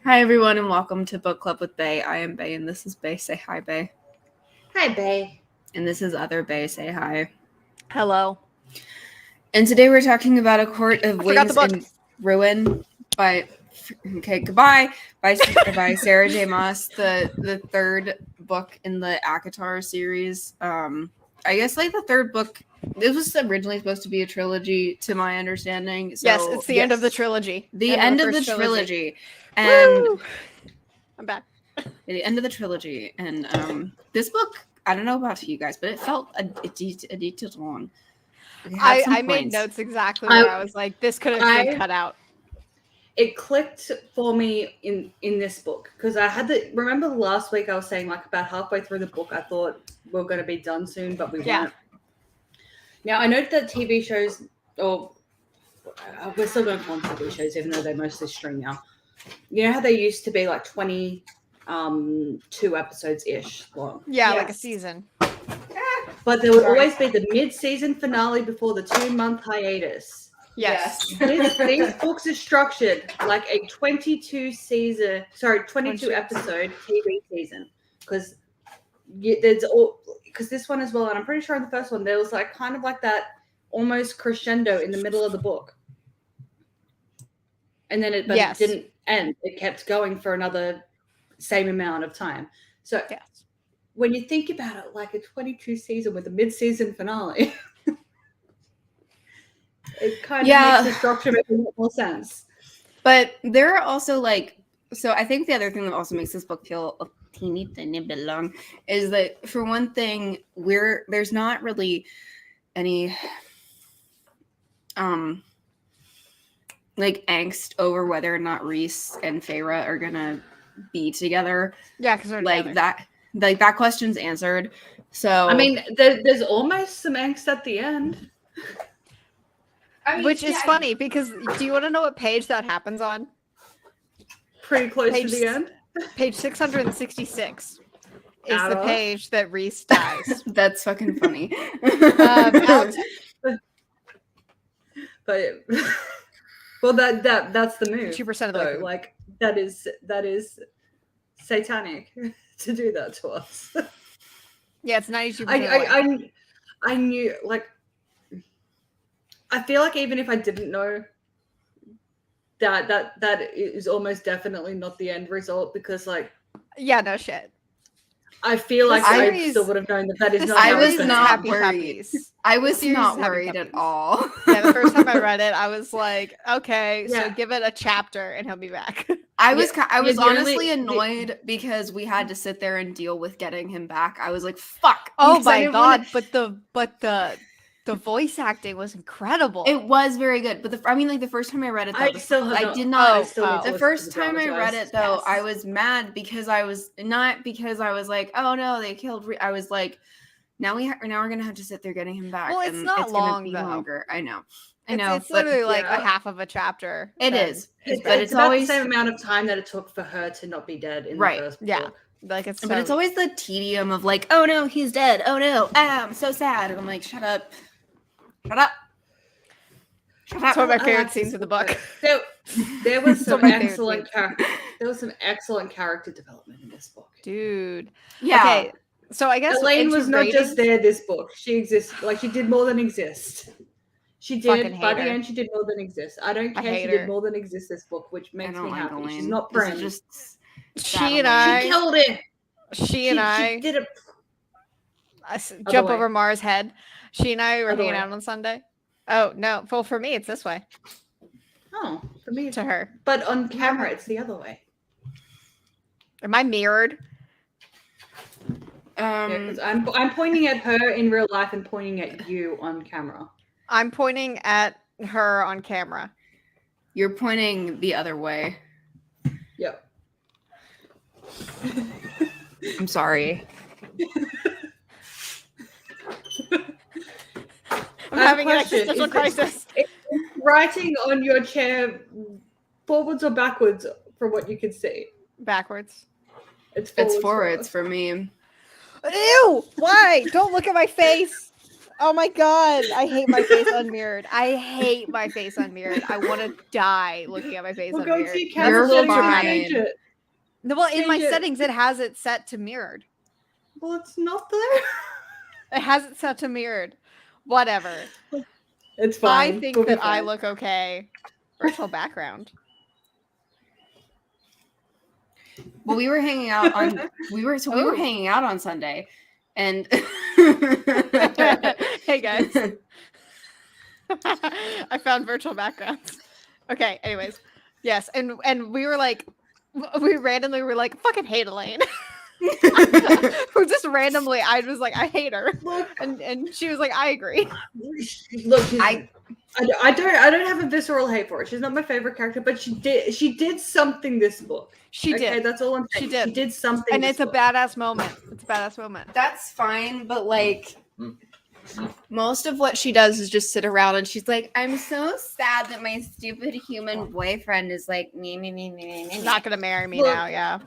Hi, everyone, and welcome to Book Club with Bay. I am Bay, and this is Bay. Say hi, Bay. Hi, Bay. And this is Other Bay. Say hi. Hello. And today we're talking about A Court of Wings and Ruin by Goodbye by Sarah J. Maas, the third book in the ACOWAR series. I guess like the third book. This was originally supposed to be a trilogy, to my understanding. So, yes, it's the end of the trilogy. The end of the trilogy. And woo! I'm back. The end of the trilogy. And this book, I don't know about you guys, but it felt a detail long. I made notes exactly where I was like, this could have been cut out. It clicked for me in this book because I had to remember last week I was saying like about halfway through the book I thought we were going to be done soon, but we weren't. Now I know that TV shows, or we're still going to call them TV shows even though they mostly stream now. You know how they used to be like 22 episodes ish long? Yeah, like a season. But there would always be the mid-season finale before the 2-month hiatus. Yes. These books are structured like a 22 episode TV season because this one as well, and I'm pretty sure in the first one there was like kind of like that almost crescendo in the middle of the book, and then it didn't end. It kept going for another same amount of time. So when you think about it, like a 22 season with a mid-season finale. It kind of makes the structure make a lot more sense. But there are also so I think the other thing that also makes this book feel a teeny bit long is that for one thing, there's not really any angst over whether or not Reese and Feyre are gonna be together. Yeah, because that question's answered. So I mean, there's almost some angst at the end. Which is funny because do you want to know what page that happens on? Pretty close to the end. Page 666 is the page that Reese dies. That's fucking funny. But well, that's the move. 2% of the way. Like that is satanic to do that to us. Yeah, it's 92%. I knew like. I feel like even if I didn't know that is almost definitely not the end result because no shit. I feel like I still would have known that is not. I was not worried. I was not worried at all. Yeah, the first time I read it, I was like, okay, so give it a chapter and he'll be back. I was honestly annoyed because we had to sit there and deal with getting him back. I was like, fuck. Oh my god, but the voice acting was incredible. It was very good, but the first time I read it, though, the first time I read it, though, I was mad because I was like, oh no, they killed. I was like, now we're gonna have to sit there getting him back. Well, it's not long though. Longer. I know. It's literally like a half of a chapter. It is, but it's always the same amount of time that it took for her to not be dead in the first book. Yeah. But it's always the tedium of like, oh no, he's dead. Oh no, I'm so sad. And I'm like, shut up. That's one of my favorite scenes in the book. There was some excellent character development in this book, dude. Yeah. Okay, so I guess Elaine was not just there. This book, she exists. Like she did more than exist. She did. By the end, she did more than exist. I don't care. She did more than exist. This book, which makes me happy. Elaine. She's not Prim. She killed it. She did a jump over Mara's head. She and I were hanging out on Sunday. Oh, no. Well, for me, it's this way. Oh, for me, to her. But on camera, it's the other way. Am I mirrored? I'm pointing at her in real life and pointing at you on camera. I'm pointing at her on camera. You're pointing the other way. Yep. I'm sorry. I'm having an existential crisis. It's writing on your chair forwards or backwards from what you can see? Backwards. It's forwards for me. Ew! Why? Don't look at my face. Oh my god, I hate my face unmirrored. I hate my face unmirrored. I want to die looking at my face We'll go unmirrored. to your camera You're settings and fine. change it. No, well, in my Change it. settings, it has it set to mirrored. Well, it's not there. It has it set to mirrored. Whatever. It's fine. I think We'll be that I fine. look okay. Virtual background. Well, we were hanging out on we were Ooh. hanging out on Sunday, and Hey guys. I found virtual backgrounds. Okay, anyways. Yes, and we were like, we randomly were like, fucking hate Elaine. Who just randomly, I was like, I hate her. Look, And she was like, I agree. look, I don't have a visceral hate for her. She's not my favorite character, but she did something this book. She Okay, did. that's all I'm saying. She did. She did something. And this it's a book. badass moment. It's a badass moment. That's fine, but like most of what she does is just sit around and she's like, I'm so sad that my stupid human boyfriend is like me. Not gonna marry me Look, now, yeah.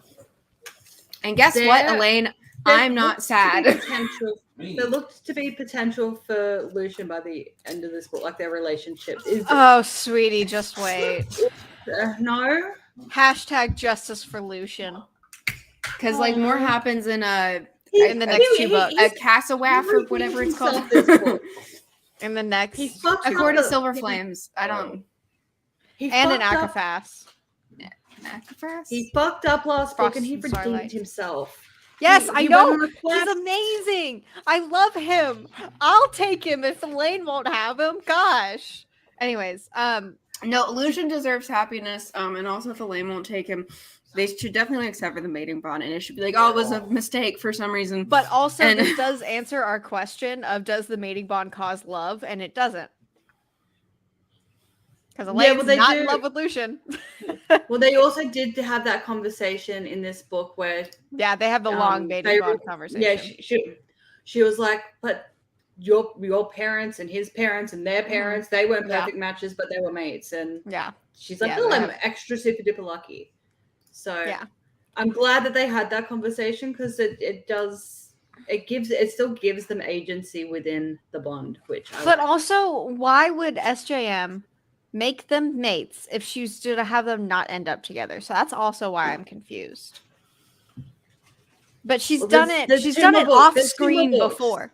And guess what, Elaine? I'm not sad. There looked to be potential for Lucian by the end of this book, like their relationship. Oh, sweetie, just wait. No. Hashtag justice for Lucian. Because like more happens in In the next two books. a CACOWAR or whatever it's called. In the next. He fucked According to up. Silver Flames. I don't. He And an fucked up- ACOWAR. He fucked up last book and he Frost and redeemed Starlight. himself. Yes, I He know. went on a He's quest. amazing. I love him. I'll take him if Elaine won't have him. Gosh. Anyways, No, Lucian deserves happiness. And also if Elaine won't take him, they should definitely accept for the mating bond, and it should be like, oh, it was a mistake for some reason. but also And- this does answer our question of does the mating bond cause love? And it doesn't. Because Elaine's they not do. in love with Lucian. Well, they also did have that conversation in this book where Yeah, they have the long mating they bond were- conversation. yeah, she was like, but your parents and his parents and their parents, they weren't Yeah. perfect matches, but they were mates. And Yeah. she's like, Yeah, oh, they I'm have- extra super duper lucky. So Yeah. I'm glad that they had that conversation because it still gives them agency within the bond, which I But like. also, why would SJM make them mates if she was to have them not end up together? So that's also why I'm confused. But she's Well, done there's- it. there's She's two done more it books. off There's two more screen books. before.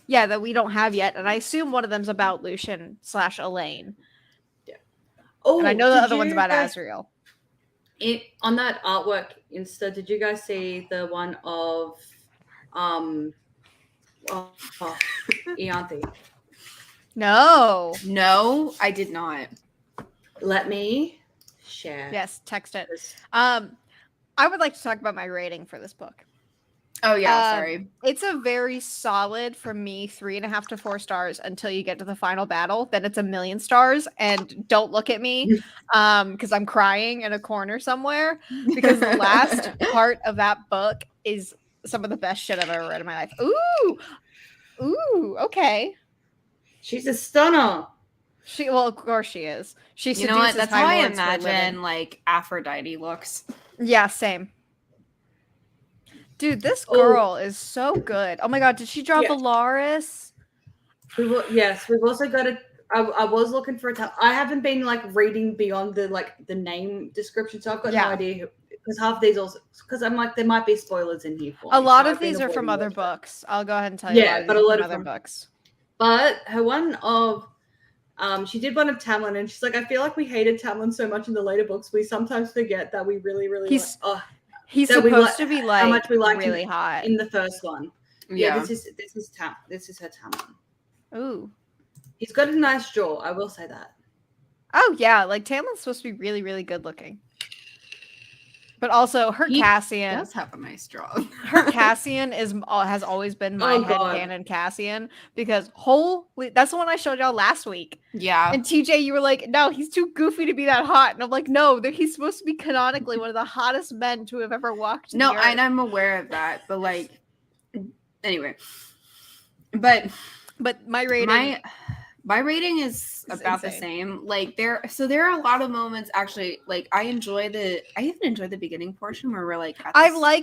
Yeah, that we don't have yet, and I assume one of them's about Lucian / Elaine, Oh, and I know the did other one's you about guys- Azriel. On that artwork Insta, did you guys see the one of Ianthe? No. No, I did not. Let me share. Yes, text it. this. I would like to talk about my rating for this book. Oh yeah, Um, sorry. It's a very solid, from me, 3.5 to 4 stars until you get to the final battle. Then it's 1,000,000 stars. And don't look at me because I'm crying in a corner somewhere because the last part of that book is some of the best shit I've ever read in my life. Ooh, okay. She's a stunner. Well, of course she is. She You know what? seduces That's High how I Lords for a living. imagine like Aphrodite looks. Yeah, same. Dude, this Oh. girl is so good. Oh my god, did she draw Yeah. Valaris? Yes, we've also got a. I was looking for a. I haven't been like reading beyond the name description, so I've got Yeah. no idea because half of these also because I'm like there might be spoilers in here for A me, lot so of I've been these are from avoiding other those. books. I'll go ahead and tell you. Yeah, but a these are lot from of other them. books. But her one of she did one of Tamlin, and she's like, I feel like we hated Tamlin so much in the later books, we sometimes forget that we really, really He's He's He's that we supposed li- to be how like much we liked him really hot. in the first one. Yeah. This is her Tamlin. Ooh. He's got a nice jaw, I will say that. Oh yeah, like Tamlin's supposed to be really, really good looking. But also her He Cassian. does have a nice jaw. Her Cassian has always been my Oh, God. headcanon Cassian because holy, that's the one I showed y'all last week. Yeah. And TJ, you were like, no, he's too goofy to be that hot. And I'm like, no, he's supposed to be canonically one of the hottest men to have ever walked. No, the earth. and I'm aware of that, but like, anyway. But But my rating, My rating is about the same. Like there are a lot of moments actually. Like I even enjoyed the beginning portion where we're like at the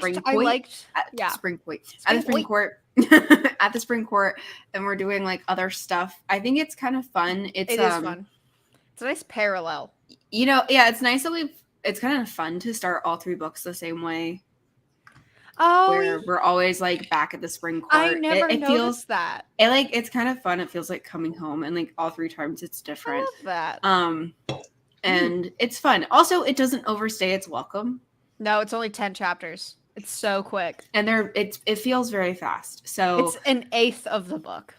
spring court at the spring court, and we're doing like other stuff. I think it's kind of fun. It is fun. It's a nice parallel. It's nice that it's kind of fun to start all 3 books the same way. Oh, where we're always like back at the spring court. I never noticed that. It's kind of fun. It feels like coming home, and like all 3 times it's different. I love that. And it's fun. Also, it doesn't overstay its welcome. No, it's only 10 chapters. It's so quick, and it feels very fast. So it's an eighth of the book.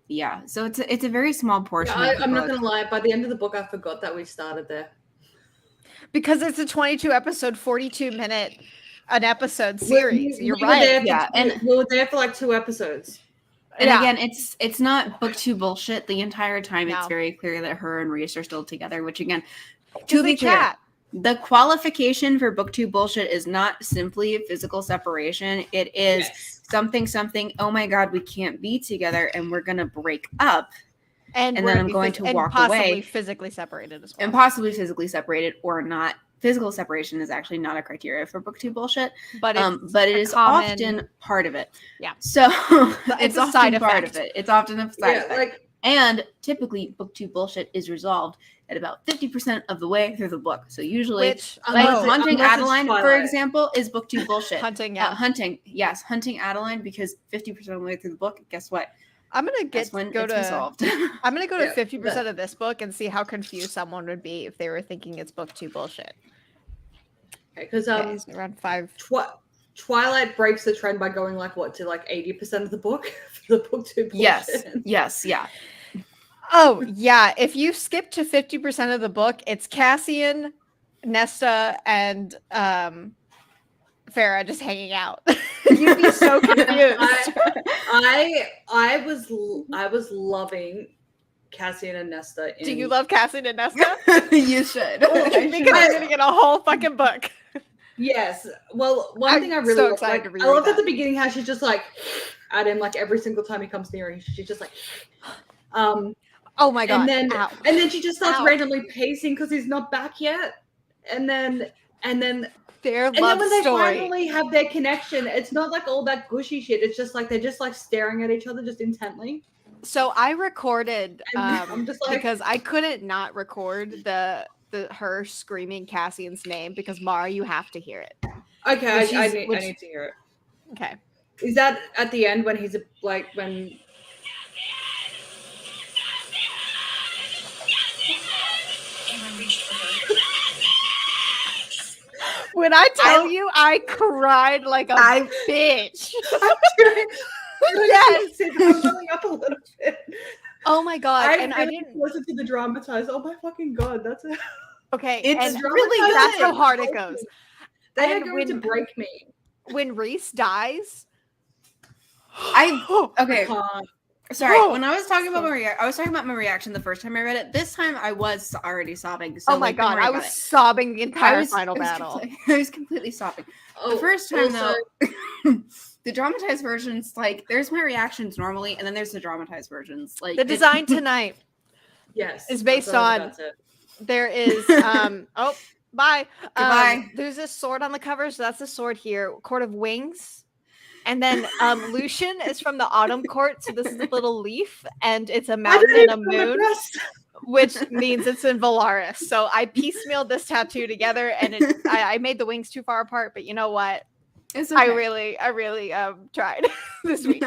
Yeah, so it's a very small portion. I'm not gonna lie. By the end of the book, I forgot that we started there because it's a 22 episode, 42 minute. An episode series. You're right. And we were there for like 2 episodes. And again, it's not book 2 bullshit the entire time. No. It's very clear that her and Reese are still together, which again, to be clear, the qualification for book 2 bullshit is not simply physical separation. It is something, oh my God, we can't be together and we're going to break up. And then I'm going to walk away. And possibly physically separated as well. And possibly physically separated or not. Physical separation is actually not a criteria for book 2 bullshit, but it is often part of it. Yeah. So it's a side effect. Part of it. It's often a side effect. And typically, book 2 bullshit is resolved at about 50% of the way through the book. So usually, Hunting Adeline, for example, is book 2 bullshit. Hunting Adeline, because 50% of the way through the book, guess what? I'm gonna go to resolved. I'm gonna go to 50% of this book and see how confused someone would be if they were thinking it's book 2 bullshit. Okay, because around 5. Twilight breaks the trend by going like 80% of the book for the book 2 bullshit. Yes, yeah. Oh yeah, if you skip to 50% of the book, it's Cassian, Nesta, and Farrah just hanging out. You'd be so confused. I was loving Cassian and Nesta. Do you love Cassian and Nesta? You should. Because I'm gonna get a whole fucking book. Yes. Well, one thing I really so excited to read. I loved at the beginning how she's just like at him like every single time he comes near her. She's just like, oh my God. And then she just starts randomly pacing because he's not back yet. And then their love when they story. finally have their connection, it's not like all that gushy shit. It's just like they're just like staring at each other just intently. So I recorded I'm just like, because I couldn't not record her screaming Cassian's name because Mara, you have to hear it. Okay, I need to hear it. Okay. Is that at the end when he's like when? When I tell you, I cried like a bitch. Yes, I'm filling up a little bit. Oh my God! I didn't listen to the dramatized. Oh my fucking God, that's it. Okay, it's really that's how hard it goes. They are going to break me. When Reese dies, okay. Sorry, when I was talking about my reaction the first time I read it. This time I was already sobbing. So oh my God, I was sobbing the entire final battle. I was completely sobbing. The first time though, the dramatized versions, like there's my reactions normally, and then there's the dramatized versions. Like the design tonight, is based on. There is bye. Goodbye. There's this sword on the cover, so that's the sword here. Court of Wings. And then Lucian is from the Autumn Court, so this is a little leaf, and it's a mountain and a moon, which means it's in Valaris. So I piecemealed this tattoo together, and I made the wings too far apart. But you know what? It's okay. I really tried this week.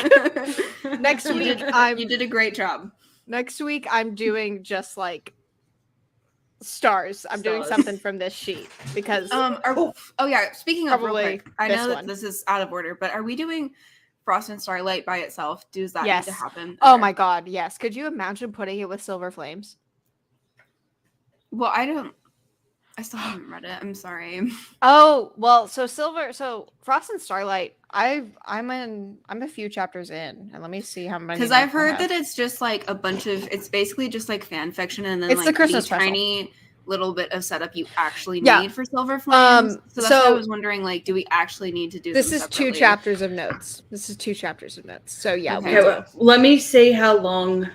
Next week, you did a great job. Next week, I'm doing just like stars. I'm doing something from this sheet because speaking of real quick, I know that one. This is out of order, but are we doing Frost and Starlight by itself? Does that need to happen? Okay. Oh my God, yes. Could you imagine putting it with Silver Flames? Well, I still haven't read it. I'm sorry. Oh, well, so Frost and Starlight, I'm a few chapters in, and let me see how many. Because I've heard that it's just like it's basically just like fan fiction, and then it's like the Christmas tiny little bit of setup you actually need for Silver Flames. So that's why I was wondering, like, do we actually need to do this? Is 2 chapters of notes. So yeah. Okay, let me see how long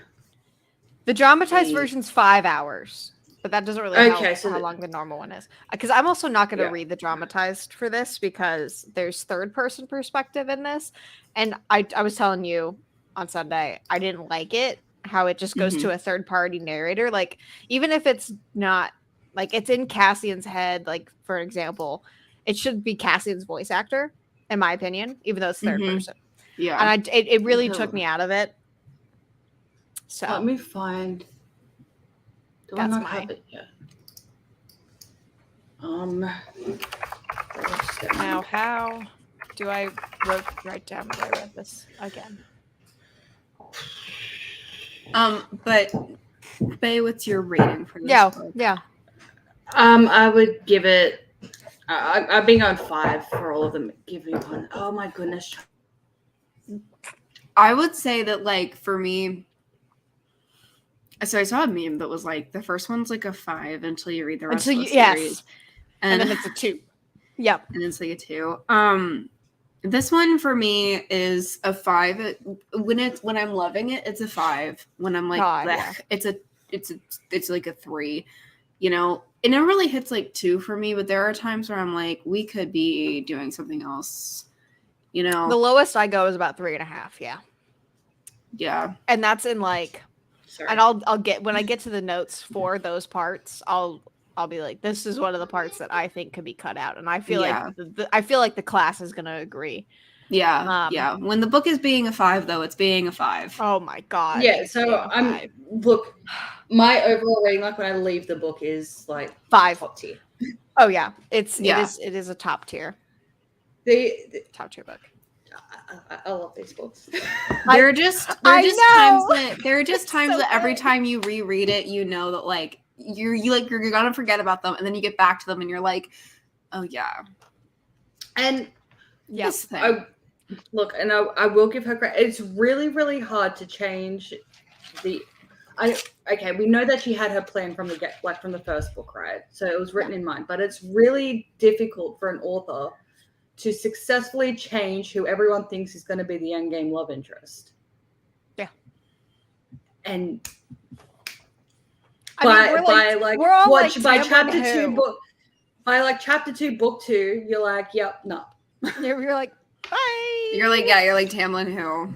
The dramatized version's 5 hours, but that doesn't really how long the normal one is. Because I'm also not going to read the dramatized for this because there's third-person perspective in this. And I was telling you on Sunday, I didn't like it, how it just goes to a third-party narrator. Like, even if it's not, like, it's in Cassian's head, like, for example, it should be Cassian's voice actor, in my opinion, even though it's third person. Yeah. And it really took me out of it. So let me find. Do I not have it yet? Now, how do I write down that I read this again? But Bae, what's your rating for this? Yeah. I would give it. I've been going 5 for all of them. Give me one. Oh my goodness. I would say that, like, for me. So I saw a meme that was like the first one's like a 5 until you read the rest of the series, and then it's a 2. Yep, and it's like a 2. This one for me is a 5. When I'm loving it, it's a 5. When I'm like, it's like a 3. You know, it never really hits like 2 for me, but there are times where I'm like, we could be doing something else. You know, the lowest I go is about 3.5. Yeah, and that's in like. Sorry. And I'll get when I get to the notes for those parts, I'll be like, this is one of the parts that I think could be cut out, and I feel like I feel like the class is gonna agree. Yeah. When the book is being a 5, though, it's being a 5. Oh my god. Yeah. So look, my overall rating, like when I leave the book, is like 5. Top tier. Oh yeah, it is a top tier. The top tier book. I love these books. There are just times that every time you reread it, you know that like you're gonna forget about them, and then you get back to them, and you're like, oh yeah. And this thing. I will give her credit. It's really, really hard to change the. Okay, we know that she had her plan from the first book, right? So it was written in mind, but it's really difficult for an author to successfully change who everyone thinks is going to be the endgame love interest. Yeah. And by chapter 2 book, by like chapter 2 book 2, you're like, yep, no. You're like, bye. You're like Tamlin who.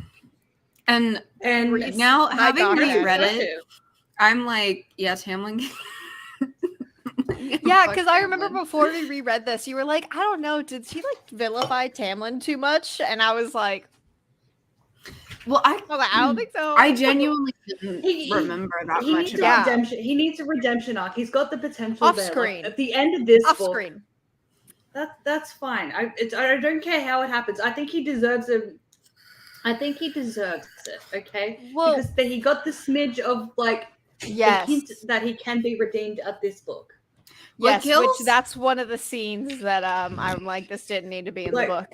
And now having reread it, I'm like, yeah, Tamlin. Yeah, because I remember before we reread this, you were like, I don't know, did she like vilify Tamlin too much? And I was like, well, I don't think so. I genuinely didn't remember that much about redemption. He needs a redemption arc. He's got the potential off there. Screen. Like, at the end of this off book, screen. That's fine. I don't care how it happens. I think he deserves it. Okay, well, because he got the smidge of like the hint that he can be redeemed at this book. Yes, which that's one of the scenes that I'm like, this didn't need to be in the book.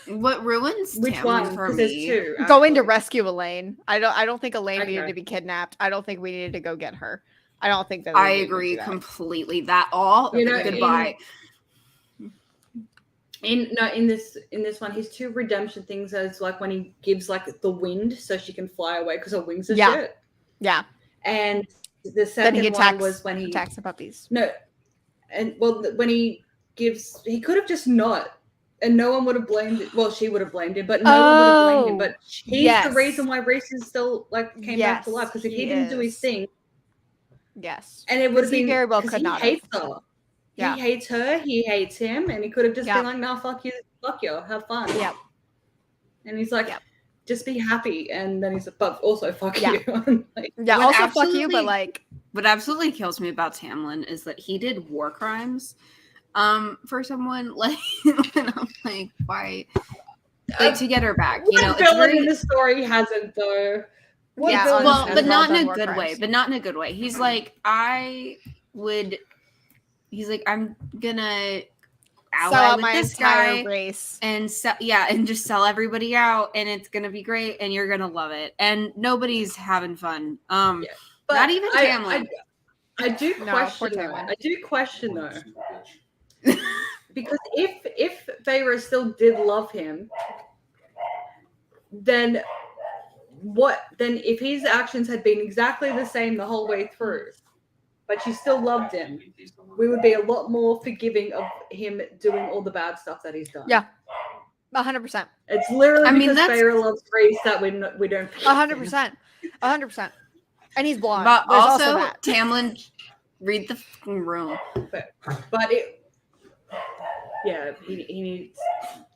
What ruins which one for me? Two, going to rescue Elaine. I don't think Elaine needed to be kidnapped. I don't think we needed to go get her. I don't think that I agree completely. That all goodbye. In this one, his 2 redemption things is like when he gives like the wind so she can fly away because her wings are shit. Yeah. And the second one was when he attacks the puppies. No. And when he could have just not, and no one would have blamed it. Well, she would have blamed him, but no one would have blamed him. But he's the reason why Reese is still like came back to life, because if he didn't do his thing, and it would have been very well could not. He hates her. Yeah. He hates her. He hates him, and he could have just been like, "No, fuck you, have fun." Yep. And he's like, "Just be happy," and then he's like, "But also fuck you." Like, also fuck you, but like. What absolutely kills me about Tamlin is that he did war crimes for someone, like, and I'm like, why? Like, to get her back, you know? Villain in the story hasn't, though. But not in a good way. But not in a good way. He's like, he's like, I'm gonna ally with this guy race and and just sell everybody out, and it's gonna be great, and you're gonna love it, and nobody's having fun. But not even Tamlin. I do question though. Because if Feyre still did love him, then then if his actions had been exactly the same the whole way through, but she still loved him, we would be a lot more forgiving of him doing all the bad stuff that he's done. Yeah. 100%. It's literally because Feyre loves Reese that we don't. 100%. 100%. And he's blonde. But There's also that. Tamlin, read the fucking room. But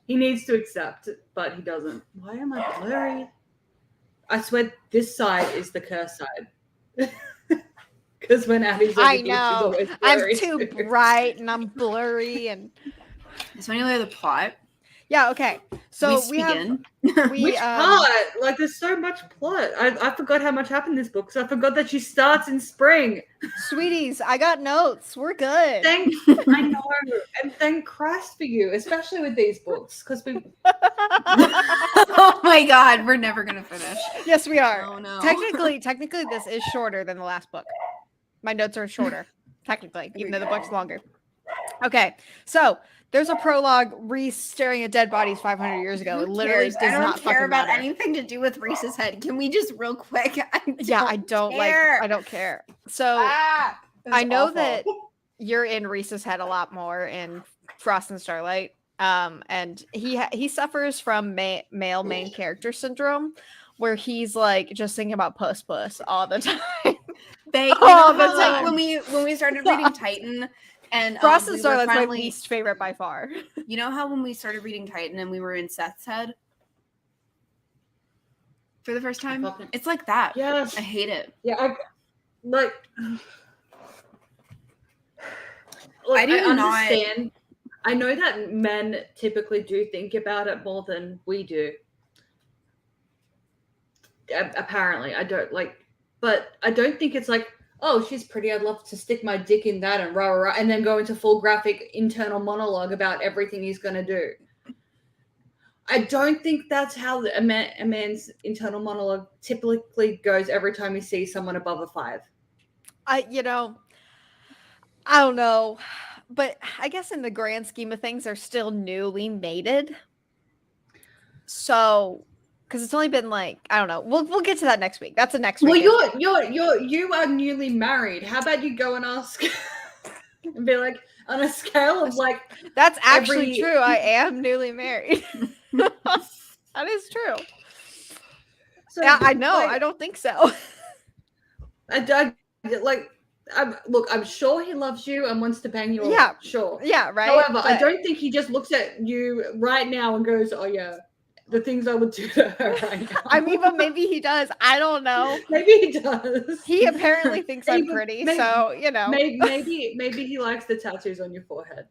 he needs to accept, but he doesn't. Why am I blurry? I swear this side is the curse side. Because when Abby's over here, she's always blurry. I'm too bright and I'm blurry and. Is there any other plot? Yeah, okay. So we begin. Which part? Like, there's so much plot. I forgot how much happened in this book, so I forgot that she starts in spring. Sweeties, I got notes. We're good. I know. And thank Christ for you, especially with these books, because we... Oh my God, we're never going to finish. Yes, we are. Oh, no. Technically, this is shorter than the last book. My notes are shorter, technically, even though the book's longer. Okay, so... There's a prologue, Reese staring at dead bodies 500 years ago. It literally does not care about matter. anything to do with Reese's head. Can we just real quick? I don't care. So I know that you're in Reese's head a lot more in Frost and Starlight. And he suffers from male main character syndrome, where he's like just thinking about puss all the time. Like when we started reading Titan. And Frost and Starlight's my least favorite by far. You know how when we started reading Titan and we were in Seth's head for the first time? It's like that. Yes. I hate it. Yeah, I understand. I know that men typically do think about it more than we do. Apparently, but I don't think it's like, oh, she's pretty, I'd love to stick my dick in that and rah, and then go into full graphic internal monologue about everything he's going to do. I don't think that's how a man's internal monologue typically goes every time he sees someone above a 5. I don't know. But I guess in the grand scheme of things, they're still newly mated. So... Because it's only been like, I don't know. We'll get to that next week. That's the next week. Well, you are newly married. How about you go and ask and be like, on a scale of like, that's actually true. I am newly married. That is true. So, yeah, I know. I don't think so. I'm sure he loves you and wants to bang you. Yeah, sure. Yeah, right. However, I don't think he just looks at you right now and goes, "Oh yeah." The things I would do to her right now. I mean, but maybe he does. I don't know. Maybe he does. He apparently thinks I'm pretty, so you know. Maybe he likes the tattoos on your forehead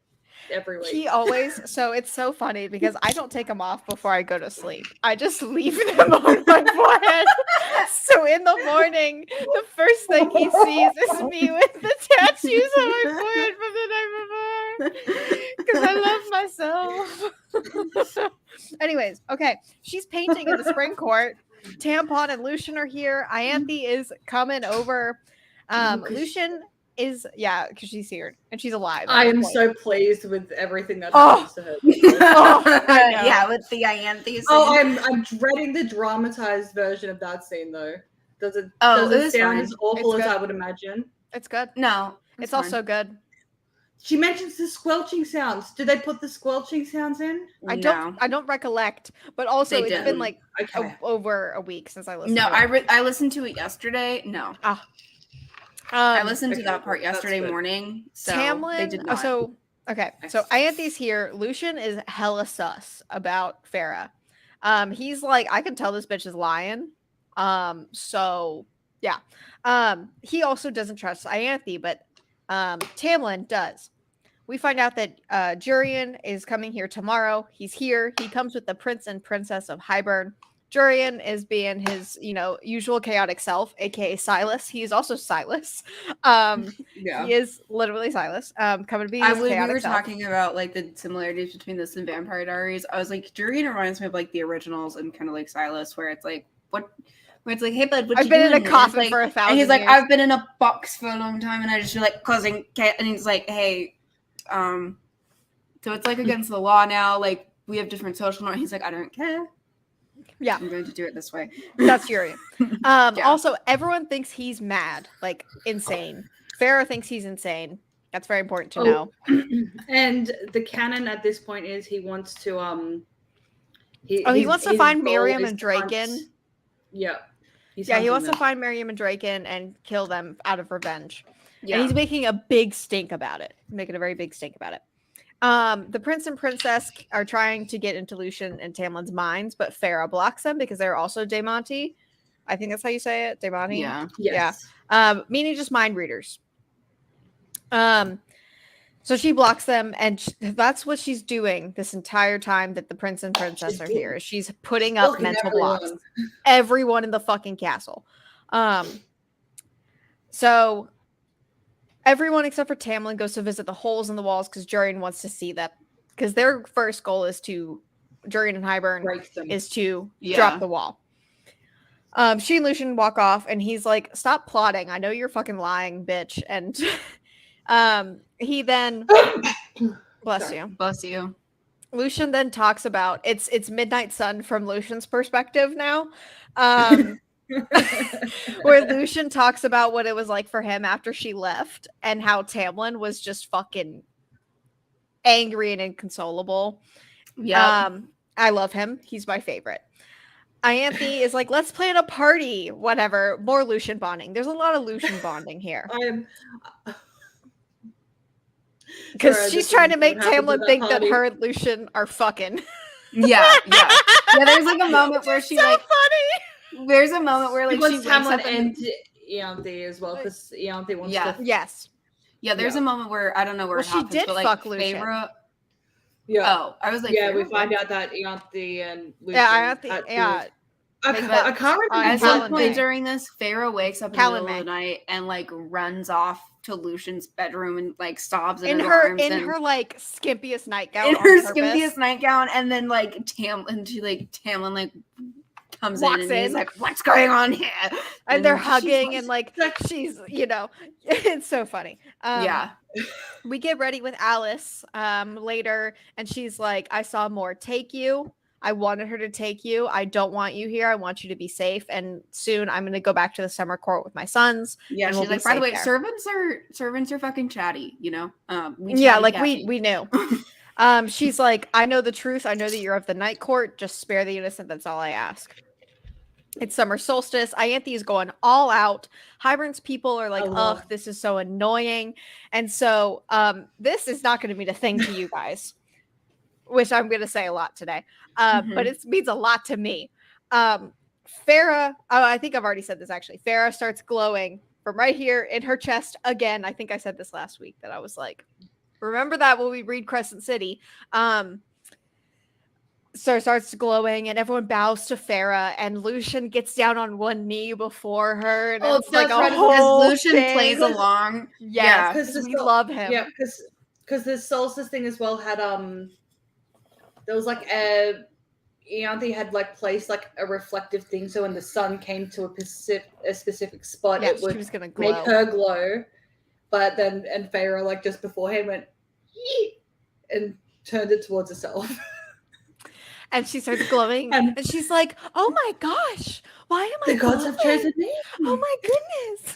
every week. He always. So it's so funny because I don't take them off before I go to sleep. I just leave them on my forehead. So in the morning, the first thing he sees is me with the tattoos on my forehead from the night before. Because I love myself. Anyways, okay. She's painting in the spring court. Tampon and Lucian are here. Ianthe is coming over. Lucian is, because she's here and she's alive. I am so pleased with everything that happens to her. Yeah, with the Ianthe scene. Oh, I'm dreading the dramatized version of that scene though. Does it sound as awful as I would imagine? It's good. No, it's also good. She mentions the squelching sounds. Did they put the squelching sounds in? I don't recollect, but also it's been like over a week since I listened. No, to it. I listened to it yesterday. No. I listened to that part yesterday morning. So Tamlin, they did not. So Ianthe's here. Lucian is hella sus about Feyre. He's like, I can tell this bitch is lying. So yeah. He also doesn't trust Ianthe, but Tamlin does. We find out that Jurian is coming here tomorrow. He's here. He comes with the prince and princess of Hybern. Jurian is being his, usual chaotic self, aka Silas. He is also Silas. He is literally Silas. Coming to be his chaotic we were self. talking about like the similarities between this and Vampire Diaries. I was like, Jurian reminds me of like the originals and kind of like Silas, where it's like, where it's like, hey bud, what I've you been doing? in a coffin for 1,000 and he's like, years. I've been in a box for a long time, and I just feel like causing chaos. And he's like, hey, so it's like against the law now. Like we have different social norms. He's like, I don't care. Yeah. I'm going to do it this way. That's Urian. Yeah. Also, everyone thinks he's mad, like insane. Farah thinks he's insane. That's very important to know. And the canon at this point is he wants to he wants to find Miriam and Draken. Yeah. He wants to find Miriam and Draken and kill them out of revenge. Yeah. And he's making a big stink about it. Making a very big stink about it. The prince and princess are trying to get into Lucian and Tamlin's minds, but Farah blocks them because they're also Daemonti. I think that's how you say it, Daemonti. Yeah. Yes. Yeah. Meaning just mind readers. So she blocks them, and that's what she's doing this entire time that the prince and princess are here. She's putting up mental blocks. Everyone in the fucking castle. So everyone except for Tamlin goes to visit the holes in the walls because Jurian wants to see that. Because their first goal is Jurian and Hybern is to drop the wall. She and Lucian walk off, and he's like, "Stop plotting. I know you're fucking lying, bitch." And he then bless you. Lucian then talks about it's Midnight Sun from Lucian's perspective now. Where Lucian talks about what it was like for him after she left and how Tamlin was just fucking angry and inconsolable. Yeah. I love him. He's my favorite. Ianthe is like, let's plan a party, whatever. More Lucian bonding. There's a lot of Lucian bonding here. Because she's trying to make Tamlin think that her and Lucian are fucking. Yeah. There's like a moment where she so like funny. There's a moment where like she wakes Tamlin up and Ianthe as well, because Ianthe wants to. Yes. Yeah, there's a moment where I don't know where it happens, she did but like fuck Lucian. Feyre. Yeah. Oh, I was like, yeah, we find out that Ianthe and Lucian. Yeah, Ianthe. I can't remember. At some point Day. during this, Feyre wakes up in the middle of the night and like runs off to Lucian's bedroom and like sobs in her arms her like skimpiest nightgown. In her skimpiest nightgown, and then like Tamlin like comes walks in and he's like, "What's going on here?" And they're hugging and like she's it's so funny. We get ready with Alice later, and she's like, "I saw more take you. I wanted her to take you. I don't want you here. I want you to be safe. And soon I'm going to go back to the summer court with my sons." Yeah, she's like, by the way, servants are fucking chatty, you know? We knew. She's like, "I know the truth. I know that you're of the night court. Just spare the innocent. That's all I ask." It's summer solstice. Ianthe is going all out. Hybern's people are like, "Ugh, this is so annoying." And so this is not going to mean a thing to you guys, which I'm going to say a lot today. But it means a lot to me. Farah, I think I've already said this actually. Farah starts glowing from right here in her chest again. I think I said this last week that I was like, remember that when we read Crescent City. So it starts glowing and everyone bows to Farah, and Lucian gets down on one knee before her. And it's like a whole Lucian thing. Plays along. Yeah, because we love him. Yeah, because the solstice thing as well had there was like Ianthe had like placed like a reflective thing, so when the sun came to a specific spot, it would make her glow. But then Farah like just beforehand went and turned it towards herself. And she starts glowing, and she's like, "Oh my gosh, why am I? The gods have chosen me. Oh my goodness,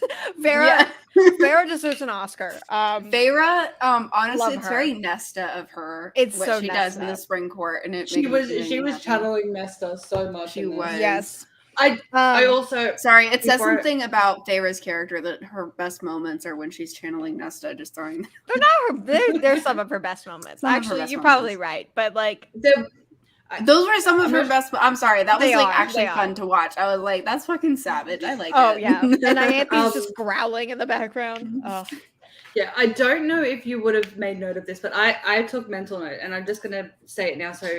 Farah deserves an Oscar. Farah, honestly, it's very Nesta of her. It's what so she does in the spring court, and she was channeling Nesta so much. She was. Yes. I also sorry. It says something about Farah's character that her best moments are when she's channeling Nesta. Just throwing. They're not her. They're some of her best moments. Actually, you're probably right, but like those were some of her best. I'm sorry, that was like actually fun to watch. I was like, that's fucking savage. I like it. Oh yeah, and Ianthe's just growling in the background. Oh. Yeah, I don't know if you would have made note of this, but I took mental note, and I'm just gonna say it now, so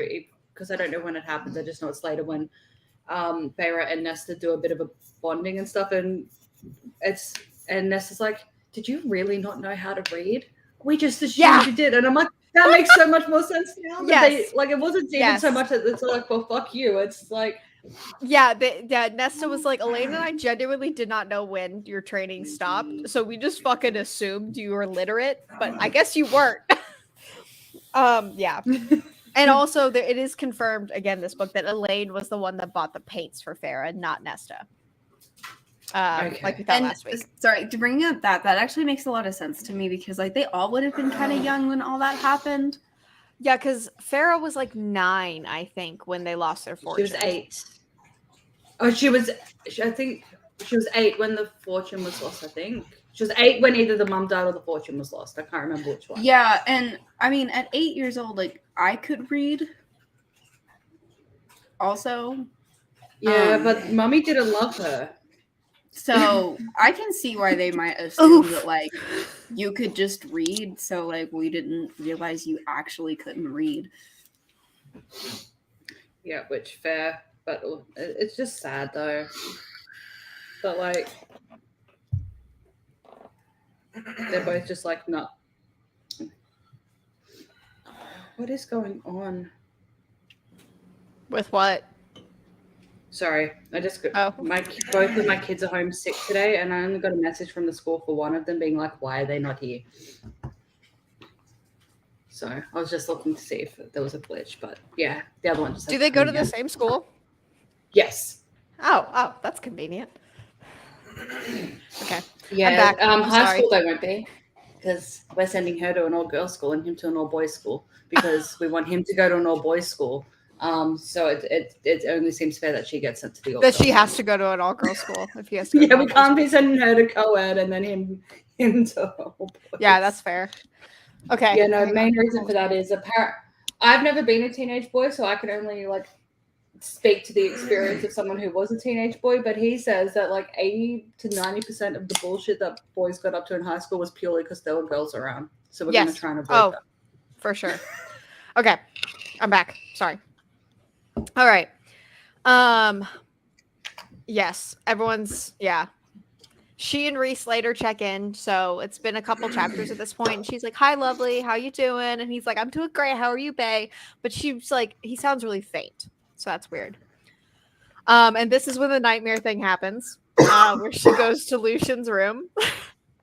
because I don't know when it happens, I just know it's later when Farah and Nesta do a bit of a bonding and stuff, and Nesta's like, "Did you really not know how to read? We just assumed you did," and I'm like, that makes so much more sense now. Yes. It wasn't even so much that it's like, well, fuck you. It's like, Nesta was like, "Elaine and I genuinely did not know when your training stopped, so we just fucking assumed you were literate, but I guess you weren't." Yeah. And also, it is confirmed again this book that Elaine was the one that bought the paints for Farah, not Nesta. Like we thought last week. Sorry to bring up that actually makes a lot of sense to me because like they all would have been kind of young when all that happened. Yeah, because Farah was like 9, I think, when they lost their fortune. She was 8. Oh, I think she was 8 when the fortune was lost, I think. She was 8 when either the mum died or the fortune was lost. I can't remember which one. Yeah, and I mean, at 8 years old, like, I could read also. Yeah, but Mummy didn't love her. So I can see why they might assume that, like, you could just read. So, like, we didn't realize you actually couldn't read. Yeah, which fair. But it's just sad, though. But, like, they're both just, like, not. What is going on? With what? Sorry, I just got both of my kids are home sick today, and I only got a message from the school for one of them being like, "Why are they not here?" So I was just looking to see if there was a glitch, but yeah, the other one just. Do they go to the same school? Yes. Oh, that's convenient. Okay. Yeah. High school they won't be because we're sending her to an all-girls school and him to an all-boys school because we want him to go to an all-boys school. So it only seems fair that she gets sent to the all-girls. That she has to go to an all-girls school if he has to. Yeah, we can't be sending her to co-ed and then him to all boys. Yeah, that's fair. Okay. Yeah, no. Main reason for that is I've never been a teenage boy, so I can only like speak to the experience of someone who was a teenage boy. But he says that like 80 to 90% of the bullshit that boys got up to in high school was purely because there were girls around. So we're going to try and avoid that. For sure. Okay, I'm back. Sorry. All right. Yes, everyone's She and Reese later check in, so it's been a couple chapters at this point, and she's like, "Hi, lovely, how you doing?" And he's like, "I'm doing great. How are you, bae?" But she's like, he sounds really faint, so that's weird. And this is when the nightmare thing happens, where she goes to Lucian's room,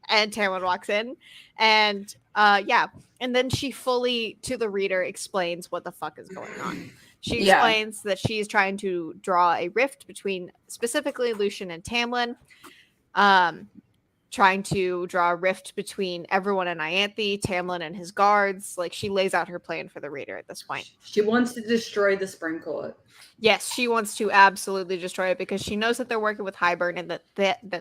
and Tamlin walks in, and and then she fully to the reader explains what the fuck is going on. She explains that she's trying to draw a rift between specifically Lucian and Tamlin. Trying to draw a rift between everyone in Ianthe, Tamlin and his guards. Like, she lays out her plan for the reader at this point. She wants to destroy the Spring Court. Yes, she wants to absolutely destroy it because she knows that they're working with Hybern and that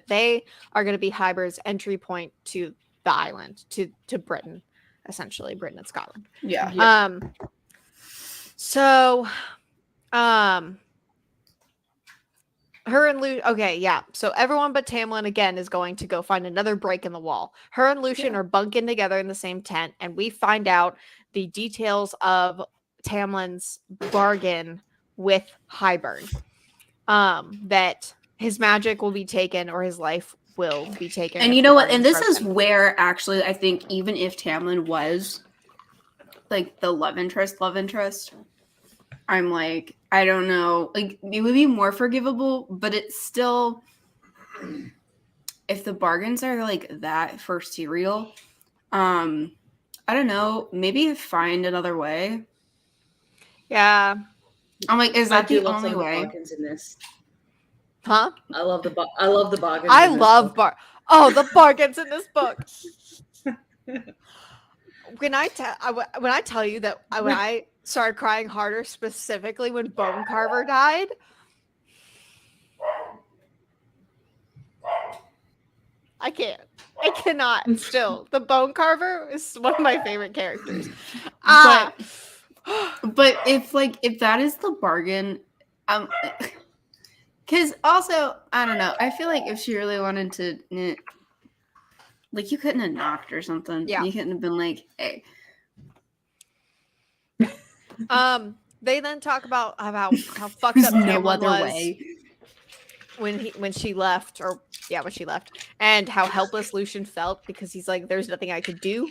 they are going to be Hybern's entry point to the island, to Britain, essentially Britain and Scotland. Yeah. So her and so everyone but Tamlin again is going to go find another break in the wall. Her and Lucian are bunking together in the same tent, and we find out the details of Tamlin's bargain with Hybern. That his magic will be taken or his life will be taken. And you know what? And this is where actually I think even if Tamlin was like the love interest, I'm like, I don't know. Like, it would be more forgivable, but it's still, if the bargains are like that for cereal, I don't know. Maybe find another way. Yeah. I'm like, is that the only way? Bargains in this. Huh? I love the bargains. I love the bargains in this book. When I tell you that when I started crying harder, specifically when Bone Carver died. I cannot still. The Bone Carver is one of my favorite characters. But if that is the bargain, because also, I don't know, I feel like if she really wanted to, like, you couldn't have knocked or something. Yeah. You couldn't have been like, hey. They then talk about how fucked up no Tamlin other was way when she left, and how helpless Lucian felt because he's like, "There's nothing I could do.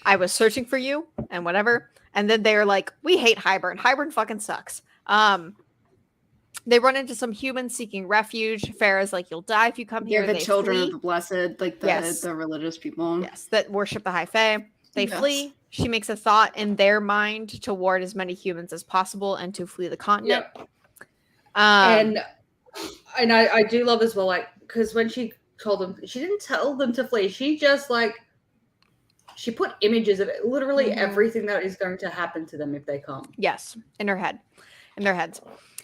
I was searching for you and whatever." And then they're like, "We hate Hybern. Hybern fucking sucks." They run into some humans seeking refuge. Farah's like, "You'll die if you come here." The children of the blessed, like the religious people. Yes, that worship the High Fae. They flee. She makes a thought in their mind to ward as many humans as possible and to flee the continent. And I do love as well, like, because when she told them, she didn't tell them to flee. She just like she put images of it, literally everything that is going to happen to them if they come. Yes, in her head, in their heads.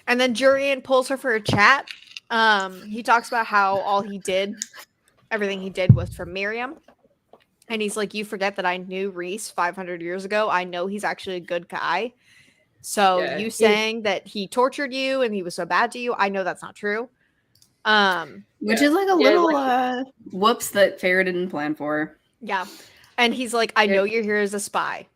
And then Jurian pulls her for a chat. He talks about how everything he did was for Miriam. And he's like, you forget that I knew Reese 500 years ago. I know he's actually a good guy. So you saying that he tortured you and he was so bad to you, I know that's not true. Which is like a little whoops that Farrah didn't plan for. Yeah. And he's like, I know you're here as a spy.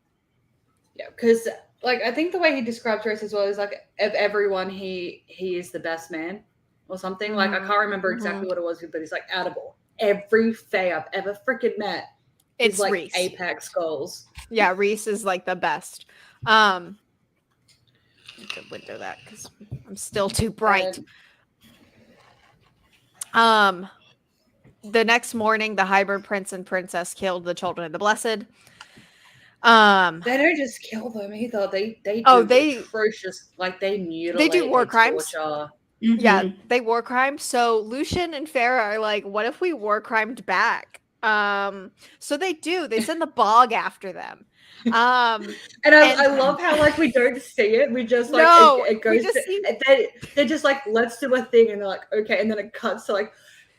Yeah, because like I think the way he describes Reese as well is like, of everyone, he is the best man or something. Like I can't remember exactly what it was, but he's like, out of every fae I've ever freaking met, it's like Reese. apex goals. Yeah, Reese is like the best. I could window that because I'm still too bright. The next morning, the hybrid prince and princess killed the children of the blessed. They don't just kill them either. They atrocious, like they mutilate. They do war crimes. Torture. Yeah, they war crime. So Lucian and Farrah are like, what if we war crimed back? So they do. They send the bog after them. And I love how like we don't see it. We just like it goes. They're just like, let's do a thing, and they're like, okay, and then it cuts to like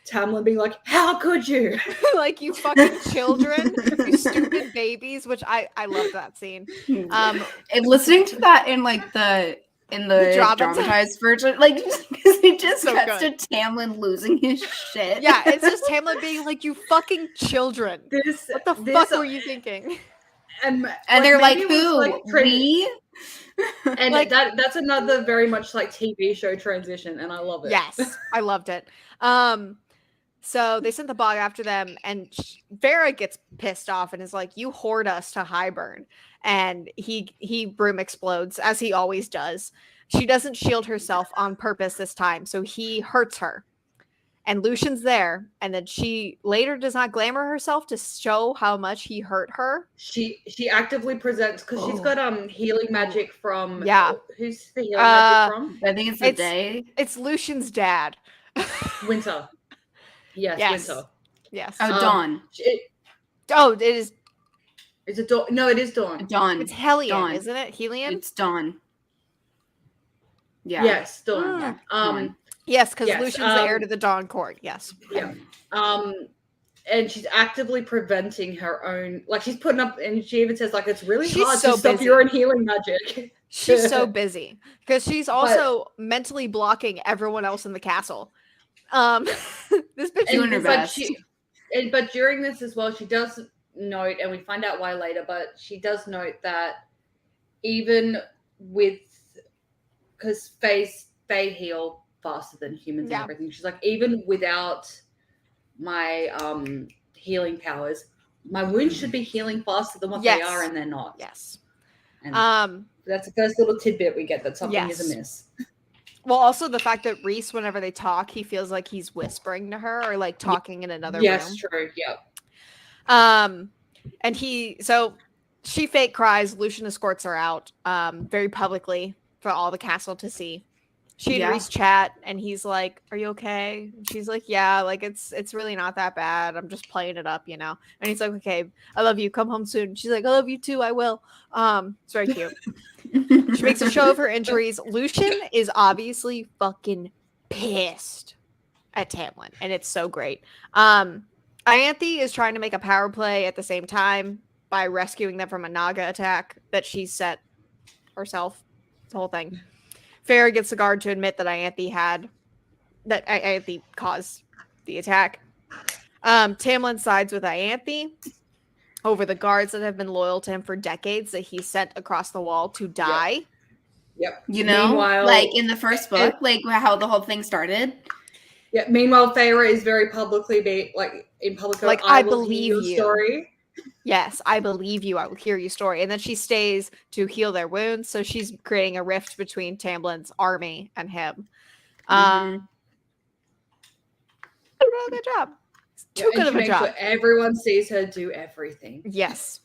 Tamlin being like, how could you? Like, you fucking children, you stupid babies. Which I love that scene. And listening to that in like the dramatized version, like, because it just so cuts to Tamlin losing his shit. Yeah, it's just Tamlin being like, you fucking children. What the fuck were you thinking? And they're like, who? Like, we? And like, that's another very much like TV show transition, and I love it. Yes, I loved it. So they sent the bog after them, and Farrah gets pissed off and is like, you hoard us to Highburn. And he broom explodes, as he always does. She doesn't shield herself on purpose this time, so he hurts her. And Lucian's there, and then she later does not glamour herself to show how much he hurt her. She actively presents, because she's got healing magic from... Who's the healing magic from? I think it's Day. It's Lucian's dad. Winter. Yes, Winter. Yes. Oh, Dawn. It is... Is it Dawn? No, it is Dawn. Dawn. It's Hellion, Dawn. Isn't it? Helion? It's Dawn. Yeah. Yes, Dawn. Dawn. Yes, because Lucian's the heir to the Dawn Court. Yes. Yeah. And she's actively preventing her own... Like, she's putting up... And she even says, like, it's really hard to stop your own healing magic. She's so busy. Because she's also mentally blocking everyone else in the castle. This bitch doing her best. But during this as well, she does note, and we find out why later, but she does note that even with... Because Fae heal faster than humans and everything. She's like, even without my healing powers, my wounds should be healing faster than what they are, and they're not. Yes. And that's the first little tidbit we get, that something is amiss. Well, also the fact that Reese, whenever they talk, he feels like he's whispering to her or like talking in another room. Yes, true. Yeah. And so she fake cries. Lucian escorts her out very publicly for all the castle to see. She and Reese chat, and he's like, "Are you okay?" And she's like, "Yeah, like it's really not that bad. I'm just playing it up, you know." And he's like, "Okay, I love you. Come home soon." And she's like, "I love you too. I will." It's very cute. She makes a show of her injuries. Lucian is obviously fucking pissed at Tamlin, and it's so great. Ianthe is trying to make a power play at the same time by rescuing them from a Naga attack that she set herself. The whole thing. Farrah gets the guard to admit that Ianthe caused the attack. Tamlin sides with Ianthe over the guards that have been loyal to him for decades that he sent across the wall to die. Yep. You know, meanwhile, like in the first book, like how the whole thing started. Yeah. Meanwhile, Farrah is very publicly in public. Like, I believe you. Story. Yes, I believe you. I will hear your story. And then she stays to heal their wounds. So she's creating a rift between Tamlin's army and him. Really good job. Too good of a job. Sure everyone sees her do everything. Yes.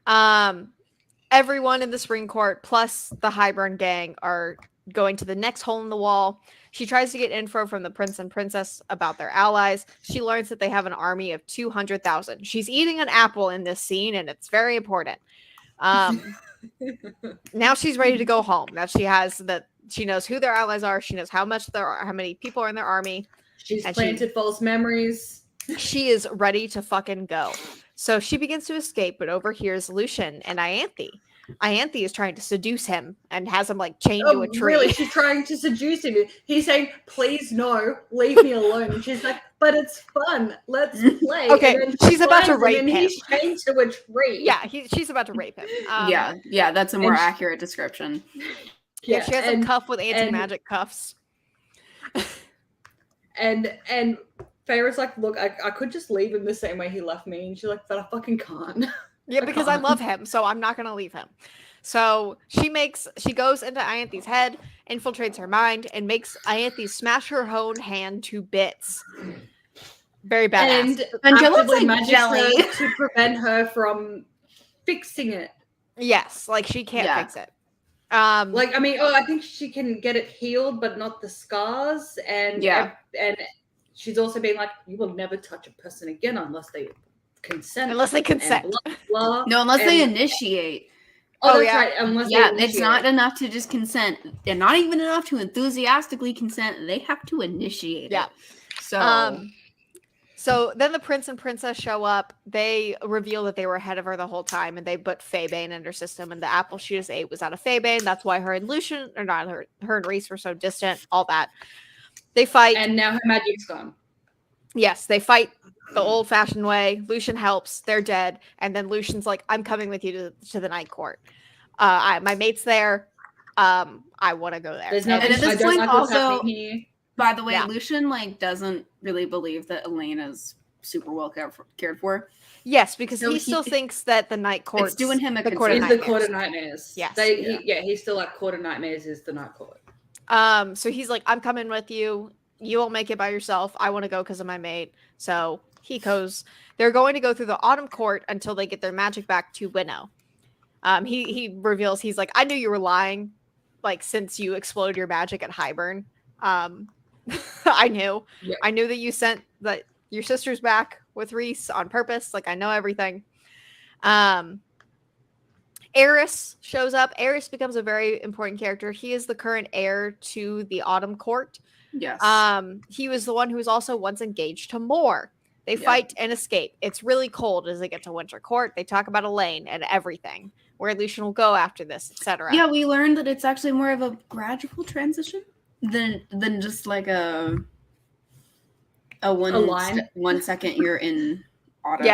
Everyone in the Spring Court plus the Highburn gang are going to the next hole in the wall. She tries to get info from the prince and princess about their allies. She learns that they have an army of 200,000. She's eating an apple in this scene, and it's very important. Now she's ready to go home. Now she knows who their allies are. She knows how many people are in their army. She's planted false memories. She is ready to fucking go. So she begins to escape, but overhears Lucian and Ianthe. Ianthe is trying to seduce him and has him like chained to a tree. Really? She's trying to seduce him. He's saying, "Please no, leave me alone." And she's like, "But it's fun. Let's play." Okay, she's about to rape him. He's chained to a tree. Yeah, she's about to rape him. Yeah, that's a more accurate description. Yeah, she has him cuffed with anti-magic cuffs. And Feyre's like, "Look, I could just leave him the same way he left me." And she's like, "But I fucking can't." Yeah, because I love him, so I'm not gonna leave him. So she goes into Ianthe's head, infiltrates her mind, and makes Ianthe smash her own hand to bits. Very badass. And actively magics her to prevent her from fixing it. Yes, like she can't fix it. I think she can get it healed, but not the scars. And she's also been like, "You will never touch a person again unless they consent." Unless they consent. Blah, blah, no, unless they initiate. Oh, that's right. Unless they initiate. It's not enough to just consent. And not even enough to enthusiastically consent. They have to initiate it. So then the prince and princess show up. They reveal that they were ahead of her the whole time, and they put Faebane in her system. And the apple she just ate was out of Faebane. That's why her and Lucian, or not her and Reese were so distant. All that. They fight, and now her magic's gone. Yes, they fight the old-fashioned way. Lucian helps. They're dead, and then Lucian's like, "I'm coming with you to the Night Court. My mate's there. I want to go there." There's nothing. And at this point, also, by the way, Yeah. Lucian doesn't really believe that Elena's super well cared for. Yes, because he still thinks that the Night Court is doing him the Court of Nightmares. Yes, he's still like Court of Nightmares is the Night Court. So he's like, "I'm coming with you. You won't make it by yourself. I want to go because of my mate." So he goes. They're going to go through the Autumn Court until they get their magic back to Winnow. He reveals, he's like, "I knew you were lying, like since you exploded your magic at Highburn. I knew. Yeah. I knew that you sent that your sister's back with Reese on purpose. Like, I know everything." Eris shows up. Eris becomes a very important character. He is the current heir to the Autumn Court. Yes. He was the one who was also once engaged to Moore. They fight and escape. It's really cold as they get to Winter Court. They talk about Elaine and everything, where Lucian will go after this, etc. Yeah, we learned that it's actually more of a gradual transition than just like a 1 second you're in autumn.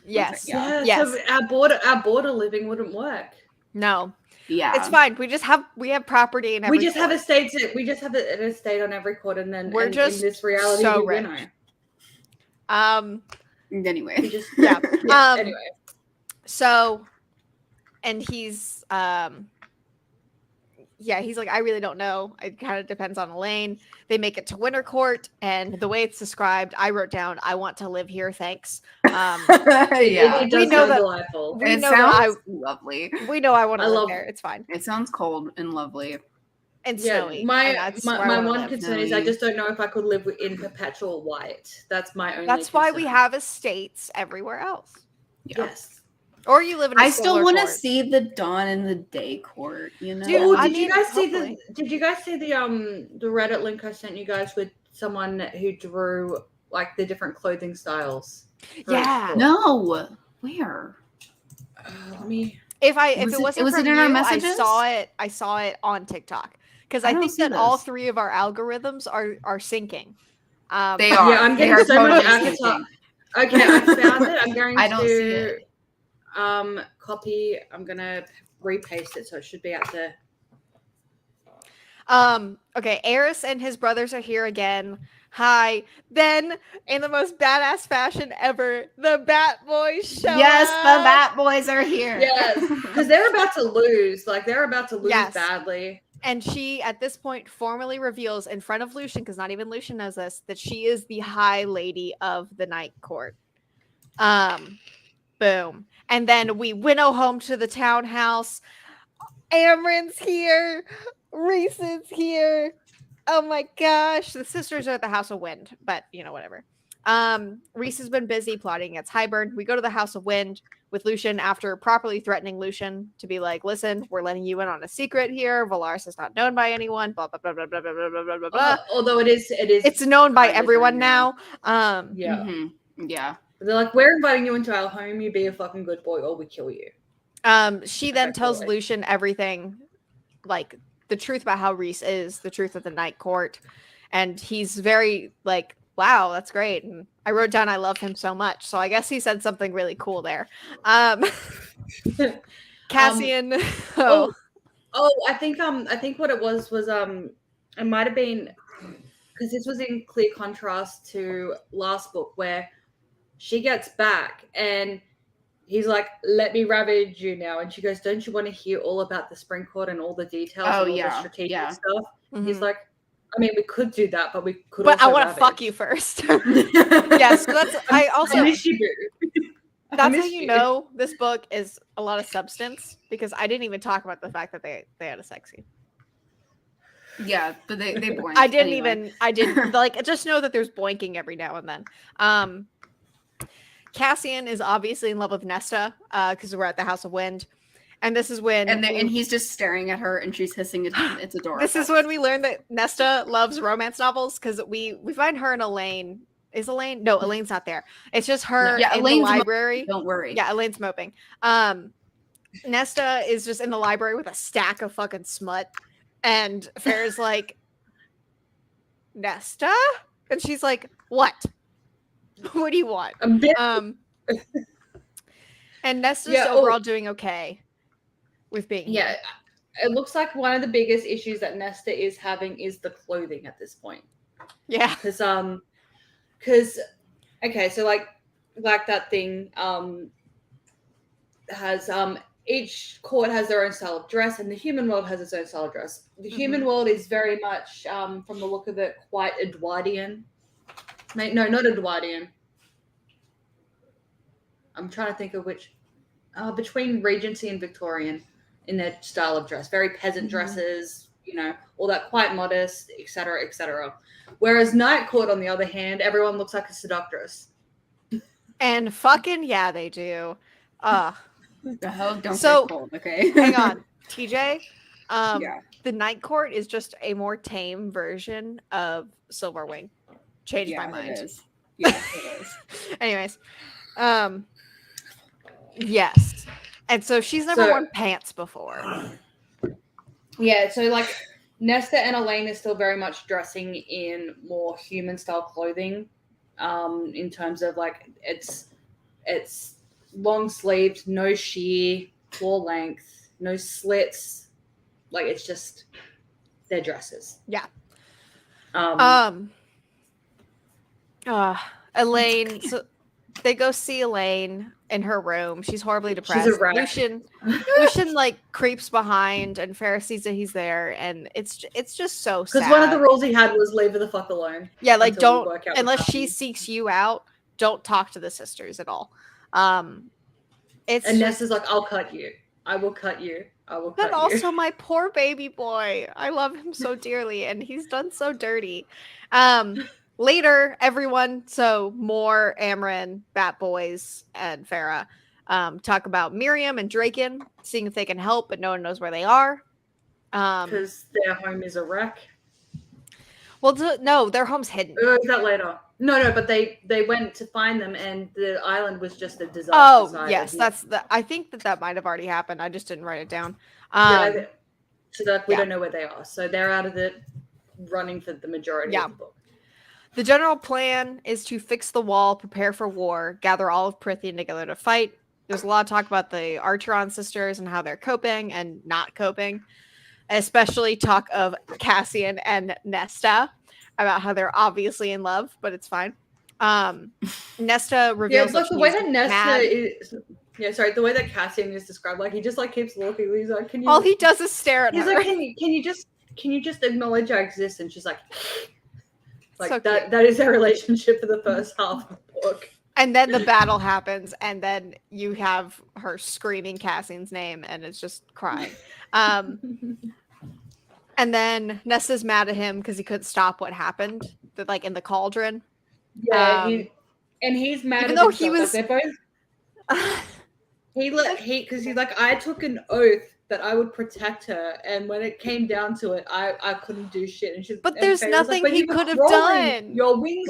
Yes. So our border living wouldn't work. No. Yeah, it's fine. We have property and we just have estate on every court, and then we're just in this reality so rich. Anyway, anyway. So, and he's he's like, "I really don't know. It kind of depends on Elaine." They make it to Winter Court, and the way it's described, I wrote down, "I want to live here, thanks." It we know that. Delightful. It sounds lovely. We know I want to live there. It's fine. It sounds cold and lovely and snowy. My one concern is I just don't know if I could live in perpetual white. That's my only. That's why we have estates everywhere else. Yes. Or you live in. I still want to see the dawn and the day court. You know. Dude, did you guys see the Reddit link I sent you guys with someone who drew like the different clothing styles? Yeah. No. Where? If it wasn't from in you, our messages? I saw it on TikTok because I think that all three of our algorithms are syncing. They are. Yeah, I'm getting so much ACOWAR. Okay, I found it. I'm going I don't see it. Copy. I'm gonna repaste it so it should be out there. Okay, Eris and his brothers are here again. Hi. Then, in the most badass fashion ever, the Bat Boys show up. The Bat Boys are here. Yes, because they're about to lose. Like, they're about to lose badly. And she, at this point, formally reveals in front of Lucian, because not even Lucian knows this, that she is the High Lady of the Night Court. But Boom. And then we winnow home to the townhouse. Amren's here. Reese is here. Oh my gosh. The sisters are at the House of Wind, but whatever. Reese has been busy plotting against Hybern. We go to the House of Wind with Lucian after properly threatening Lucian to be like, listen, we're letting you in on a secret here. Valaris is not known by anyone. Blah blah blah blah blah blah blah blah blah. Although it's known by everyone now. Yeah. Mm-hmm. Yeah. They're like, we're inviting you into our home. You be a fucking good boy, or we kill you. She then tells Lucian everything, like the truth about how Reese is, the truth of the Night Court, and he's very like, wow, that's great. And I wrote down I love him so much. So I guess he said something really cool there. Cassian. I think what it was it might have been because this was in clear contrast to last book where she gets back and he's like, let me ravage you now. And she goes, don't you want to hear all about the Spring Court and all the details and all the strategic stuff? Mm-hmm. He's like, I mean, we could do that, but we could. But I want to fuck you first. Yes, so that's. I also. I miss you. That's how you know this book is a lot of substance because I didn't even talk about the fact that they had a sex scene. Yeah, but they boink. I didn't like. Just know that there's boinking every now and then. Cassian is obviously in love with Nesta because we're at the House of Wind. And this is when... And he's just staring at her and she's hissing at him. It's adorable. This is when we learn that Nesta loves romance novels because we find her and Elaine. Is Elaine? No, Elaine's not there. It's just her in Elaine's the library. Don't worry. Yeah, Elaine's moping. Nesta is just in the library with a stack of fucking smut. And Farrah's like, Nesta? And she's like, what? What do you want? And Nesta's overall doing okay. With being here. It looks like one of the biggest issues that Nesta is having is the clothing at this point. Yeah, because okay, so like that thing has each court has their own style of dress, and the human world has its own style of dress. The human world is very much from the look of it quite Edwardian. No, not Edwardian. I'm trying to think of which between Regency and Victorian. In their style of dress, very peasant dresses, all that quite modest, etc., etc. Whereas Night Court, on the other hand, everyone looks like a seductress. And fucking yeah, they do. The hell don't get cold, okay? Hang on, TJ. The Night Court is just a more tame version of Silverwing. Changed my mind. It is. Yeah, it is. Anyways, yes. And so she's never worn pants before. Yeah, so like Nesta and Elaine are still very much dressing in more human style clothing. In terms of like it's long sleeved, no sheer, floor length, no slits. Like it's just their dresses. Yeah. Elaine. So they go see Elaine in her room. She's horribly depressed. She's a wreck. Lucian like creeps behind, and Farrah sees that he's there, and it's just so sad. Because one of the rules he had was leave her the fuck alone. Yeah, like don't unless she seeks you out, don't talk to the sisters at all. And Nessa's like, I'll cut you. I will cut you. I will cut you. But also my poor baby boy. I love him so dearly, and he's done so dirty. Later, everyone, so more Amren, Bat Boys, and Farrah talk about Miriam and Draken, seeing if they can help, but no one knows where they are. Because their home is a wreck. Well, no, their home's hidden. Is that later? No, but they went to find them, and the island was just a disaster. Oh, yes, I think that might have already happened. I just didn't write it down. So that we don't know where they are. So they're out of the running for the majority of the book. The general plan is to fix the wall, prepare for war, gather all of Prithian together to fight. There's a lot of talk about the Archeron sisters and how they're coping and not coping. Especially talk of Cassian and Nesta about how they're obviously in love, but it's fine. Nesta reveals the way that Nesta is... Yeah, sorry, the way that Cassian is described, like he just like keeps looking. He's like, can you... All he does is stare at her. He's like, can you just acknowledge our existence? She's like... Like so that is their relationship for the first half of the book. And then the battle happens, and then you have her screaming Cassian's name, and it's just crying. And then Nesta's mad at him because he couldn't stop what happened, like in the cauldron. Yeah, he's mad even at though himself. he was, like they're both. Because he's like, I took an oath that I would protect her, and when it came down to it, I couldn't do shit. But there's nothing like, he could have done. Your wings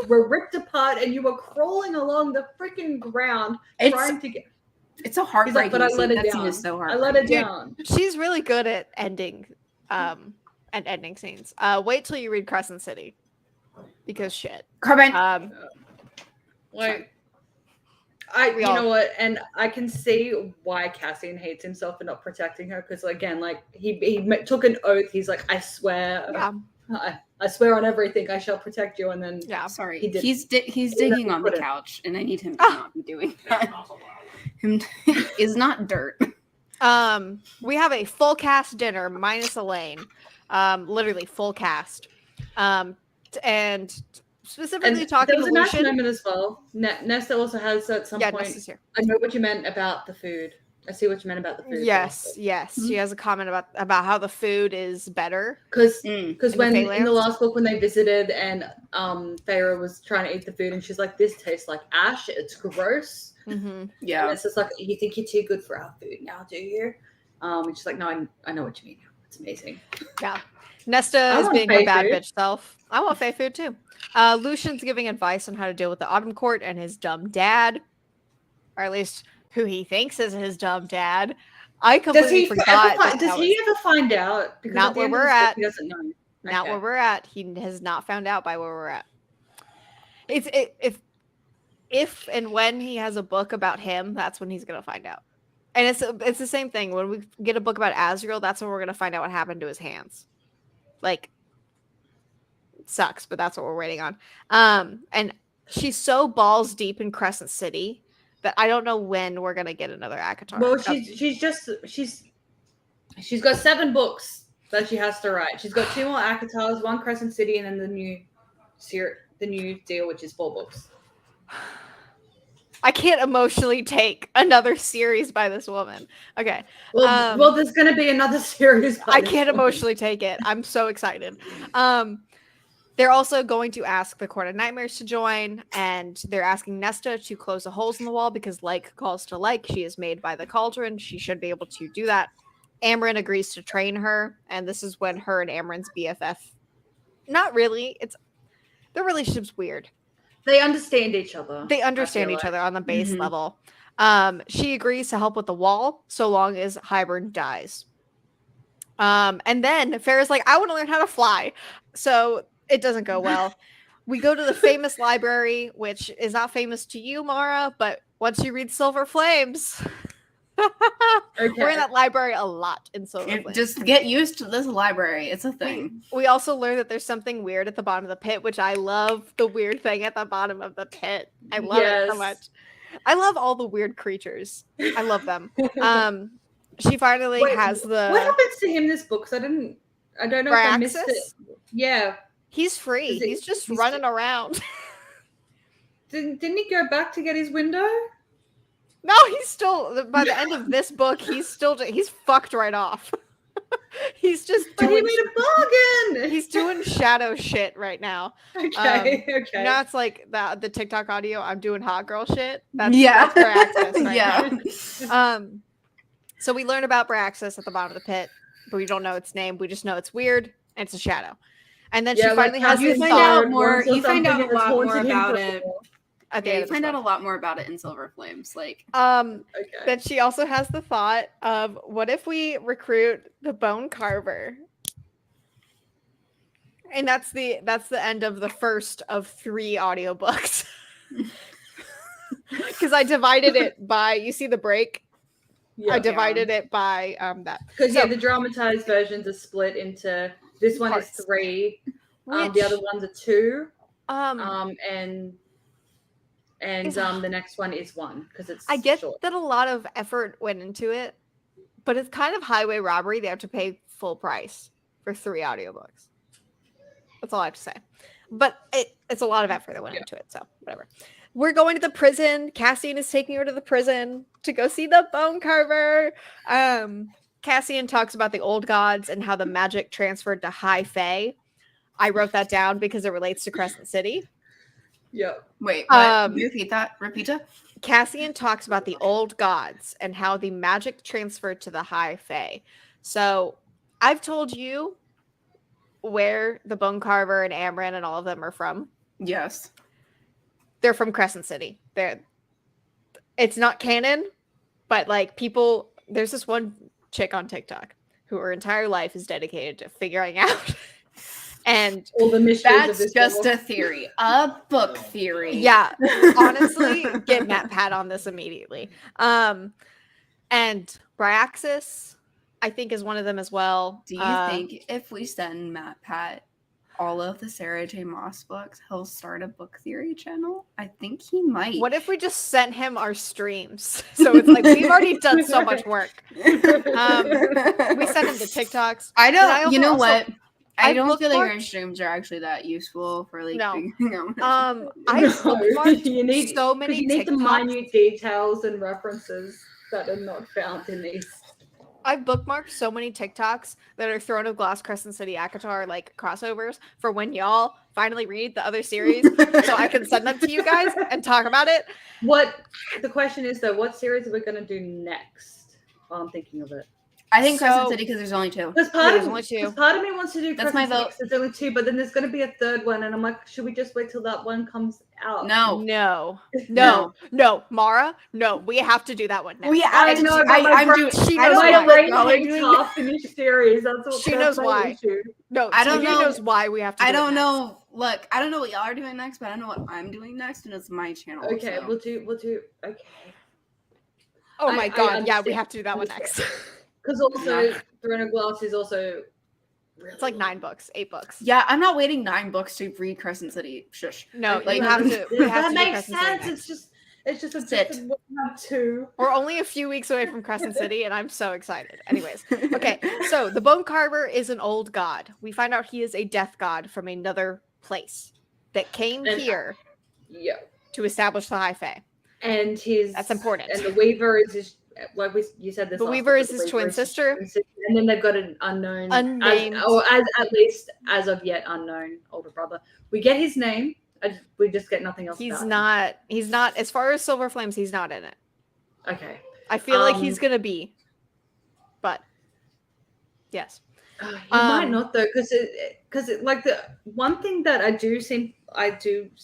were ripped apart, and you were crawling along the freaking ground trying to get. It's a heartbreaking. But I let it down. That scene is so hard. I let it down. She's really good at ending, and ending scenes. Wait till you read Crescent City, because shit. Carbine. You know what, and I can see why Cassian hates himself for not protecting her, because again, like he took an oath. He's like, I swear, I swear on everything, I shall protect you. And then sorry, he's digging on the couch, and I need him to not be doing that. Him is not dirt. We have a full cast dinner minus Elaine, literally full cast, and. Specifically talking to Lucian. There was a nice moment as well. Nesta also has at some point. Nesta's here. I know what you meant about the food. I see what you meant about the food. Yes. Mm-hmm. She has a comment about how the food is better. Because when in the last book when they visited and Feyre was trying to eat the food and she's like, "This tastes like ash. It's gross." Mm-hmm. Yeah. And it's just like, "You think you're too good for our food now, do you?" And she's like, "No, I know what you mean. It's amazing." Yeah. Nesta is being her bad bitch self. I want Fae food too. Lucian's giving advice on how to deal with the Autumn Court and his dumb dad, or at least who he thinks is his dumb dad. I completely forgot. Does he ever find out? Because not where we're at. He doesn't know. Not where we're at. He has not found out by where we're at. If and when he has a book about him, that's when he's gonna find out. And it's the same thing. When we get a book about Azriel, that's when we're gonna find out what happened to his hands. Like, sucks, but that's what we're waiting on. And she's so balls deep in Crescent City that I don't know when we're gonna get another ACOWAR. Well, she's got 7 books that she has to write. She's got 2 more ACOWARs, 1 Crescent City, and then the new deal, which is 4 books. I can't emotionally take another series by this woman. Okay. Well, there's going to be another series. I can't emotionally take it. I'm so excited. They're also going to ask the Court of Nightmares to join, and they're asking Nesta to close the holes in the wall because like calls to like. She is made by the cauldron. She should be able to do that. Amren agrees to train her, and this is when her and Amren's BFF. Not really. Their relationship's weird. They understand each other. They understand each other on the base level. She agrees to help with the wall so long as Hybern dies. And then Farrah's like, I want to learn how to fly. So it doesn't go well. We go to the famous library, which is not famous to you, Mara, but once you read Silver Flames, we're in that library a lot in Silver Flames. Just get used to this library. It's a thing. We also learn that there's something weird at the bottom of the pit, which I love the weird thing at the bottom of the pit. I love it so much. I love all the weird creatures. I love them. She finally has the... What happens to him this book? Because I don't know if I missed it. Yeah. He's free. He's just running around. Didn't he go back to get his window? No, he's still, by the end of this book, he's fucked right off. He's just doing, he made a bargain. He's doing shadow shit right now. Okay. Now it's like the TikTok audio, I'm doing hot girl shit. That's Braxis right now. So we learn about Braxis at the bottom of the pit, but we don't know its name. We just know it's weird and it's a shadow. And then she finally has you find out more. You find out a lot more about it. You find out a lot more about it in Silver Flames. Then she also has the thought of, what if we recruit the Bone Carver? And that's the end of the first of 3 audiobooks. Because I divided it by, you see the break? I divided it by that. Because the dramatized versions are split into, this one is 3, the other ones are 2, and the next one is 1 because it's I get short. That a lot of effort went into it, but it's kind of highway robbery. They have to pay full price for 3 audiobooks. That's all I have to say. But it's a lot of effort that went into it, so whatever. we're going to the prison. Cassian is taking her to the prison to go see the bone carver. Cassian talks about the old gods and how the magic transferred to High Fae. I wrote that down because it relates to Crescent City. Yep. Wait, what? Repeat that. Repeat it. Cassian talks about the old gods and how the magic transferred to the High Fae. So I've told you where the Bone Carver and Amran and all of them are from. Yes. They're from Crescent City. It's not canon, but like people, there's this one chick on TikTok who her entire life is dedicated to figuring out and all the mysteries that's of this just world. a theory, a book theory. Yeah, honestly, get Matt Pat on this immediately. And Bryaxis, I think, is one of them as well. Do you think if we send Matt Pat all of the Sarah J. Maas books, he'll start a book theory channel? I think he might. What if we just sent him our streams? So it's like we've already done so much work. We send him the TikToks. I don't. You know also, what? I don't feel like bookmarked- our streams are actually that useful for like No. figuring out. I bookmarked you need so many you need the TikToks. minute details and references that are not found in these. I've bookmarked so many TikToks that are Throne of Glass, Crescent City, ACOWAR like crossovers for when y'all finally read the other series, so I can send them to you guys and talk about it. What the question is though, what series are we going to do next? While I'm thinking of it. I think So- Crescent City because there's only two. Because there's only two. part of me wants to do That's my Crescent City vote. 'cause there's only two, but then there's going to be a third one, and I'm like, should we just wait till that one comes out? No, Mara, no, we have to do that one next. Well, yeah, I know, but my brain- she I knows don't why. know My what brain y'all are hates doing. half-finished series. That's what. She that's knows my why. issue. No, I don't Sophie know. knows why we have to. I do it don't next. know. Look, I don't know what y'all are doing next, but I know what I'm doing next, and it's my channel. Okay, so. we'll do. Okay. Oh my I god, yeah, we understand. have to do that one next. Because also, Yeah. Throne of Glass is also. Really It's like 9 books, 8 books. Yeah, I'm not waiting 9 books to read Crescent City. Shush. No, Like- you have to. We have That to do makes Crescent City sense. next. It's just a Sit. different one, not two. We're only a few weeks away from Crescent City, and I'm so excited. Anyways, okay, so the Bone Carver is an old god. We find out he is a death god from another place that came And- here Yeah, to establish the High Fae. and his That's important. And the Weaver is his, like you said this. The last Weaver week, is the his Weaver twin is his sister. twin sister, and then they've got an unknown, Unnamed. as at least as of yet unknown older brother. We get his name. We just get nothing else. He's about him. not. He's not. As far as Silver Flames, he's not in it. Okay. I feel like he's gonna be, but yes. He might not though, because like the one thing that I do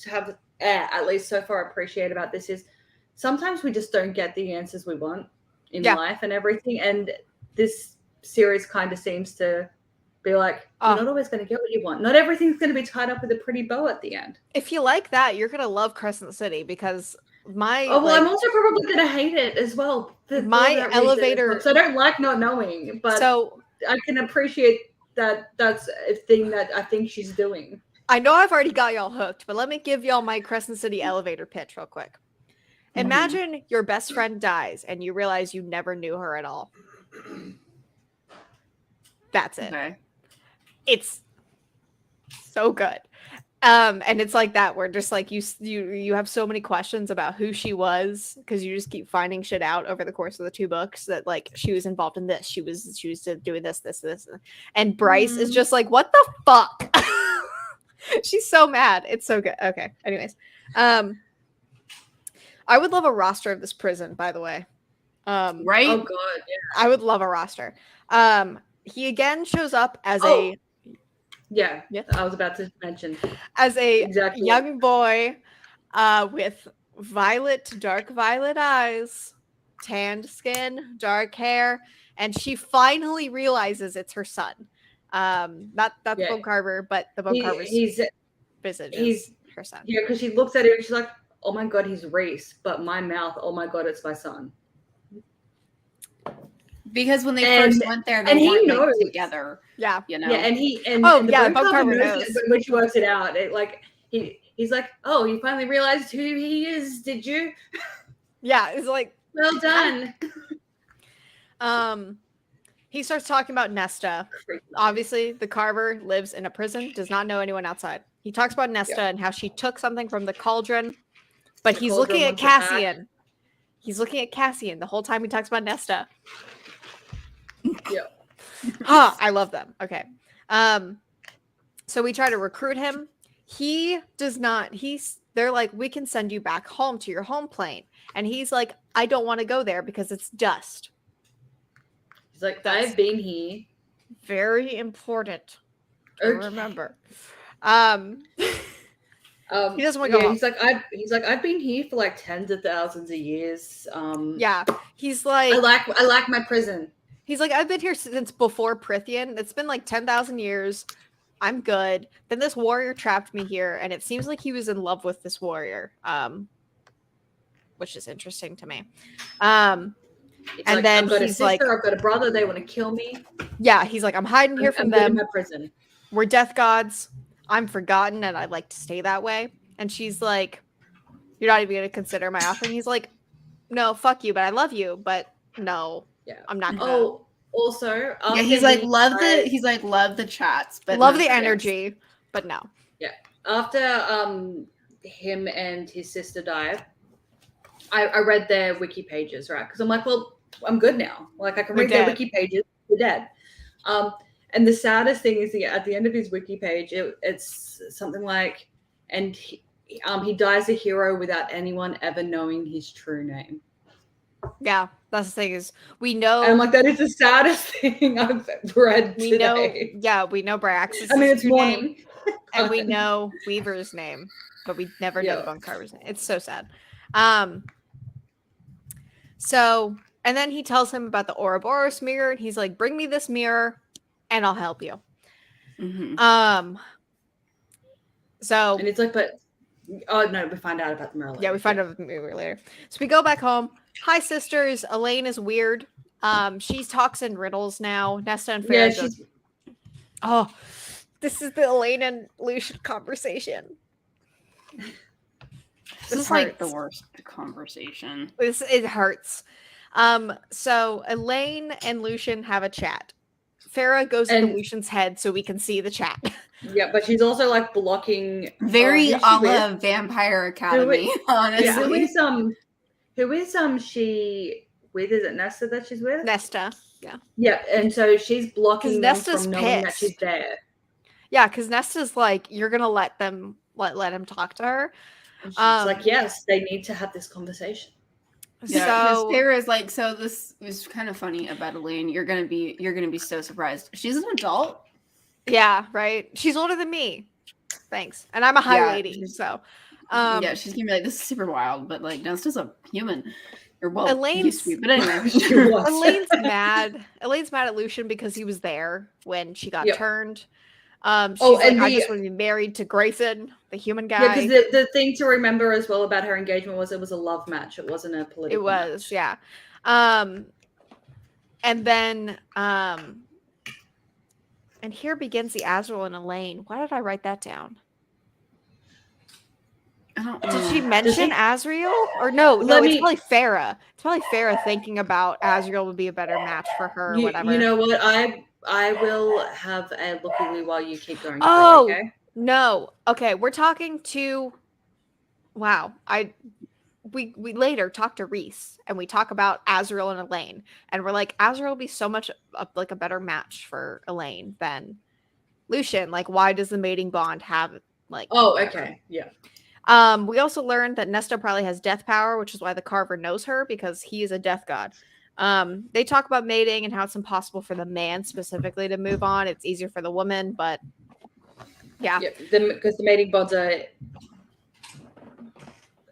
have at least so far appreciate about this is sometimes we just don't get the answers we want in life and everything, and this series kind of seems to be like, you're not always going to get what you want. Not everything's going to be tied up with a pretty bow at the end. If you like that, you're gonna love Crescent City because I'm also probably going to hate it as well. My elevator. So I don't like not knowing, but so I can appreciate that. That's a thing that I think she's doing. I know I've already got y'all hooked, but let me give y'all my Crescent City elevator pitch real quick. Imagine your best friend dies and you realize you never knew her at all. That's it. Okay. It's so good. And it's like that where just like you have so many questions about who she was because you just keep finding shit out over the course of the 2 books that like she was involved in this, she was doing this, and Bryce is just like, what the fuck? She's so mad. It's so good. Okay. Anyways, I would love a roster of this prison, by the way. Right? Oh god, yeah. I would love a roster. He again shows up as Yeah, Yeah. I was about to mention. as a Exactly. young boy with dark violet eyes, tanned skin, dark hair, and she finally realizes it's her son. Not the Bone Carver, but the Bone Carver's visage is her son. Yeah, because she looks at him and she's like, oh my god, he's Reese, but my mouth, oh my god, it's my son. Because when they And- first went there, they and he weren't like, knows. together. Yeah. You know. Yeah, and he and Oh, and yeah, Bone Bone Carver Carver knows. it when she works it out. It like he's like, oh, you finally realized who he is, did you? Yeah, it's like Well done. he starts talking about Nesta. Obviously, the Carver lives in a prison, does not know anyone outside. He talks about Nesta and how she took something from the cauldron But The he's cauldron looking at wants it back. Cassian. He's looking at Cassian the whole time he talks about Nesta. Yeah. Huh, I love them. Okay. So we try to recruit him. He does not. They're like, we can send you back home to your home plane. And he's like, I don't want to go there because it's dust. He's like, That's I've been here. very important to Okay. remember. He doesn't want to go home. He's like, I've been here for like tens of thousands of years. Yeah. He's like, I like my prison. He's like, I've been here since before Prithian. It's been like 10,000 years. I'm good. Then this warrior trapped me here, and it seems like he was in love with this warrior, which is interesting to me. And like, then I've got he's a sister, like, I've got a brother. They want to kill me. yeah, he's like, I'm hiding here from I'm good in them. my prison. We're death gods. I'm forgotten, and I'd like to stay that way. And she's like, you're not even going to consider my offer. And he's like, no, fuck you, but I love you. But no, yeah, I'm not gonna. Oh, also, yeah, he's like, love the chats, but love the energy, but no. Yeah, after him and his sister died, I read their wiki pages, right? Because I'm like, well, I'm good now. Like, I can read their wiki pages. We're dead. And the saddest thing is at the end of his wiki page, it's something like, and he dies a hero without anyone ever knowing his true name. Yeah, that's the thing is we know. And I'm like, that is the saddest thing I've read we today. We know Brax's I mean, it's true morning. name, and we know Weaver's name, but we never know Von Carver's name. It's so sad. So, and then he tells him about the Ouroboros mirror, and he's like, bring me this mirror, and I'll help you. Mm-hmm. So, and it's like, but oh no, we find out about the mirror later. Yeah, we find out about the mirror later. So we go back home. Hi, sisters. Elaine is weird. She talks in riddles now. Nesta and Farrah goes, oh, this is the Elaine and Lucian conversation. This is like the worst conversation. It hurts. So Elaine and Lucian have a chat. Farrah goes into Lucian's head so we can see the chat. Yeah, but she's also like blocking. Very a la Vampire Academy, honestly. Yeah, who is she with? Is it Nesta that she's with? Nesta, yeah. Yeah, and so she's blocking them Nesta's from knowing that she's there. Yeah, because Nesta's like, you're gonna let him talk to her. And she's like, yes, they need to have this conversation. Yeah, because Farrah's like, so this is kind of funny about Elaine. You're gonna be so surprised. She's an adult. Yeah, right. She's older than me. Thanks. And I'm a high lady, so yeah, she's gonna be like, this is super wild, but like Nesta's a human. Or well, Elaine's used to be, but anyway. Elaine's mad. Elaine's mad at Lucian because he was there when she got turned. She's like, I just want to be married to Grayson, the human guy. Yeah, because the thing to remember as well about her engagement was it was a love match. It wasn't a political match. Yeah. And then and here begins the Azrael and Elaine. Why did I write that down? I don't know. Did she mention Azrael? Or no, it's probably Farrah. It's probably Farrah thinking about Azrael would be a better match for her or whatever. You know what? I will have a look-ly while you keep going. Oh, through, okay? No. Okay, we're talking to... Wow. We later talk to Reese, and we talk about Azrael and Elaine. And we're like, Azrael will be so much like a better match for Elaine than Lucian. Like, why does the mating bond have like... Oh, whatever? okay. Yeah. We also learned that Nesta probably has death power, which is why the Carver knows her, because he is a death god. They talk about mating and how it's impossible for the man specifically to move on. It's easier for the woman, but yeah. Because the mating bonds are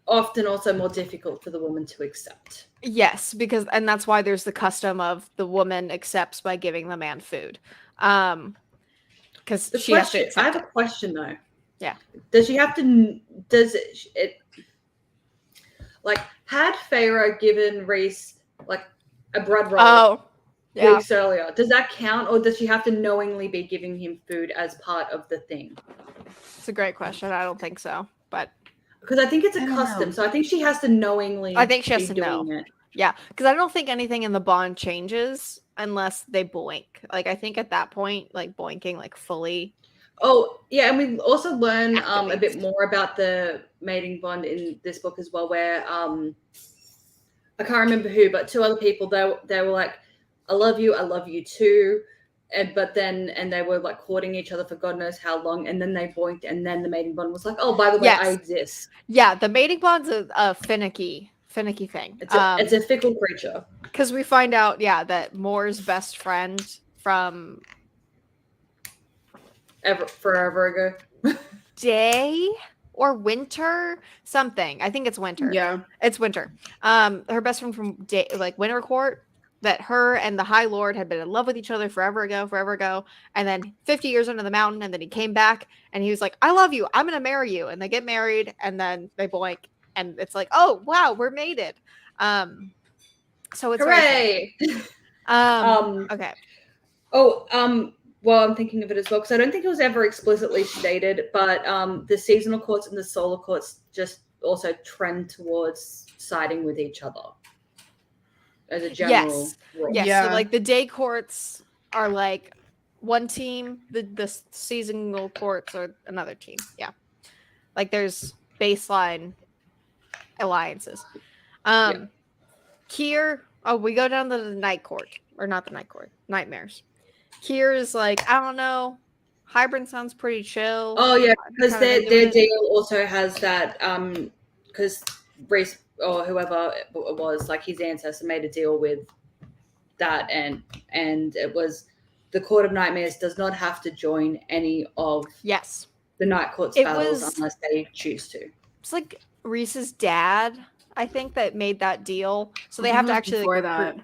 often also more difficult for the woman to accept. Yes, and that's why there's the custom of the woman accepts by giving the man food. Because she has to accept. I have a question though. Yeah. Does she have to? Does it like had Farrah given Reese like a bread roll weeks earlier? Does that count, or does she have to knowingly be giving him food as part of the thing? It's a great question. I don't think so, but because I think it's a custom, so I think she has to knowingly. I think she has to know. It. Yeah, because I don't think anything in the bond changes unless they boink. Like I think at that point, like boinking, like fully. Oh, yeah, and we also learn a bit more about the mating bond in this book as well, where I can't remember who, but two other people, they were like, I love you too. And they were like courting each other for God knows how long, and then they boinked, and then the mating bond was like, oh, by the way, I exist. Yeah, the mating bond's a finicky thing. It's a fickle creature. Because we find out, that Moore's best friend from forever ago. Day or Winter something. I think it's Winter. Yeah, it's Winter. Her best friend from Day, like Winter Court, that her and the High Lord had been in love with each other forever ago, and then 50 years under the mountain, and then he came back and he was like, I love you, I'm gonna marry you, and they get married, and then they boink, and it's like, oh wow, we're mated. So it's hooray. Okay. Well, I'm thinking of it as well, because I don't think it was ever explicitly stated, but the seasonal courts and the solar courts just also trend towards siding with each other as a general rule. Yes. Yeah. So like the day courts are like one team, the seasonal courts are another team. Yeah. Like there's baseline alliances. Kier, we go down to the night court, or not the night court, nightmares. Kier is like, I don't know, Hybrid sounds pretty chill. Oh yeah, because their deal also has that because Reese or whoever it was, like his ancestor made a deal with that, and it was the Court of Nightmares does not have to join any of the Night Court's battles unless they choose to. It's like Reese's dad, I think, that made that deal, so they have to actually before that.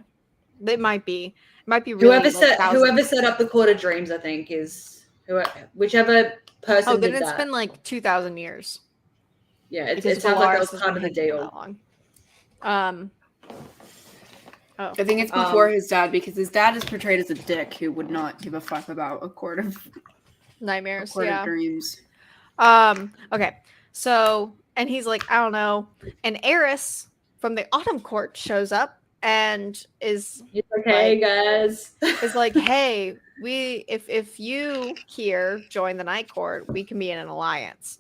It might be really whoever set up the Court of Dreams, I think, is whichever person. Oh, then did it's that. been like 2,000 years. Yeah, it sounds like that was part of the deal. I think it's before his dad, because his dad is portrayed as a dick who would not give a fuck about a Court of Nightmares, Court of Dreams. Okay, so, and he's like, I don't know, and Eris from the Autumn Court shows up and is like, hey guys, is like, hey, if you here join the Night Court, we can be in an alliance.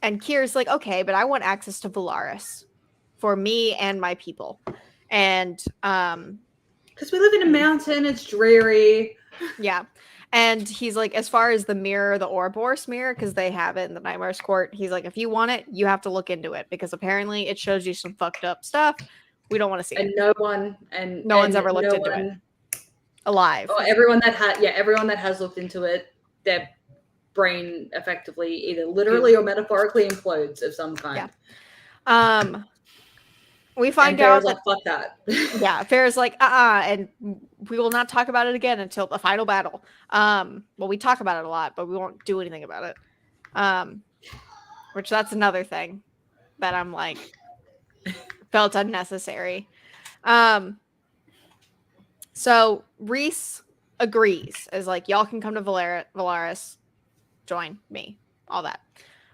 And Kier's like, okay, but I want access to Valaris for me and my people. And because we live in a mountain, it's dreary. Yeah. And he's like, as far as the mirror, the Ouroboros mirror, because they have it in the Nightmares Court, he's like, if you want it, you have to look into it, because apparently it shows you some fucked up stuff. We don't want to see it. And no one's ever looked into it alive. Oh, everyone that has looked into it, their brain effectively either literally or metaphorically implodes of some kind. Yeah. We find out like, fuck that. Yeah, Farrah's like, and we will not talk about it again until the final battle. Well, we talk about it a lot, but we won't do anything about it. Which that's another thing that I'm like felt unnecessary. So Reese agrees, is like, y'all can come to Valaris, join me, all that.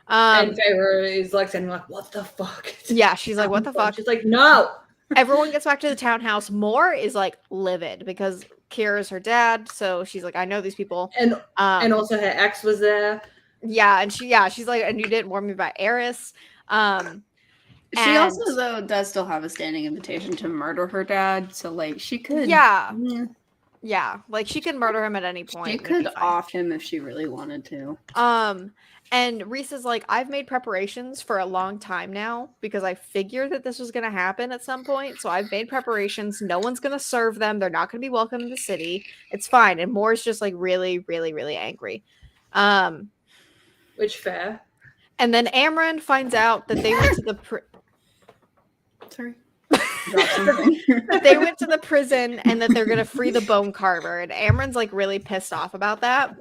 And Feyre is like saying, like, what the fuck? Yeah, she's like, what the fuck? She's like, no. Everyone gets back to the townhouse. Moore is like livid because Kira's her dad, so she's like, I know these people. And also her ex was there. Yeah, and she's like, and you didn't warn me about Eris. She also, though, does still have a standing invitation to murder her dad, so like she could. Yeah, like she could murder him at any point. She could off him if she really wanted to. And Reese is like, I've made preparations for a long time now because I figured that this was going to happen at some point. So I've made preparations. No one's going to serve them. They're not going to be welcome in the city. It's fine. And Moore's just like really, really, really angry. Which fair. And then Amryn finds out that they went to the that they went to the prison and that they're going to free the bone carver. And Amryn's like really pissed off about that.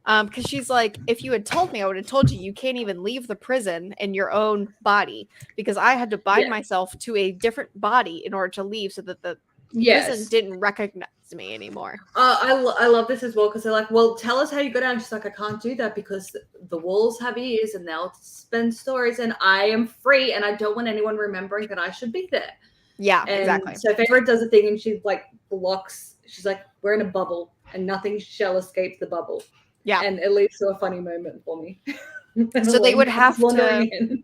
Because she's like, if you had told me, I would have told you you can't even leave the prison in your own body, because I had to bind myself to a different body in order to leave, so that the prison didn't recognize me anymore. I love this as well, because they're like, well, tell us how you got out. And she's like, I can't do that because the walls have ears and they'll spin stories, and I am free and I don't want anyone remembering that I should be there. Yeah, and exactly. So Feyre does a thing and she like blocks. She's like, we're in a bubble and nothing shall escape the bubble. Yeah. And it leads to a funny moment for me. So they would have to.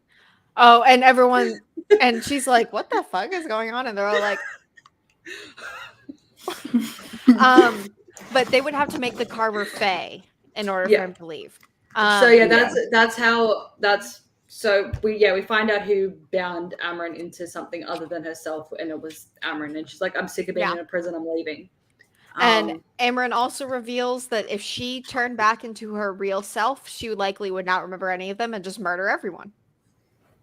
Oh, and everyone, and she's like, "What the fuck is going on?" And they're all like, but they would have to make the carver Fae in order for him to leave. So we find out who bound Amryn into something other than herself, and it was Amryn. And she's like, "I'm sick of being in a prison. I'm leaving." And Amryn also reveals that if she turned back into her real self, she likely would not remember any of them and just murder everyone.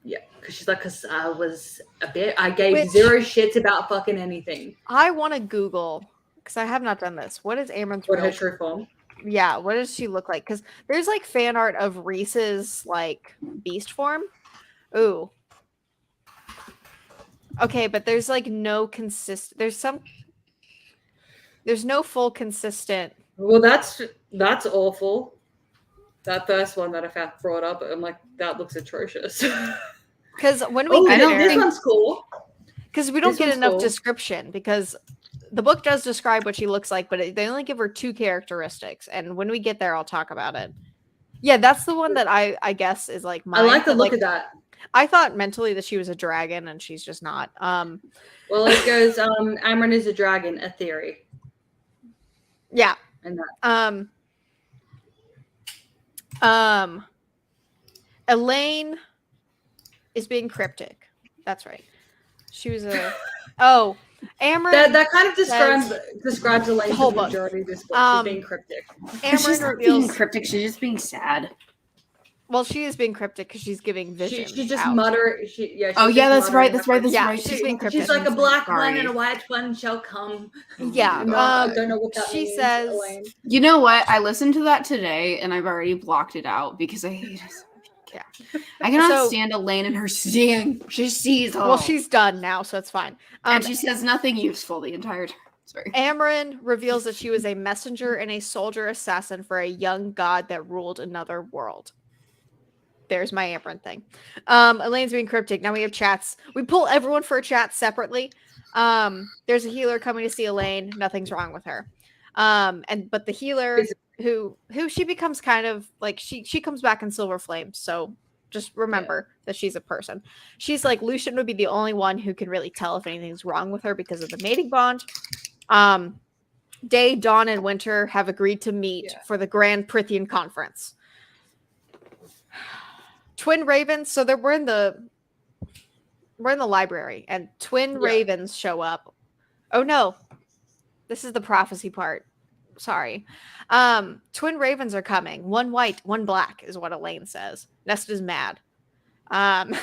Yeah, because she's like, "Cause I gave zero shits about fucking anything." I want to Google, because I have not done this. What is Amryn's real her true form? Yeah, what does she look like? Because there's like fan art of Reese's like beast form. Ooh. Okay, but there's like no there's no full consistent. Well, that's awful. That first one that I brought up, I'm like, that looks atrocious. Because when we this one's cool. Because we don't get enough description, because the book does describe what she looks like, but they only give her 2 characteristics. And when we get there, I'll talk about it. Yeah, that's the one that I guess is like mine. I like the look of that. I thought mentally that she was a dragon, and she's just not. Well, it goes, Amryn is a dragon, a theory. Yeah. And that. Elaine is being cryptic. That's right. She was a Amryn. That kind of describes Elaine for the majority of this book. She's being cryptic. She's not being cryptic. She's just being sad. Well, she is being cryptic because she's giving vision. She just mutter. That's right. That's right. She's being cryptic. She's like, a black one and a white one shall come. Yeah. I don't know what that means. She says, Elaine. You know what? I listened to that today, and I've already blocked it out because I hate it. Yeah. I cannot stand Elaine and her seeing. She sees all. Well, she's done now, so it's fine. And she says nothing useful the entire time. Sorry. Amryn reveals that she was a messenger and a soldier assassin for a young god that ruled another world. There's my Amryn thing. Elaine's being cryptic. Now we have chats. We pull everyone for a chat separately. There's a healer coming to see Elaine. Nothing's wrong with her. But the healer who she becomes kind of like she comes back in Silver Flame. So just remember that she's a person. She's like, Lucian would be the only one who can really tell if anything's wrong with her because of the mating bond. Day, Dawn, and Winter have agreed to meet for the Grand Prithian Conference. Twin ravens. So we're in the library, and twin ravens show up. Oh no, this is the prophecy part. Sorry. Twin ravens are coming. One white, one black is what Elaine says. Nesta's mad. Throughout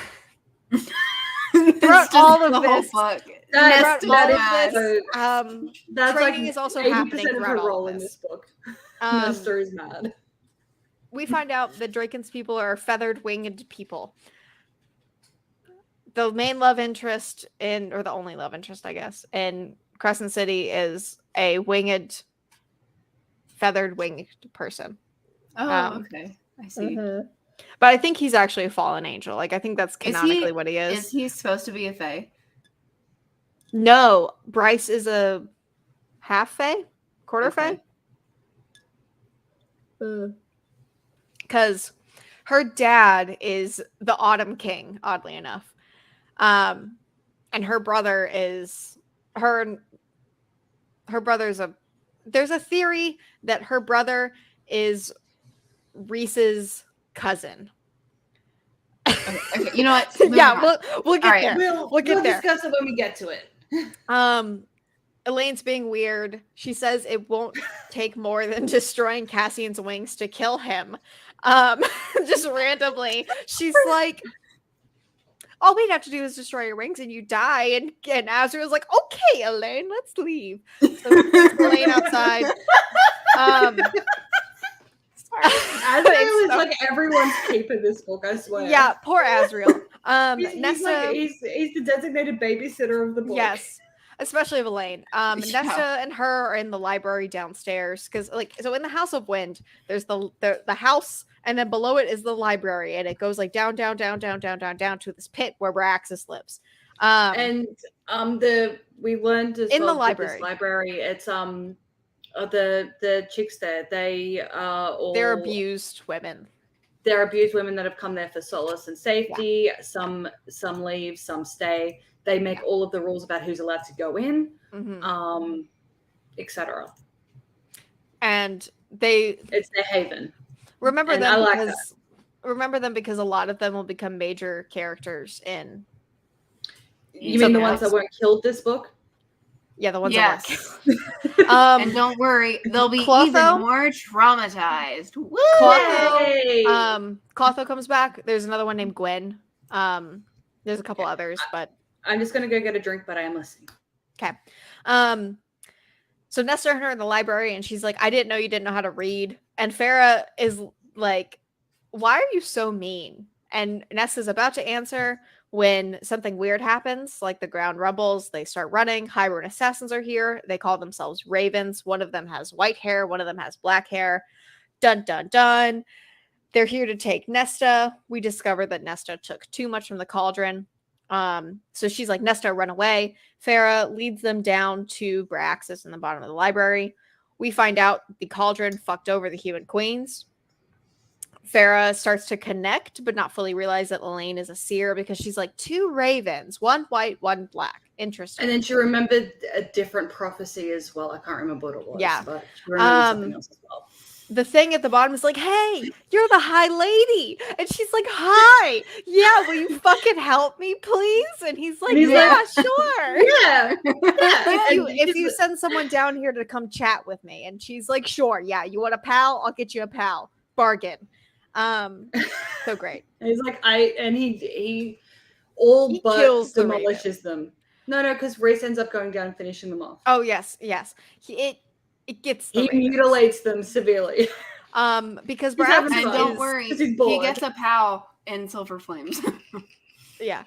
all of this, training is also happening throughout all of this. Book. Nesta is mad. We find out that Draken's people are feathered winged people. The main love interest or the only love interest, I guess, in Crescent City is a feathered winged person. Oh, okay. I see. Mm-hmm. But I think he's actually a fallen angel. Like, I think that's canonically what he is. Is he supposed to be a fae? No. Bryce is a half fae? Quarter fae? Because her dad is the Autumn King, oddly enough. And her brother is her brother's there's a theory that her brother is Reese's cousin. Okay. You know what? Yeah, we'll get there. We'll discuss it when we get to it. Elaine's being weird. She says it won't take more than destroying Cassian's wings to kill him. Just randomly. She's like, all we'd have to do is destroy your wings and you die. And Azrael's like, okay, Elaine, let's leave. So Elaine outside. Azrael is like everyone's cape in this book, I swear. Yeah, poor Azrael. He's the designated babysitter of the book. Yes. Especially of Elaine. Nesta and her are in the library downstairs because, so in the House of Wind, there's the house, and then below it is the library, and it goes like down to this pit where Braxis lives. We learned as in well the library. this library, it's the chicks there, they are all They're abused women. They're abused women that have come there for solace and safety. Yeah. Some leave, some stay. They make all of the rules about who's allowed to go in, etc. And it's their haven. Remember them because a lot of them will become major characters in. You mean the ones that weren't killed this book? Yeah, the ones that weren't killed. And don't worry, they'll be even more traumatized. Woo! Clotho comes back. There's another one named Gwen. There's a couple others, but I'm just gonna go get a drink, but I am listening. Okay. So Nesta and her in the library, and she's like, I didn't know you didn't know how to read. And Farah is like, why are you so mean? And Nesta's about to answer when something weird happens, like the ground rumbles, they start running. Hybrid assassins are here. They call themselves Ravens. One of them has white hair. One of them has black hair. Dun, dun, dun. They're here to take Nesta. We discover that Nesta took too much from the cauldron. So she's like, Nesta, run away. Farah leads them down to Braxis in the bottom of the library. We find out the cauldron fucked over the human queens. Farah starts to connect, but not fully realize that Elaine is a seer because she's like, 2 ravens, 1 white, 1 black. Interesting. And then she remembered a different prophecy as well. I can't remember what it was. Yeah. But she remembered something else as well. The thing at the bottom is like, hey, you're the high lady. And she's like, hi. Yeah, will you fucking help me, please? And he's like, yeah, sure. Yeah. If you send someone down here to come chat with me. And she's like, sure. Yeah, you want a pal? I'll get you a pal. Bargain. So great. And he's like, he but demolishes them. No, because Reese ends up going down and finishing them off. Oh, yes. It gets he mutilates them severely. Because Brad, and don't worry, he gets a pal in Silver Flames. Yeah.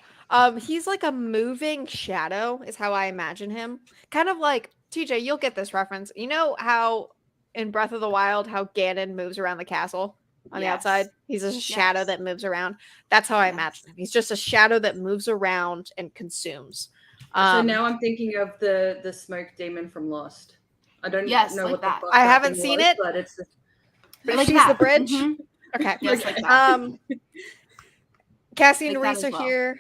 He's like a moving shadow is how I imagine him. Kind of like TJ, you'll get this reference. You know how in Breath of the Wild how Ganon moves around the castle on the outside? He's a shadow that moves around. That's how I imagine him. He's just a shadow that moves around and consumes. So now I'm thinking of the smoke demon from Lost. I don't know what that. I haven't seen it, but it's like she's the bridge. Mm-hmm. Okay, yes, like that. Cassie and Reese are here.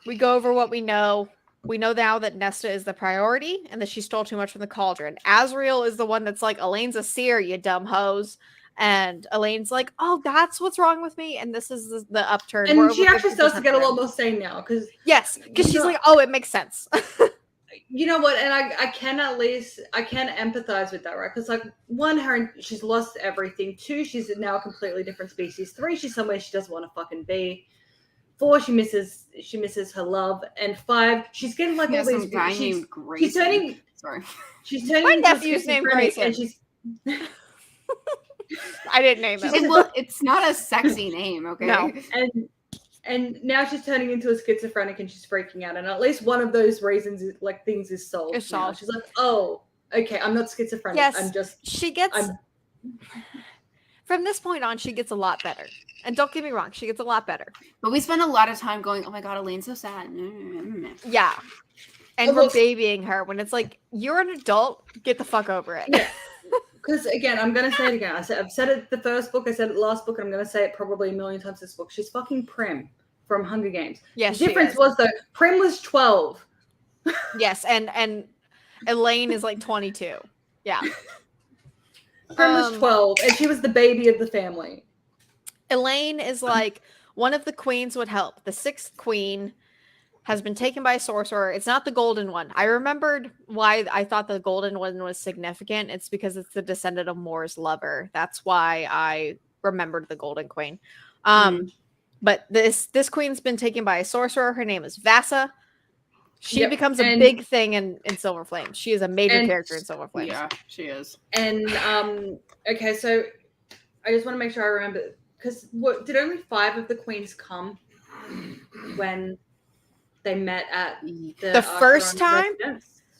We go over what we know. We know now that Nesta is the priority and that she stole too much from the cauldron. Azriel is the one that's like, Elaine's a seer, you dumb hose. And Elaine's like, oh, that's what's wrong with me. And this is the upturn. And she actually starts to get a lot more sane now. Because she's like, oh, it makes sense. You know what? And I can empathize with that, right? Because like 1, she's lost everything. 2, she's now a completely different species. 3, she's somewhere she doesn't want to fucking be. 4, she misses her love. And 5, she's getting like all these. She's turning. Sorry. She's turning. My nephew's named Grayson. And she's. I didn't name it. It's not a sexy name, okay? No. And now she's turning into a schizophrenic and she's freaking out. And at least one of those reasons is like things is solved. She's like, oh, okay, I'm not schizophrenic. Yes, I'm just. From this point on, she gets a lot better. And don't get me wrong, she gets a lot better. But we spend a lot of time going, oh my God, Elaine's so sad. Yeah. And we're babying her when it's like, you're an adult, get the fuck over it. Yeah. Because again, I'm gonna say it again. I've said it the first book, I said it last book, and I'm gonna say it probably a million times this book. She's fucking Prim from Hunger Games. Yes, the difference was though, Prim was 12. Yes, and Elaine is like 22. Yeah. Prim was 12, and she was the baby of the family. Elaine is like, one of the queens would help. The 6th queen has been taken by a sorcerer. It's not the golden one. I remembered why I thought the golden one was significant. It's because it's the descendant of Mor's lover. That's why I remembered the golden queen. But this queen's been taken by a sorcerer. Her name is Vassa. She becomes a big thing in Silver Flames. She is a major character in Silver Flames. Yeah, she is. And okay, so I just want to make sure I remember, because did only 5 of the queens come when they met at the first time?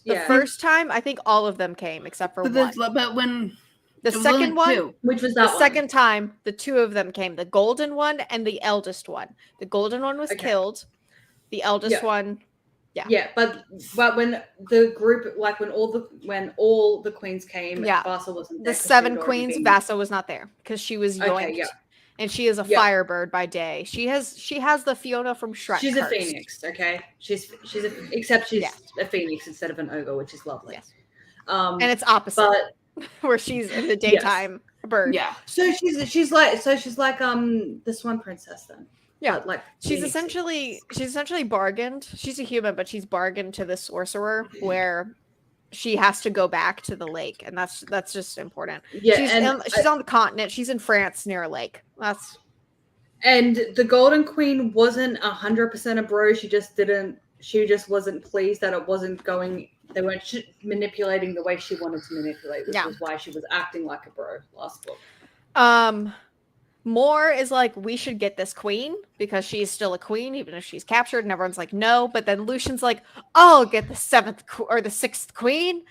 The first time, I think all of them came except for one. But when the second one, which was that the second time, the 2 of them came. The golden one and the eldest one. The golden one was killed. The eldest one Yeah, but when the group, like when all the queens came, Yeah. Vasa wasn't The there. 'cause she 7 had already queens, been- Vasa was not there because she was yoinked. Okay, yeah. And she is a Yep. firebird by day. She has the Fiona from Shrek. She's a cursed. phoenix, okay? She's except she's a phoenix instead of an ogre, which is lovely. Yes. And it's opposite, but where she's in the daytime a bird. Yeah. so she's like the Swan Princess then. Yeah, But, like she's phoenixes. essentially bargained. She's a human, but she's bargained to the sorcerer where she has to go back to the lake, and that's just important. Yeah, she's on the continent. She's in France near a lake. And the Golden Queen wasn't 100% a bro. She just wasn't pleased that it wasn't going. They weren't manipulating the way she wanted to manipulate, which was why she was acting like a bro last book. More is like, we should get this queen because she's still a queen, even if she's captured, and everyone's like, no. But then Lucian's like, I'll get the 7th or the 6th queen.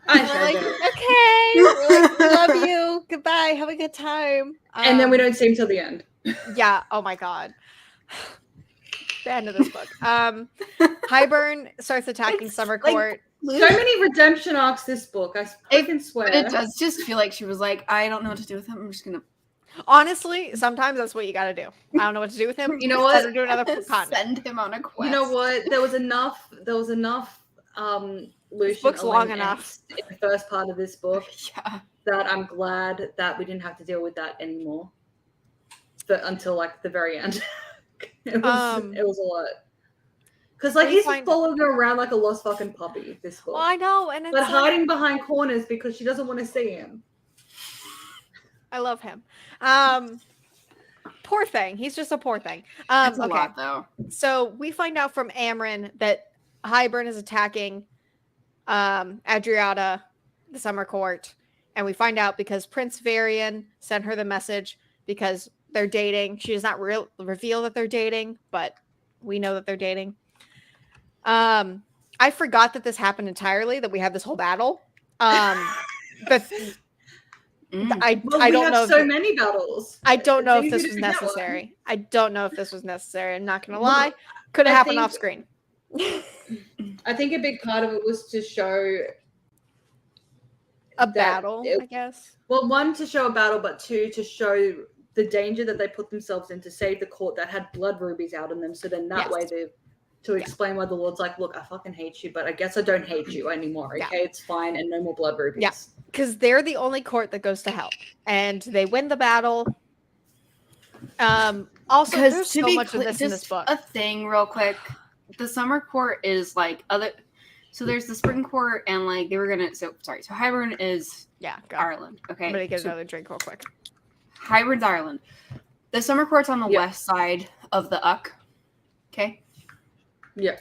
We're like, okay, we're like, love you, goodbye, have a good time. And then we don't see him till the end. Yeah. Oh my god. The end of this book. Hybern starts attacking Summer Court. So many redemption arcs this book. I can swear. But it does just feel like she was like, I don't know what to do with him. I'm just gonna. Honestly, sometimes that's what you got to do. I don't know what to do with him. You know what? Do another continent. Send him on a quest. You know what? There was enough. Lucian this book's long enough in the first part of this book. Yeah. That I'm glad that we didn't have to deal with that anymore. But until like the very end, it was a lot. Because like he's following her around like a lost fucking puppy. This book. Well, I know, and it's hiding behind corners because she doesn't want to see him. I love him. Poor thing. He's just a poor thing. That's a lot, though. So we find out from Amryn that Hybern is attacking Adriata, the Summer Court, and we find out because Prince Varian sent her the message because they're dating. She does not reveal that they're dating, but we know that they're dating. I forgot that this happened entirely, that we had this whole battle. I don't know. So many battles. I don't know if this was necessary. I don't know if this was necessary. I'm not gonna lie. Could have happened off screen. I think a big part of it was to show a battle, I guess. Well, 1, to show a battle, but 2, to show the danger that they put themselves in to save the court that had blood rubies out in them. So then that way to explain why the Lord's like, look, I fucking hate you, but I guess I don't hate you anymore. Okay, it's fine, and no more blood rubies. Yeah, because they're the only court that goes to hell, and they win the battle. Also, there's so much of this in this book. A thing, real quick. The Summer Court is like other. So there's the Spring Court, and like they were gonna. So Hybern is Ireland. Okay, I'm gonna get another drink real quick. Hybern's Ireland. The Summer Court's on the west side of the Uck. Okay. Yeah.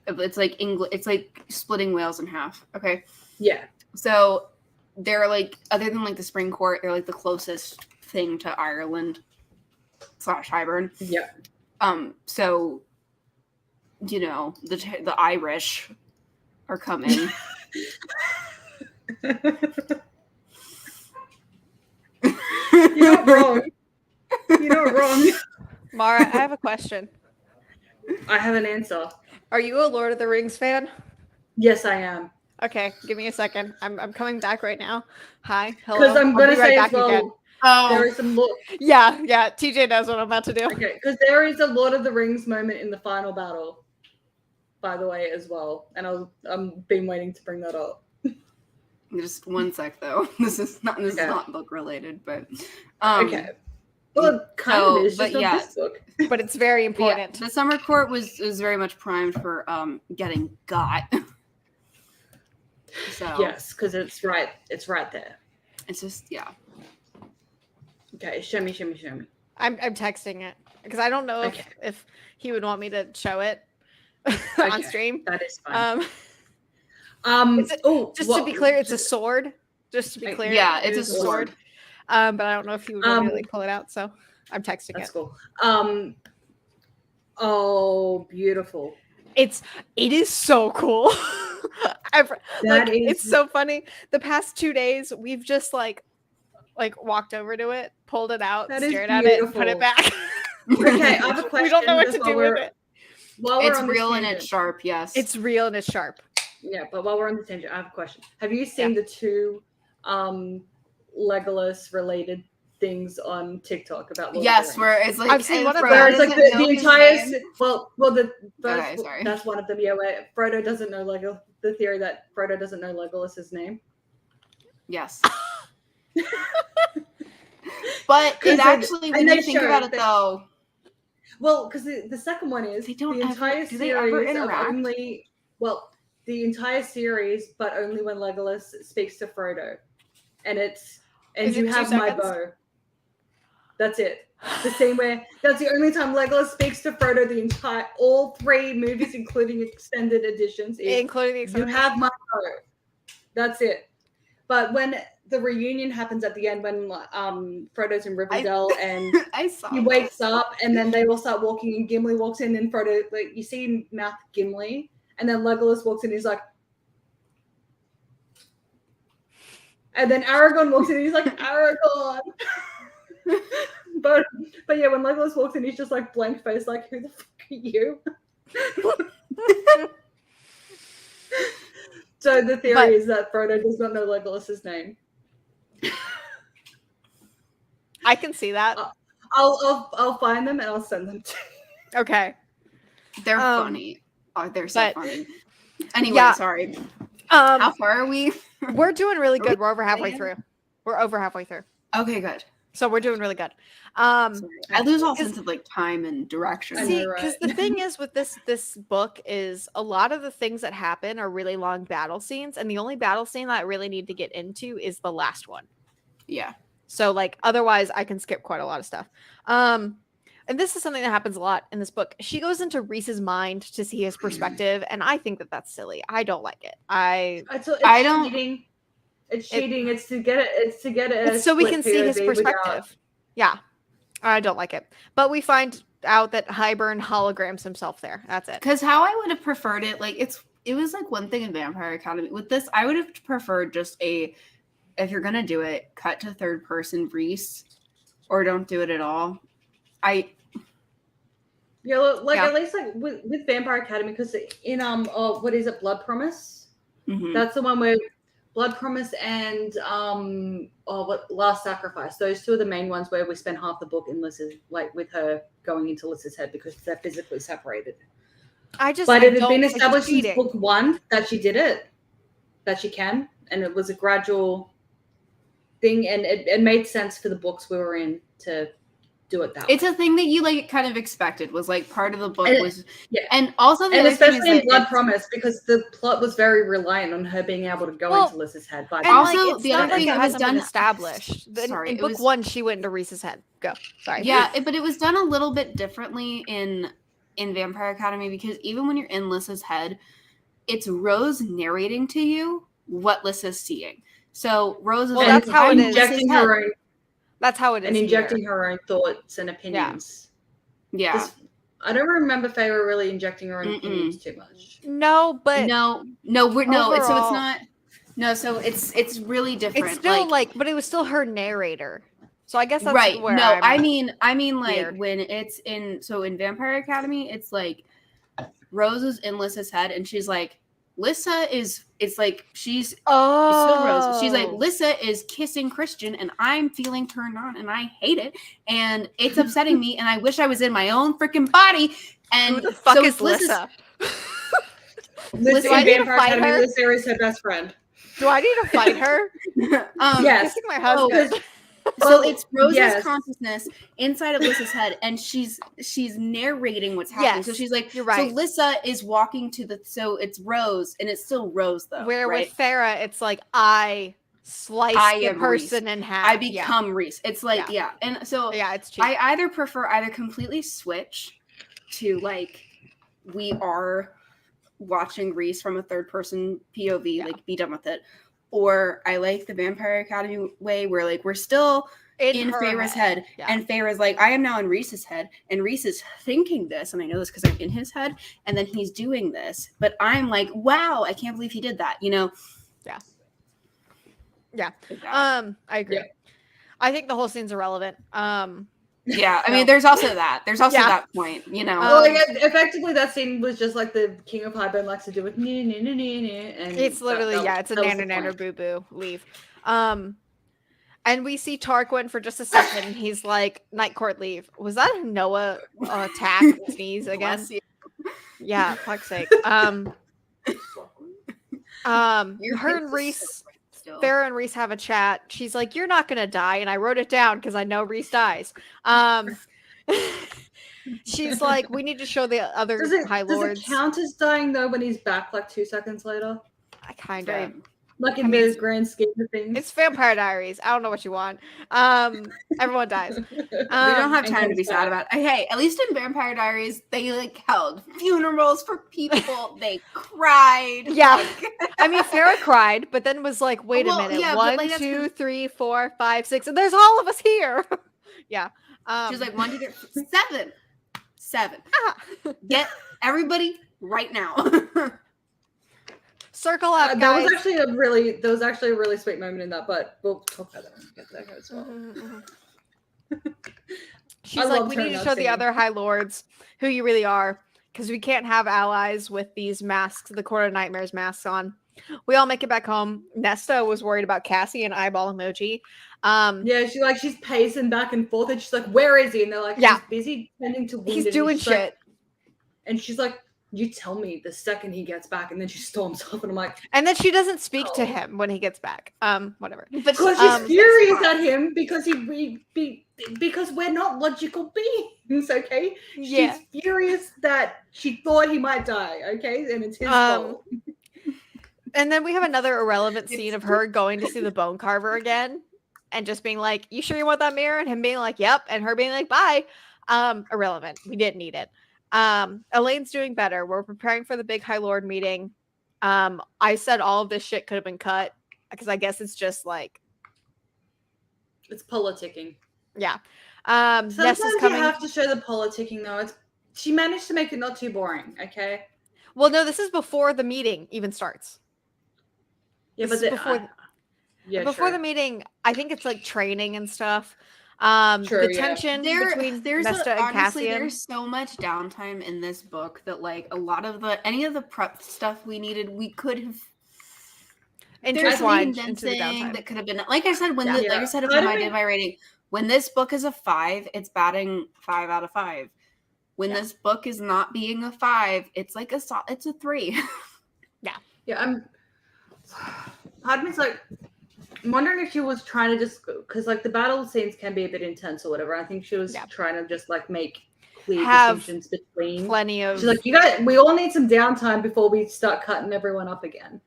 It's like England. It's like splitting Wales in half. Okay. Yeah. So they're like, other than like the Spring Court, they're like the closest thing to Ireland / Hybern. Yeah. So, you know, the Irish are coming. You're not wrong. You're not wrong. Mara, I have a question. I have an answer. Are you a Lord of the Rings fan? Yes, I am. Okay, give me a second. I'm coming back right now. Hi, hello. Because I'm going to say right as well, again. there is some Yeah, TJ knows what I'm about to do. Okay, because there is a Lord of the Rings moment in the final battle, by the way, as well. And I've been waiting to bring that up. Just one sec, though. This is not book related, but okay. Well, it kind of is, just not this book. But it's very important. The Summer Court was very much primed for getting got. So yes, because it's right there. It's just Okay, show me. I'm texting it because I don't know if he would want me to show it on stream. That is fine. To be clear, it's a sword. Just to be clear, it's a sword. But I don't know if he would really pull it out, so I'm texting that's it. Cool. Oh, beautiful. It is so cool. It's so funny. The past 2 days, we've just like walked over to it, pulled it out, stared at it, and put it back. Okay, I have a question. We don't know what to do with it. while we're It's on this real and tangent, it's sharp. Yes, It's real and it's sharp. Yeah, but while we're on the tangent, I have a question. Have you seen the two Legolas related things on TikTok about Lord of the Rings? where it's like I've seen one of where it's like doesn't know the his entire name. the first Okay, sorry. that's one of them. Yeah, where Frodo doesn't know the theory that Frodo doesn't know Legolas's name. Yes. But it actually, when you think about it, though. Well, because the second one is they don't the entire ever, do they ever series of interact? only the entire series, but only when Legolas speaks to Frodo, and you have my bow. That's it. The same way. That's the only time Legolas speaks to Frodo. All three movies, including extended editions, including the extended. You have my bow. That's it. But when the reunion happens at the end, when Frodo's in Rivendell and he wakes up, and then they all start walking, and Gimli walks in, and Frodo, like, you see him mouth Gimli, and then Legolas walks in, he's like, and then Aragorn walks in, and he's like, Aragorn. but yeah, when Legolas walks in, he's just like blank face, like, who the fuck are you? So the theory is that Frodo does not know Legolas's name. I can see that. I'll find them and I'll send them to you. Okay. They're funny. Oh, they're so funny. Anyway, sorry. How far are we? We're doing really good. We're over halfway through. We're over halfway through. Okay, good. So we're doing really good. I lose all sense of like time and direction. See, because the thing is with this book is a lot of the things that happen are really long battle scenes, and the only battle scene that I really need to get into is the last one. Yeah. So like otherwise I can skip quite a lot of stuff. And this is something that happens a lot in this book. She goes into Rhys's mind to see his perspective, and I think that that's silly. I don't like it. I don't. Cheating. It's cheating. It's to get it. It's to get it. It's so we can see his perspective. Yeah, I don't like it. But we find out that Hybern holograms himself there. That's it. Because how I would have preferred it, like it was like one thing in Vampire Academy. With this, I would have preferred just if you're gonna do it, cut to third person Rhys, or don't do it at all. At least like with Vampire Academy, because in what is it, Blood Promise? Mm-hmm. That's the one where Blood Promise and Last Sacrifice. Those two are the main ones where we spend half the book in Lys's, like with her going into Lys's head because they're physically separated. But it had been established since book one that she did it, that she can, and it was a gradual thing, and it made sense for the books we were in to do it that way. It's a thing that you like kind of expected, was like part of the book, and also and especially in Blood Promise, because the plot was very reliant on her being able to go into Lys's head. But also the other thing that hasn't been established. In book one, she went into Rhys's head. Go. Sorry. Yeah, but it was done a little bit differently in Vampire Academy, because even when you're in Lys's head, it's Rose narrating to you what Lyssa's seeing. So Rose is that's how it is. Injecting her own. That's how it is. And injecting her own thoughts and opinions. Yeah. I don't remember Feyre really injecting her own opinions too much. No, but so it's not. No, so it's really different. It's still but it was still her narrator. So I guess that's right. Where no, I mean like weird. when it's in Vampire Academy, it's like Rose is in Lyssa's head, and she's like, Lyssa is. It's like she's still Rose. She's like, Lyssa is kissing Christian, and I'm feeling turned on, and I hate it, and it's upsetting me, and I wish I was in my own freaking body. And who the fuck is Lyssa? Lyssa in Vampire Academy. Lyssa is her best friend. Do I need to fight her? Yes. Kissing my husband. So it's Rose's consciousness inside of Lyssa's head, and she's narrating what's happening. Yes, so she's like, you're right. So Lyssa is walking to so it's Rose, and it's still Rose though. Where with Feyre, it's like I slice the person Rhys. in half. I become Rhys. It's like and so it's cheap. I either prefer completely switch to like we are watching Rhys from a third person POV, like be done with it. Or I like the Vampire Academy way where like we're still in Feyre's head. And Feyre's like, I am now in Rhys's head, and Rhys is thinking this, and I know this because I'm in his head, and then he's doing this. But I'm like, wow, I can't believe he did that, you know? Yeah. Yeah. I agree. Yeah. I think the whole scene's irrelevant. Yeah, I mean, there's also that. There's also that point, you know. Effectively, that scene was just like the King of Highburn likes to do with and it's literally it's a nanner boo boo leave. And we see Tarquin for just a second, and he's like, "Night court leave." Was that a Noah attack sneeze again? Yeah, fuck's sake. Her and Reese. Farrah and Reese have a chat. She's like, "You're not gonna die," and I wrote it down because I know Reese dies. She's like, "We need to show the other High Lords." Does it count as dying though when he's back like 2 seconds later? I kind of like in the grand scheme of things. It's Vampire Diaries. I don't know what you want. Everyone dies. We don't have time to be sad about it. Hey, at least in Vampire Diaries, they like held funerals for people. They cried. Yeah. I mean, Farrah cried, but then was like, wait a minute. 1, 2, 3, 4, 5, 6, and there's all of us here. Yeah. She's like 1, 2, 3, 7. Get everybody right now. Circle up, guys. That was actually a really sweet moment in that, but we'll talk about that when we get there as well. She's like, we need to show the other High Lords who you really are, because we can't have allies with these masks, the Court of Nightmares masks on. We all make it back home. Nesta was worried about Cassie and eyeball emoji. Yeah, she's pacing back and forth, and she's like, "Where is he?" And they're like, "He's busy tending to wounded." He's doing shit. Like, and she's like, "You tell me the second he gets back," and then she storms off, and I'm like, and then she doesn't speak to him when he gets back. Whatever. But she's furious at him because because we're not logical beings, okay? Yeah. She's furious that she thought he might die, okay? And it's his fault. And then we have another irrelevant scene of her going to see the bone carver again and just being like, "You sure you want that mirror?" And him being like, "Yep." And her being like, "Bye." Irrelevant. We didn't need it. Elaine's doing better. We're preparing for the big High Lord meeting. I said all of this shit could have been cut because I guess it's just like it's politicking. Yeah. Sometimes you have to show the politicking though. She managed to make it not too boring, okay? Well, no, this is before the meeting even starts. Yeah, this but before the meeting, I think it's like training and stuff. True, the tension between Nesta and honestly, Cassian. there's so much downtime in this book that like a lot of any of the prep stuff we needed, we could have intertwined into the downtime. That could have been, like I said, when like I said, when I did my rating, when this book is a 5, it's batting 5 out of 5. When this book is not being a 5, it's like it's a 3. Yeah. Part of me's like, I'm wondering if she was trying to just, because like the battle scenes can be a bit intense or whatever. I think she was trying to just like make clear distinctions between. Plenty of. She's like, we all need some downtime before we start cutting everyone up again.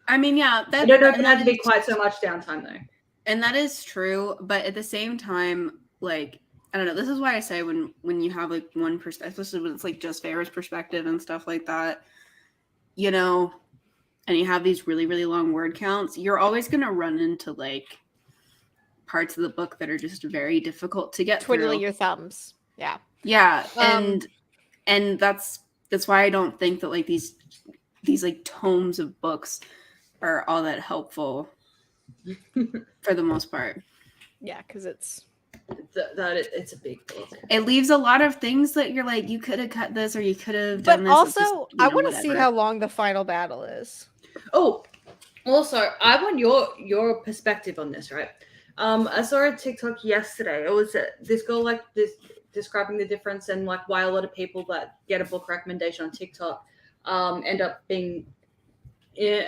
I mean, yeah, I don't know if it had to be quite so much downtime though. And that is true, but at the same time, like, I don't know. This is why I say when you have like one perspective, especially when it's like just Farrah's perspective and stuff like that, you know. And you have these really, really long word counts, you're always going to run into like parts of the book that are just very difficult to get twiddling through. Your thumbs. Yeah. Yeah. And that's why I don't think that like these like tomes of books are all that helpful for the most part. Yeah. Cause it's a big book. It leaves a lot of things that you're like, you could have cut this or you could have done this. But also, I want to see how long the final battle is. Oh, also, I want your perspective on this, right? I saw a TikTok yesterday. It was this girl like this describing the difference and like why a lot of people that get a book recommendation on TikTok end up being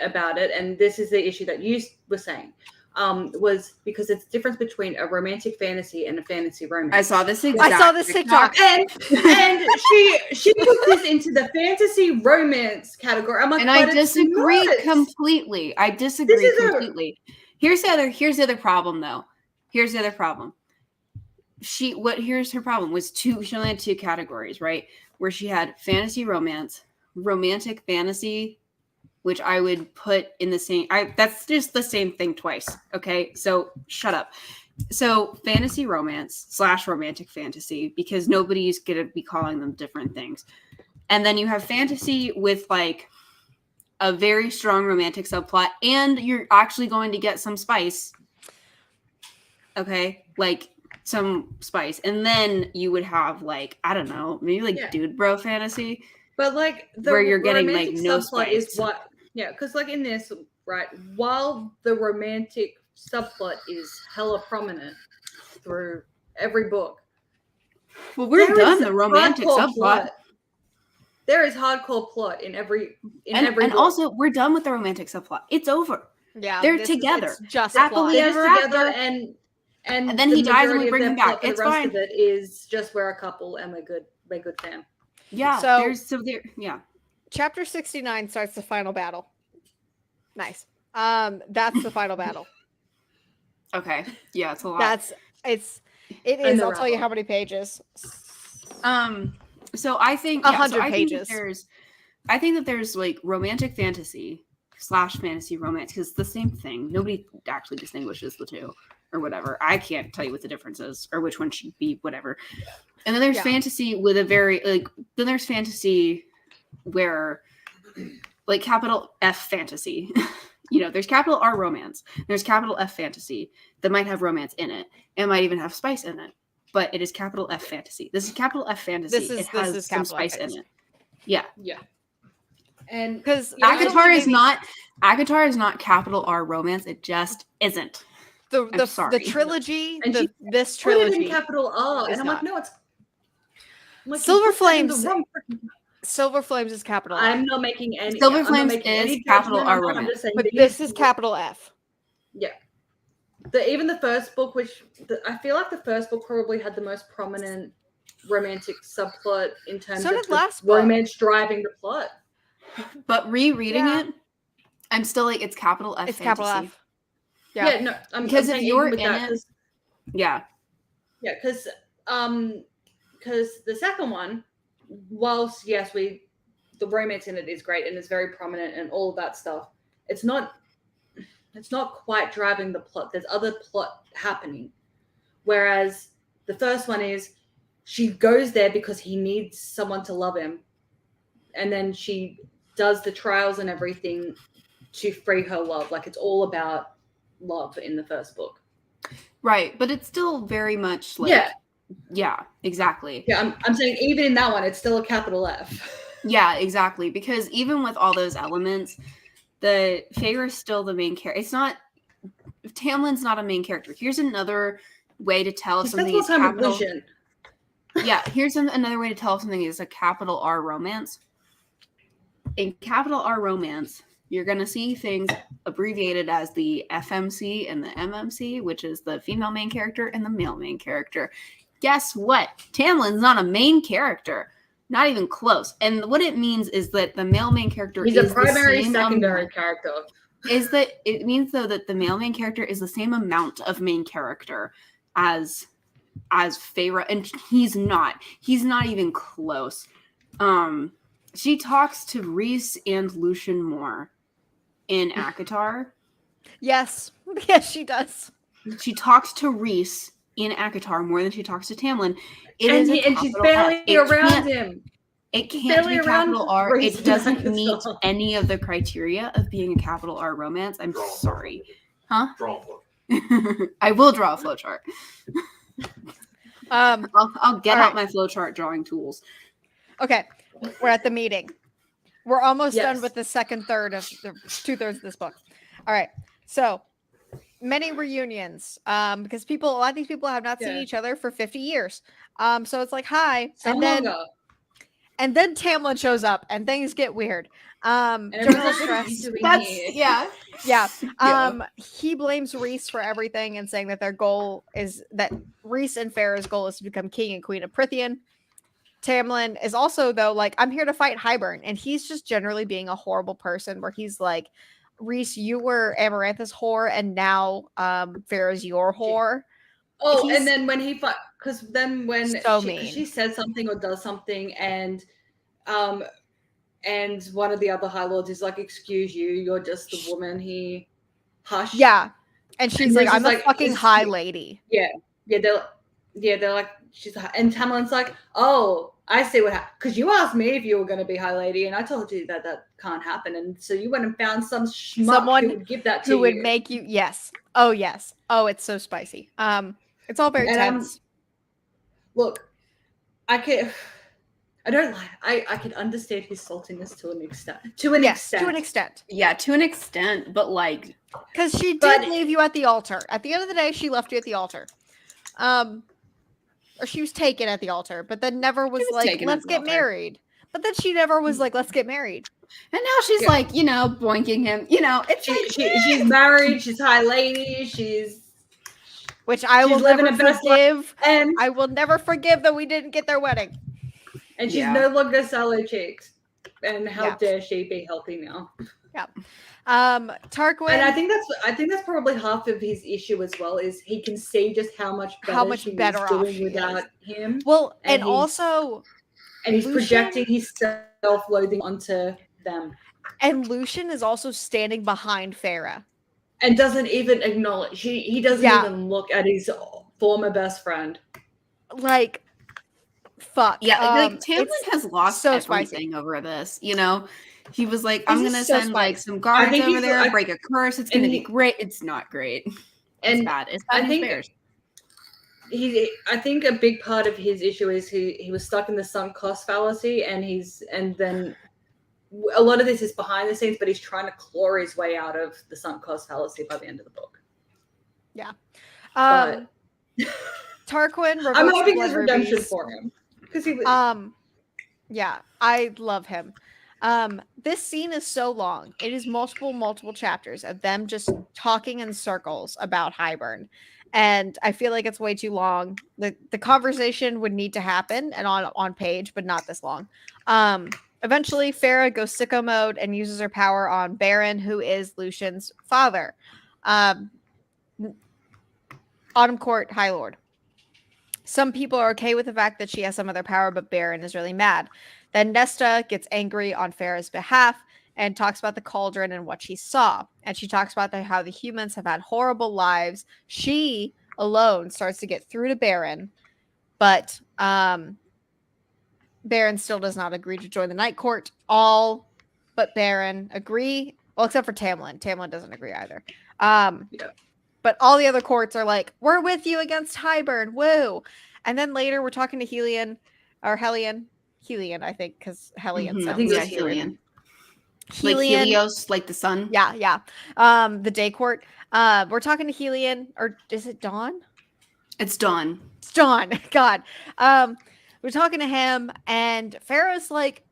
about it. And this is the issue that you were saying. Was because it's difference between a romantic fantasy and a fantasy romance. I saw this TikTok. And she put this into the fantasy romance category. I'm like, and I disagree completely. I disagree completely. Here's the other problem though. Here's the other problem. Here's her problem was she only had 2 categories, right? Where she had fantasy romance, romantic fantasy, which I would put in the same, that's just the same thing twice. Okay. So shut up. So fantasy romance / romantic fantasy, because nobody's going to be calling them different things. And then you have fantasy with like a very strong romantic subplot, and you're actually going to get some spice. Okay. Like some spice, and then you would have like, I don't know, maybe like dude bro fantasy, but like where you're getting like no spice. Is what, because like in this, right, while the romantic subplot is hella prominent through every book, well, we're done the romantic subplot. There is hardcore plot in every book. Also we're done with the romantic subplot. It's over. Yeah, they're together. Just happily ever after, and then he dies and we bring him back. It's fine. The rest of it is just we're a couple and we're good fam. Yeah. Yeah. Chapter 69 starts the final battle. Nice. That's the final battle. Okay. Yeah, it's a lot. It is. I'll tell you how many pages. So I think 100 pages. I think that there's like romantic fantasy / fantasy romance, because it's the same thing. Nobody actually distinguishes the two or whatever. I can't tell you what the difference is or which one should be whatever. And then there's fantasy with a very then there's fantasy where like capital F fantasy. There's capital R romance. There's capital F fantasy that might have romance in it. It might even have spice in it. But it is capital F fantasy. This is capital F fantasy. It has some spice in it. Yeah. Yeah. And because ACOWAR is not capital R romance. It just isn't. The trilogy, and this trilogy, capital R, and I'm like, no, it's Silver Flames. Silver Flames is capital R. I'm not making any. Silver Flames is capital R romance, but this is capital F. Yeah. Even the first book, I feel like the first book probably had the most prominent romantic subplot in terms of romance driving the plot. But rereading it, I'm still like, it's capital F. It's fantasy. capital F. Yeah, no, because if you're in it, because the second one, whilst yes, the romance in it is great and it's very prominent and all of that stuff, it's not quite driving the plot. There's other plot happening, whereas the first one is she goes there because he needs someone to love him, and then she does the trials and everything to free her love. Like, it's all about love in the first book, right? But it's still very much like exactly. Yeah, I'm saying even in that one, it's still a capital F. Yeah, exactly. Because even with all those elements, the Feyre is still the main character. It's not. Tamlin's not a main character. Here's another way to tell if something is capital. Yeah, here's another way to tell if something is a capital R romance. In capital R romance, you're going to see things abbreviated as the FMC and the MMC, which is the female main character and the male main character. Guess what? Tamlin's not a main character. Not even close. And what it means is that the male main character is a primary, secondary character. Is that it means though that the male main character is the same amount of main character as Feyre, and he's not even close. She talks to Rhys and Lucien more in ACOWAR. Yes, she does. She talks to Rhys in ACOWAR more than she talks to Tamlin. And she's barely around him. It can't be capital R. It doesn't meet any of the criteria of being a capital R romance. I'm sorry. Huh? Draw a flowchart. I will draw a flowchart. I'll get out my flowchart drawing tools. Okay, we're at the meeting. We're almost done with the second third of the 2/3 of this book. All right, so many reunions because a lot of these people have not seen each other for 50 years. So it's like, hi, and then Tamlin shows up and things get weird. He blames Rhys for everything and saying that their goal is that Rhys and Feyre's goal is to become king and queen of Prythian. Tamlin is also, though, like, I'm here to fight Hybern, and he's just generally being a horrible person where he's like, Rhys, you were Amarantha's whore, and now Feyre's your whore. Oh, and then when he fought, because then when she says something or does something, and one of the other High Lords is like, "Excuse you, you're just the woman." He hush. Yeah, and she's like, "I'm a fucking high lady." Yeah, they're like, she's, and Tamlin's like, "Oh, I see what happened. Because you asked me if you were going to be high lady, and I told you that can't happen. And so you went and found someone who would give that to you. Who would make you, yes. Oh, yes. Oh, it's so spicy. It's all very tense. Look, I can understand his saltiness to an extent. To an extent. Yeah, to an extent, but like, because she did leave you at the altar. At the end of the day, she left you at the altar. Or she was taken at the altar, but then never was like, let's get married. But then she never was like, let's get married. And now she's like, boinking him. She's married. She's high lady. Which I will never forgive. And I will never forgive that we didn't get their wedding. And she's no longer sallow cheeks. And how dare she be healthy now? Yeah. Tarquin. And I think that's probably half of his issue as well, is he can see just how much better off doing without him. Well, and he's projecting his self-loathing onto them. And Lucian is also standing behind Farah. And doesn't even acknowledge. He doesn't even look at his former best friend. Like, fuck. Yeah, Tamlin has lost everything over this. He was like, I'm gonna send like some guards over there, break a curse. It's gonna be great. It's not great. It's bad. It's bad. I think a big part of his issue is he was stuck in the sunk cost fallacy, and then a lot of this is behind the scenes, but he's trying to claw his way out of the sunk cost fallacy by the end of the book. Yeah. Tarquin. I'm hoping there's redemption for him because he was. Yeah, I love him. This scene is so long. It is multiple chapters of them just talking in circles about Hybern. And I feel like it's way too long. The conversation would need to happen and on page, but not this long. Eventually, Farah goes sicko mode and uses her power on Baron, who is Lucian's father. Autumn Court High Lord. Some people are okay with the fact that she has some other power, but Baron is really mad. Then Nesta gets angry on Farah's behalf and talks about the cauldron and what she saw. And she talks about how the humans have had horrible lives. She alone starts to get through to Baron, but Baron still does not agree to join the Night Court. All but Baron agree. Well, except for Tamlin. Tamlin doesn't agree either. But all the other courts are like, we're with you against Hybern. Woo. And then later we're talking to Helion, I think, because Hellion. Mm-hmm. I think it's Helion. Like Helios, like the sun. Yeah. The day court. We're talking to Helion, or is it Dawn? It's Dawn. It's Dawn. God. We're talking to him, and Farah's like,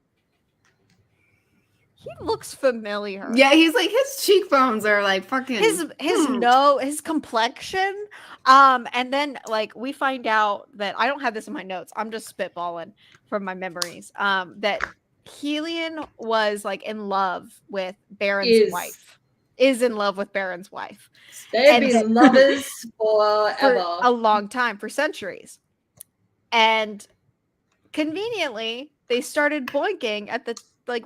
he looks familiar. Yeah, he's like, his cheekbones are like fucking his complexion. And then like we find out that I don't have this in my notes. I'm just spitballing from my memories. That Helion was like in love with Baron's wife. Is in love with Baron's wife. They've been lovers forever. For a long time, for centuries. And conveniently, they started boinking at the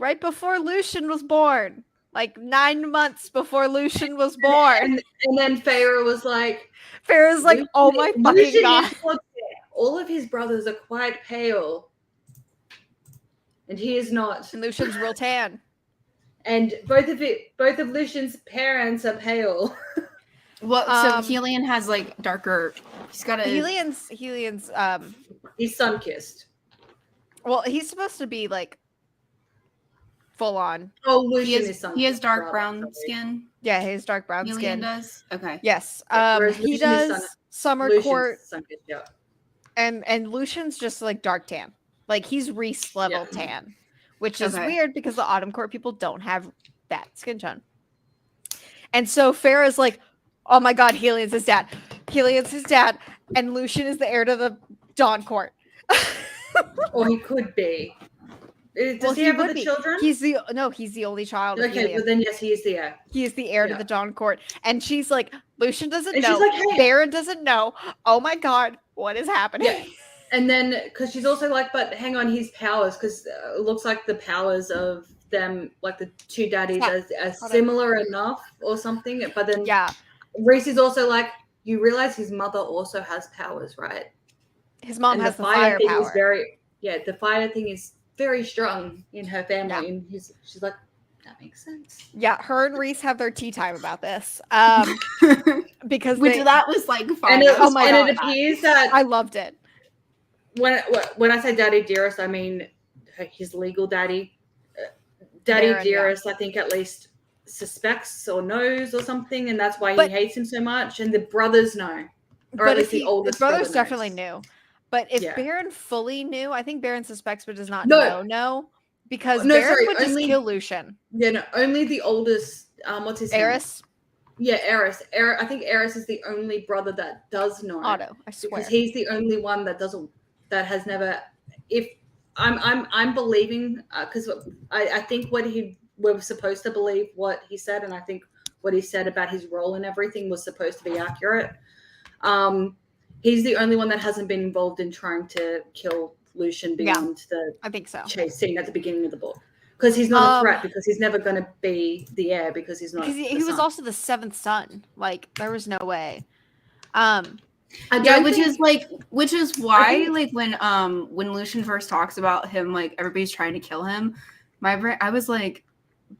right before Lucian was born. Like 9 months before Lucian was born. And then Farah's like, oh my fucking God. All of his brothers are quite pale. And he is not. And Lucian's real tan. And both of Lucian's parents are pale. Well, so Helion has like darker. He's got a Helion's he's sun-kissed. Well, he's supposed to be like full on. Oh, Lucian is sun-kissed. He has dark brown skin. Yeah, he has dark brown skin. Does? Okay. Yes. He does Summer Court. Yeah. And Lucian's just like dark tan. Like he's Reese level tan, which is weird because the Autumn Court people don't have that skin tone. And so Farah's like, oh my God, Helion's his dad. Helion's his dad. And Lucian is the heir to the Dawn Court. Or he could be. Does he have other children? He's the only child. Okay, well then yes, he is the heir. He is the heir to the Dawn Court. And she's like, Lucian doesn't know. Like, hey. Baron doesn't know. Oh my God, what is happening? Yeah. And then, because she's also like, but hang on, his powers, because it looks like the powers of them, like the two daddies, are similar enough or something. But then, Reese is also like, you realize his mother also has powers, right? His mom has the fire thing power. The fire thing is very strong in her family. Yeah. And she's like, That makes sense. Yeah, her and Reese have their tea time about this. Because that was like fun. And it appears that I loved it. When I say Daddy Dearest, I mean his legal daddy. Daddy Baron, Dearest, I think at least suspects or knows or something, and that's why he hates him so much. And the brothers know, or at least the oldest brothers brother definitely knew. But if Baron fully knew, I think Baron suspects but does not know. Because Baron would just kill Lucian. Yeah, no, only the oldest. What's his Eris? name? Yeah, Eris. I think Eris is the only brother that does know. Otto, I swear. Because he's the only one that doesn't. That has never. If I'm believing because I think we're supposed to believe what he said, and I think what he said about his role and everything was supposed to be accurate. He's the only one that hasn't been involved in trying to kill Lucian beyond the I think so. chase scene at the beginning of the book, because he's not a threat, because he's never going to be the heir, because he's not. He was also the seventh son. Like there was no way. Which is why like when Lucian first talks about him, like everybody's trying to kill him, I was like,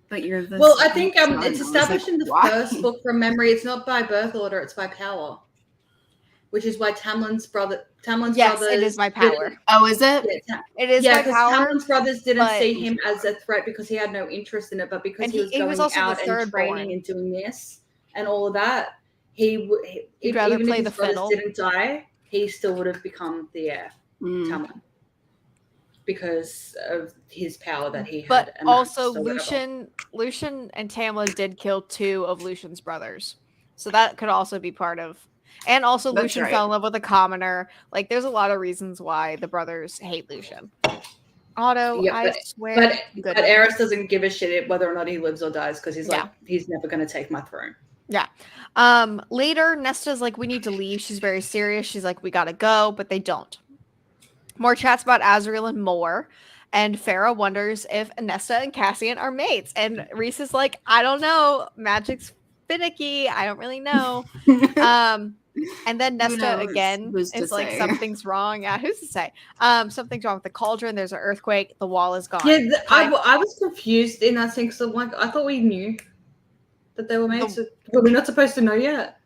but you're the well, I think it's established in the first book from memory. It's not by birth order; it's by power, which is why Tamlin's brothers. It is by power. Oh, is it? Yeah, it is by power. Tamlin's brothers didn't see him as a threat because he had no interest in it, but because he was going out and training and doing this and all of that, he'd rather play the fiddle. Didn't die, he still would have become the heir, Tamlin, because of his power that he had. But also, Lucian and Tamlin did kill 2 of Lucian's brothers, so that could also be part of. And also, Lucian fell in love with a commoner. Like, there's a lot of reasons why the brothers hate Lucian. Otto, I swear. But Eris doesn't give a shit whether or not he lives or dies, because he's like, he's never going to take my throne. Yeah. Later, Nesta's like, we need to leave. She's very serious. She's like, we gotta go, but they don't. More chats about Azriel and more. And Farah wonders if Nesta and Cassian are mates. And Reese is like, I don't know. Magic's finicky. I don't really know. And then Nesta again is like, something's wrong. Yeah, who's to say? Something's wrong with the cauldron. There's an earthquake. The wall is gone. Yeah, I was confused in that thing. So like, I thought we knew that they were mates. But we're not supposed to know yet.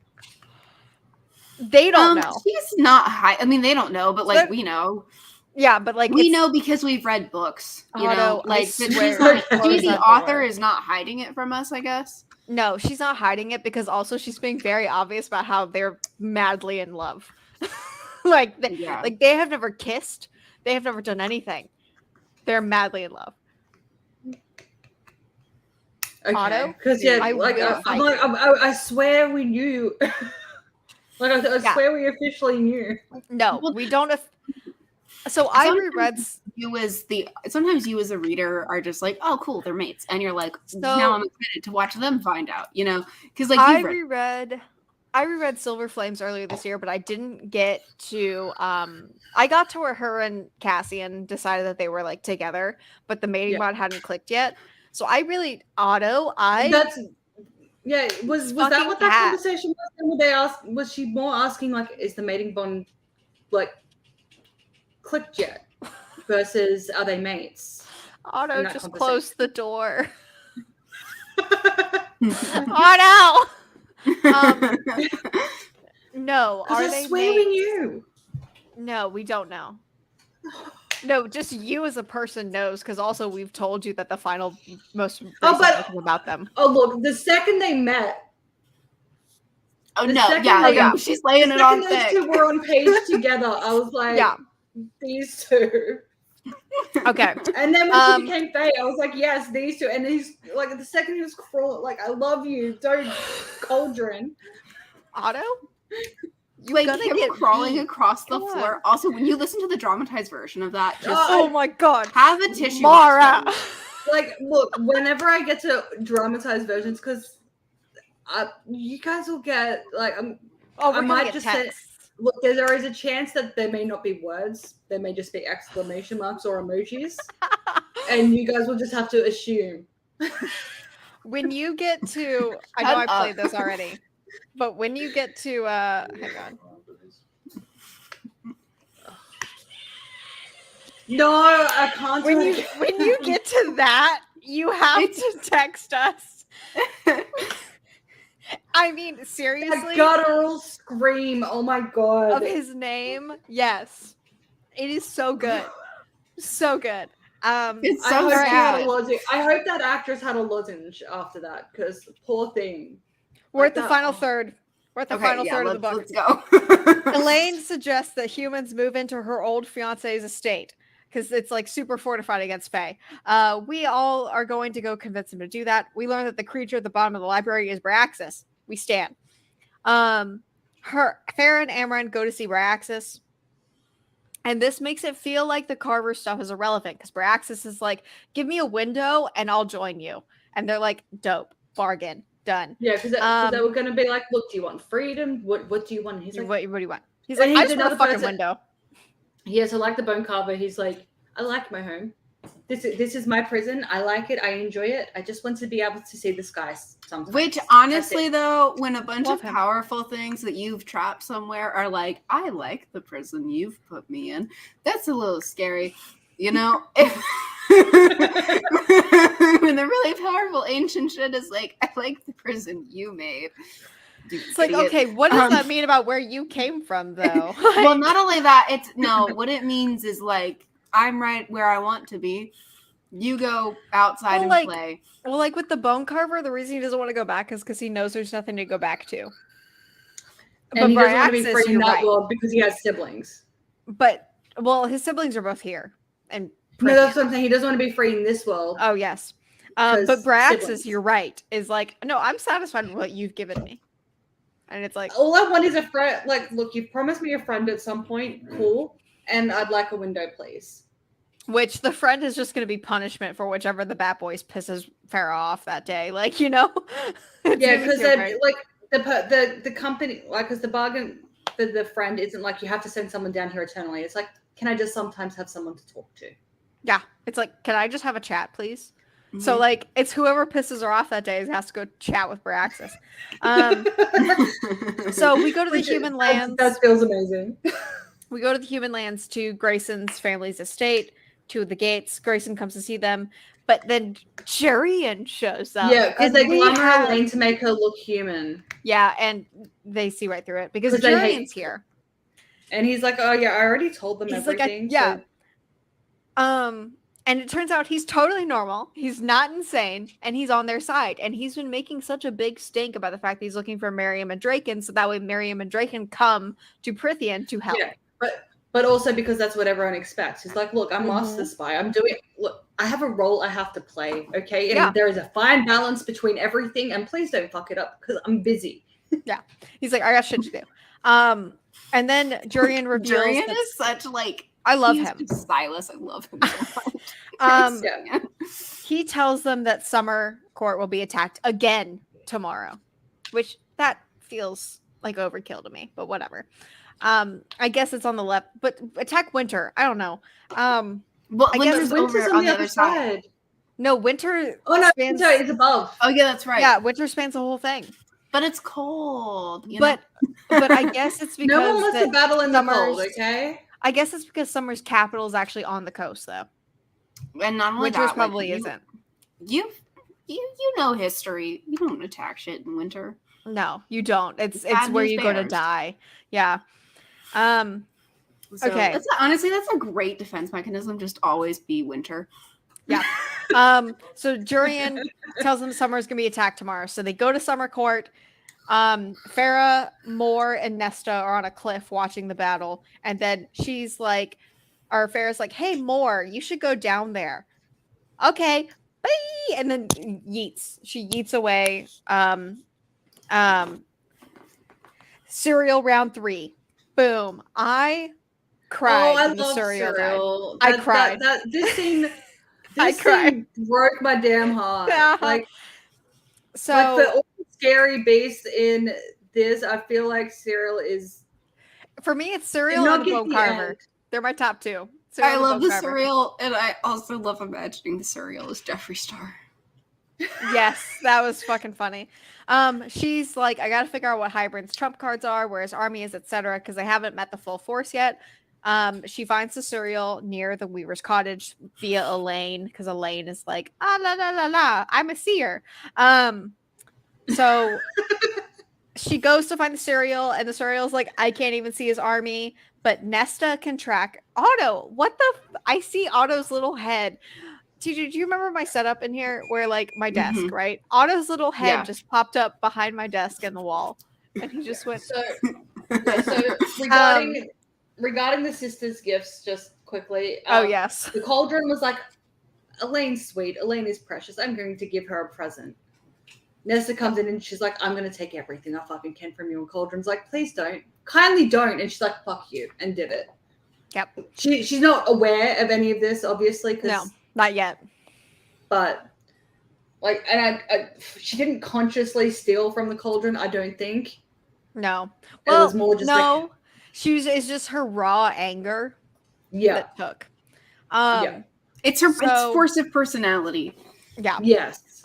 They don't know. She's not I mean, they don't know, but like we know. Yeah, but like we know because we've read books. You know, like she's the author is not hiding it from us, I guess. No, she's not hiding it because also she's being very obvious about how they're madly in love. like they have never kissed. They have never done anything. They're madly in love. Okay. Otto? Because I swear we knew. I swear we officially knew. No, we don't. So I reread. Sometimes you as a reader are just like, oh, cool, they're mates, and you're like, now I'm excited to watch them find out. You know, because like I reread Silver Flames earlier this year, but I didn't get to. I got to where her and Cassian decided that they were like together, but the mating bond hadn't clicked yet. So I really Otto. Was that what that conversation was? When they asked, was she more asking like, is the mating bond like clicked yet, versus are they mates? Otto, just close the door. Otto. No, are they? I swear we knew. No, we don't know. No, just you as a person knows, because also we've told you that the final most about them. Oh, look, the second they met. Oh no, she's laying it on thick. Those two were on page together. I was like, these two. Okay. And then when she became Faye, I was like, yes, these two. And he's like, the second he was crawling, like, I love you. Don't cauldron. Otto? Like him crawling across the floor. Also, when you listen to the dramatized version of that, just oh my god, have a tissue. Mara. Like, look, whenever I get to dramatized versions, because you guys will get like, I might just say, look, there is a chance that there may not be words. There may just be exclamation marks or emojis, and you guys will just have to assume. When you get to, I know I played this already. But when you get to, hang on. No, I can't. When you get to that, You have to text us. I mean, seriously. That guttural scream. Oh my god. Of his name. Yes. It is so good. So good. It's I so hope she had sad. a lozenge. I hope that actress had a lozenge after that, because poor thing. We're Like at the that- final third. We're at the final third of the book. Let's go. Elaine suggests that humans move into her old fiance's estate because it's like super fortified against Fae. We all are going to go convince him to do that. We learn that the creature at the bottom of the library is Bryaxis. We stand. Farah and Amran go to see Bryaxis. And this makes it feel like the Carver stuff is irrelevant because Bryaxis is like, give me a window and I'll join you. And they're like, dope, bargain, done. Yeah, because they were going to be like, look, do you want freedom? What do you want? He's like, what do you want? He's like, I just want a fucking window. Yeah, so like the bone carver, he's like, I like my home. This is my prison. I like it. I enjoy it. I just want to be able to see the skies sometimes. Which honestly, though, when a bunch Love of him. powerful things that you've trapped somewhere are like, I like the prison you've put me in, that's a little scary, you know? When the really powerful ancient shit is like, I like the prison you made. It's like, okay, what does that mean about where you came from, though? Well, not only that, what it means is like, I'm right where I want to be. You go outside and play. Well, like with the bone carver, the reason he doesn't want to go back is because he knows there's nothing to go back to. And he doesn't want to be free in that world because he has siblings. But, well, his siblings are both here. And no, that's what I'm saying. He doesn't want to be free in this world. Oh, yes. But Bryaxis, you're right, is like, no, I'm satisfied with what you've given me. And it's like, all I want is a friend. Like, look, you've promised me a friend at some point. Cool. And I'd like a window, please. Which the friend is just going to be punishment for whichever the Bat Boys pisses Farah off that day. Like, you know? Yeah, because they're like the company, like, because the bargain for the friend isn't like you have to send someone down here eternally. It's like, can I just sometimes have someone to talk to? Yeah. It's like, can I just have a chat, please? Mm-hmm. So, like, it's whoever pisses her off that day has to go chat with Bryaxis. So we go to the human lands. That feels amazing. We go to the human lands to Grayson's family's estate, to the gates. Grayson comes to see them, but then Jurian shows up. Yeah, because they glamour Elaine to make her look human. Yeah, and they see right through it because Jurian's here. And he's like, oh yeah, I already told them everything. Like, yeah. So. And it turns out he's totally normal. He's not insane, and he's on their side. And he's been making such a big stink about the fact that he's looking for Miriam and Draken, so that way Miriam and Draken come to Prithian to help. Yeah, but also because that's what everyone expects. He's like, look, I'm Master Spy. Look, I have a role I have to play, okay? And there is a fine balance between everything, and please don't fuck it up because I'm busy. Yeah. He's like, I got shit to do. And then Jurian reveals Jurian is such like, I love him. Silas, I love him so much. He tells them that Summer Court will be attacked again tomorrow, which that feels like overkill to me, but whatever. I guess it's on the left, but attack Winter. I don't know. Well, I guess Winter's on the other side. No, Winter. Oh no, Winter is above. Oh yeah, that's right. Yeah, Winter spans the whole thing. But it's cold. But I guess it's because no one wants to battle in the cold. Okay. I guess it's because Summer's capital is actually on the coast, though. And not only Winter's that, probably isn't. You know history. You don't attack shit in winter. No, you don't. It's where you go to die. Yeah. Okay. Honestly, that's a great defense mechanism. Just always be winter. Yeah. So Jurian tells them Summer's gonna be attacked tomorrow. So they go to Summer Court. Farah, Moore, and Nesta are on a cliff watching the battle, and then Farah's like, "Hey, Moore, you should go down there." Okay, bye. And then she yeets away. Cereal round 3. Boom. I cried. Oh, I love cereal. I cried. This scene broke my damn heart. Like, so for all the scary beasts in this, I feel like cereal is. For me, it's cereal and Bone Carver. They're my top 2. I love the cereal, and I also love imagining the cereal as Jeffree Star. Yes, that was fucking funny. She's like, I gotta figure out what Hybrid's trump cards are, where his army is, etc., because they haven't met the full force yet. She finds the cereal near the Weaver's cottage via Elaine, because Elaine is like, ah la la la la, I'm a seer. So she goes to find the cereal, and the cereal's like, I can't even see his army, but Nesta can track Otto. What the? I see Otto's little head. Do you remember my setup in here where like my desk, right? Otto's little head just popped up behind my desk in the wall, and he just went. So regarding the sisters' gifts, just quickly. Oh yes, the cauldron was like, Elaine's sweet. Elaine is precious. I'm going to give her a present. Nesta comes in and she's like, I'm going to take everything I fucking can from you. And Cauldron's like, please don't. Kindly don't. And she's like, fuck you. And did it. Yep. She's not aware of any of this, obviously. No, not yet. But, like, and she didn't consciously steal from the Cauldron, I don't think. No. Well, it was more just like, it's just her raw anger. Yeah. That took. It's her it's force of personality. Yeah. Yes.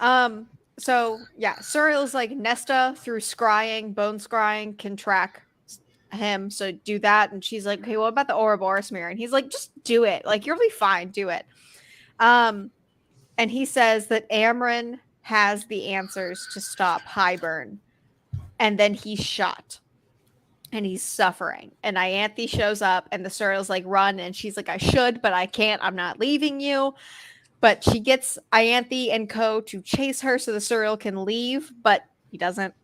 So yeah, Suriel's like, Nesta through scrying, bone scrying, can track him. So do that. And she's like, okay, what about the Ouroboros mirror? And he's like, just do it. Like, you'll be fine. Do it. And he says that Amryn has the answers to stop Highburn. And then he's shot. And he's suffering. And Ianthe shows up, and the Suriel's like, run. And she's like, I should, but I can't. I'm not leaving you. But she gets Ianthe and Co. to chase her so the Suriel can leave, but he doesn't.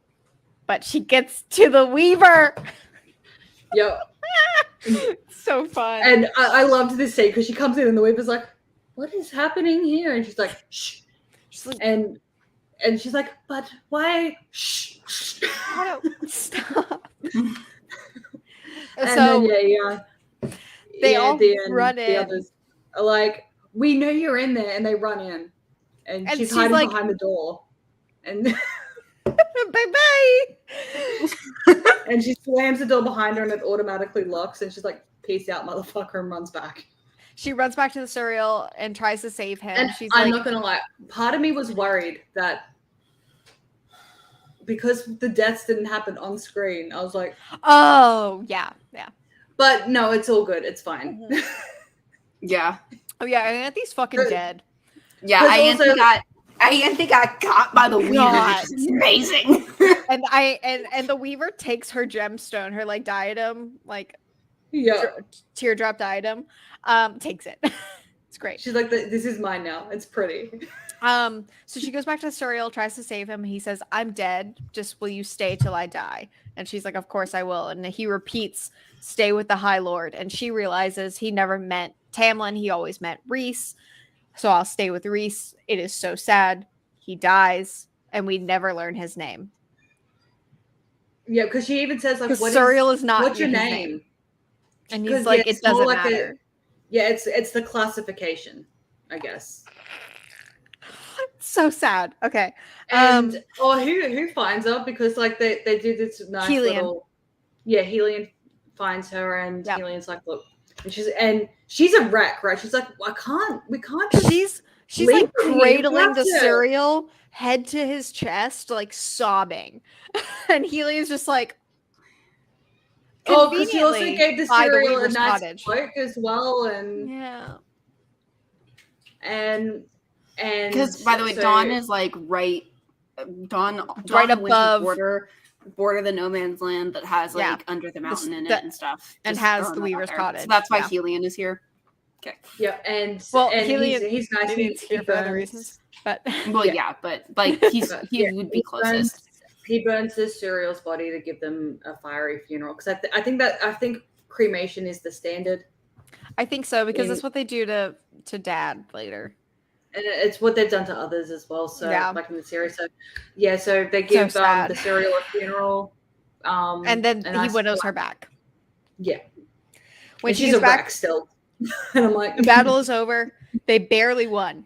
But she gets to the Weaver. Yep. So fun. And I loved this scene because she comes in and the Weaver's like, what is happening here? And she's like, shh. She's like, and she's like, but why? Shh. Stop. And so then, they all run in. The others are like, we know you're in there, and they run in, and she's hiding like, behind the door, and bye. And she slams the door behind her, and it automatically locks, and she's like, peace out, motherfucker, and runs back. She runs back to the Suriel and tries to save him. And she's I'm like, not gonna lie, part of me was worried that because the deaths didn't happen on screen, I was like, oh yeah. But no, it's all good, it's fine. Yeah. Oh yeah, Ianthe's fucking dead. Yeah, Ianthe got by the Weaver, which is amazing. and the Weaver takes her gemstone, her like diadem, like teardrop diadem, takes it. It's great. She's like, this is mine now. It's pretty. So she goes back to Suriel, tries to save him. He says, I'm dead. Just will you stay till I die? And she's like, of course I will. And he repeats, stay with the High Lord. And she realizes he never meant Tamlin. He always meant Rhys. So I'll stay with Rhys. It is so sad. He dies, and we never learn his name. Yeah, because she even says, like, Suriel is not what's your name? And he's like, it doesn't matter. It's the classification, I guess. So sad. Okay. And who finds her? Because like they did this nice little Helion finds her, and Helion's like, look, and she's a wreck, right? She's like, we can't just she's like cradling the Suriel, head to his chest, like sobbing. And Helion's just like, because he also gave the Suriel a nice cloak as well, and and because by the way, Dawn is like right above border the no man's land that has like under the mountain in it and stuff, and has the Weaver's cottage. So that's why Helion is here. Okay. Yeah, and Helion, he's nice. He's here for other reasons, but but like he would be closest. He burns the Suriel's body to give them a fiery funeral, because I think cremation is the standard. I think so, because that's what they do to Dad later. And it's what they've done to others as well. So like in the series, so they give the Suriel a funeral, and then he winnows her back. Yeah, when she's a wreck still, and I'm like, the battle is over. They barely won.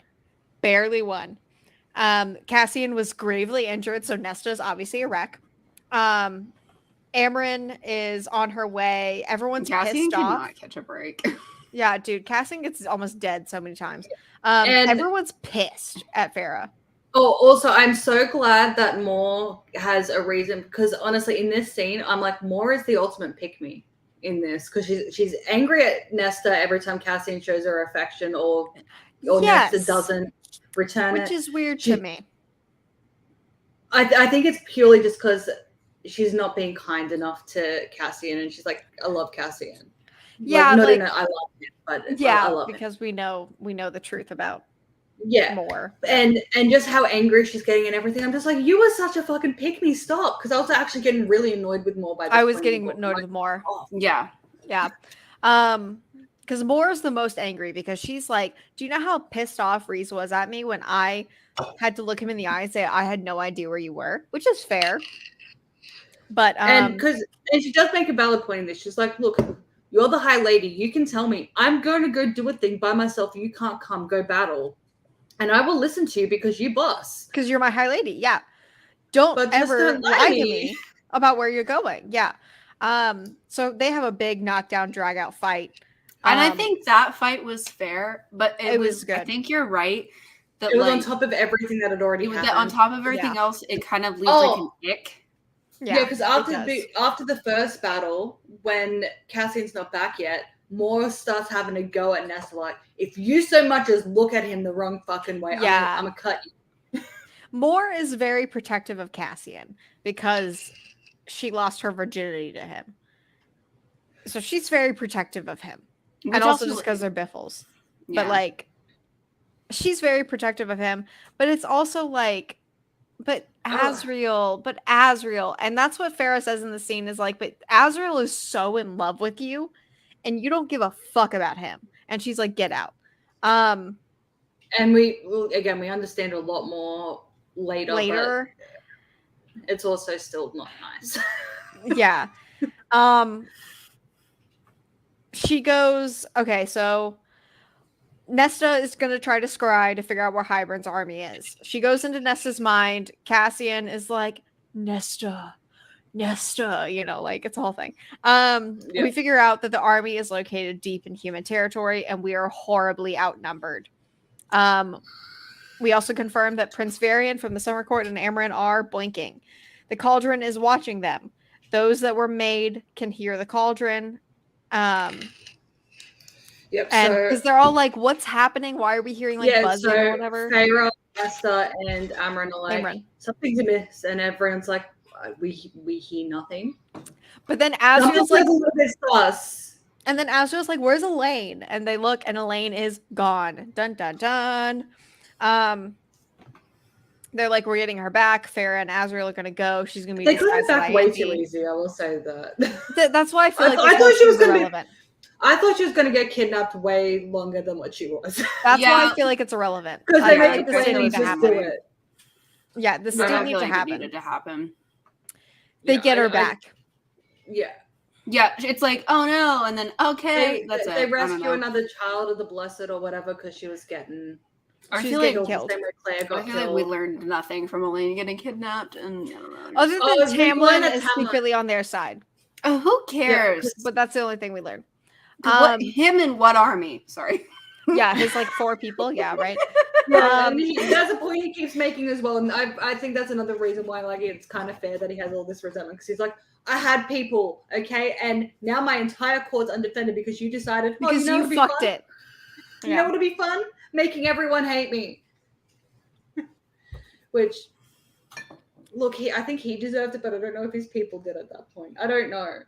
Cassian was gravely injured, so Nesta's obviously a wreck. Amryn is on her way. Everyone's Cassian pissed off. Cannot catch a break. Yeah, dude, Cassian gets almost dead so many times. And everyone's pissed at Farah. Oh, also, I'm so glad that Moore has a reason, because honestly, in this scene, I'm like, Moore is the ultimate pick-me in this because she's angry at Nesta every time Cassian shows her affection or Yes. Nesta doesn't return it. Which is weird to me. I think it's purely just because she's not being kind enough to Cassian, and she's like, I love Cassian. Yeah, I love him, but I love because him. we know the truth about more. And just how angry she's getting and everything. I'm just like, you were such a fucking pick me, stop. Because I was actually getting really annoyed with Moore by this I was point getting in the book. annoyed with Moore. Oh. Yeah. Because Moore is the most angry because she's like, do you know how pissed off Reese was at me when I had to look him in the eye and say I had no idea where you were, which is fair. But and she does make a valid point in this. She's like, look, you're the High Lady. You can tell me I'm going to go do a thing by myself. You can't come, go battle. And I will listen to you because you boss. Because you're my High Lady. Yeah. Don't ever lie to me about where you're going. Yeah. So they have a big knockdown, drag out fight. And I think that fight was fair, but it was good. I think you're right. That it was on top of everything that had already happened. On top of everything else, it kind of leaves like an ick. Yeah, because after the first battle, when Cassian's not back yet, Moore starts having a go at Nesta like, if you so much as look at him the wrong fucking way, I'm gonna cut you. Moore is very protective of Cassian because she lost her virginity to him. So she's very protective of him. And also just because they're biffles. Yeah. But like, she's very protective of him. But it's also like, but Azriel, and that's what Farrah says in the scene is like, but Azriel is so in love with you and you don't give a fuck about him. And she's like, get out. And we understand a lot more later. But it's also still not nice. Yeah. She goes, okay, so Nesta is going to try to scry to figure out where Hybern's army is. She goes into Nesta's mind. Cassian is like, Nesta, like it's a whole thing. We figure out that the army is located deep in human territory and we are horribly outnumbered. We also confirm that Prince Varian from the Summer Court and Amaran are blinking. The cauldron is watching them. Those that were made can hear the cauldron. Yep. And because they're all like, "What's happening? Why are we hearing like buzzing or whatever?" Farrah, Nesta, and Amaran are like, something's amiss, and everyone's like, "We hear nothing." But then Azriel's like, us. And then Azriel's like, "Where's Elaine?" And they look, and Elaine is gone. Dun dun dun. They're like, we're getting her back. Farrah and Azriel are going to go. She's going to be. They got her back way too easy. I will say that. That's why I feel like I thought she was irrelevant. I thought she was going to get kidnapped way longer than what she was. That's why I feel like it's irrelevant. Because they make it this need to happen. Yeah, this didn't need to happen. Needed to happen. They get her back. Yeah, it's like, oh no, and then that's it. They rescue another child of the Blessed or whatever because she was getting. Or she's getting killed. I feel like we learned nothing from Elaine getting kidnapped, and other than Tamlin is secretly on their side. Oh, who cares? But that's the only thing we learned. Him and what army? Sorry. Yeah, his like 4 people. Yeah, right. That's a point he keeps making as well, and I think that's another reason why like it's kind of fair that he has all this resentment because he's like, I had people, okay, and now my entire court's undefended because you decided because you fucked it. You know what would be fun? Making everyone hate me. Which, look, I think he deserved it, but I don't know if his people did at that point. I don't know.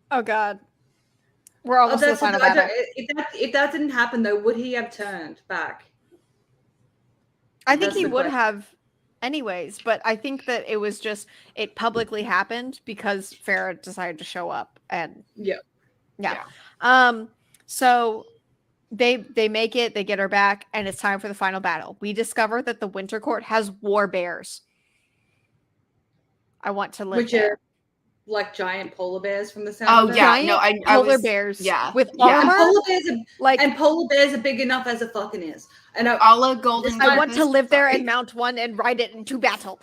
Oh God, we're almost to the final battle. If that didn't happen, though, would he have turned back? I think he would have, anyways. But I think that it was just it publicly happened because Farrah decided to show up, and yeah. So. They make it, they get her back, and it's time for the final battle. We discover that the Winter Court has war bears. I want to live Which there. Are like giant polar bears from the sound. Oh yeah, giant polar bears. Yeah, with armor. And polar bears are big enough as a fucking is. And all golden. I want to live there and mount one and ride it into battle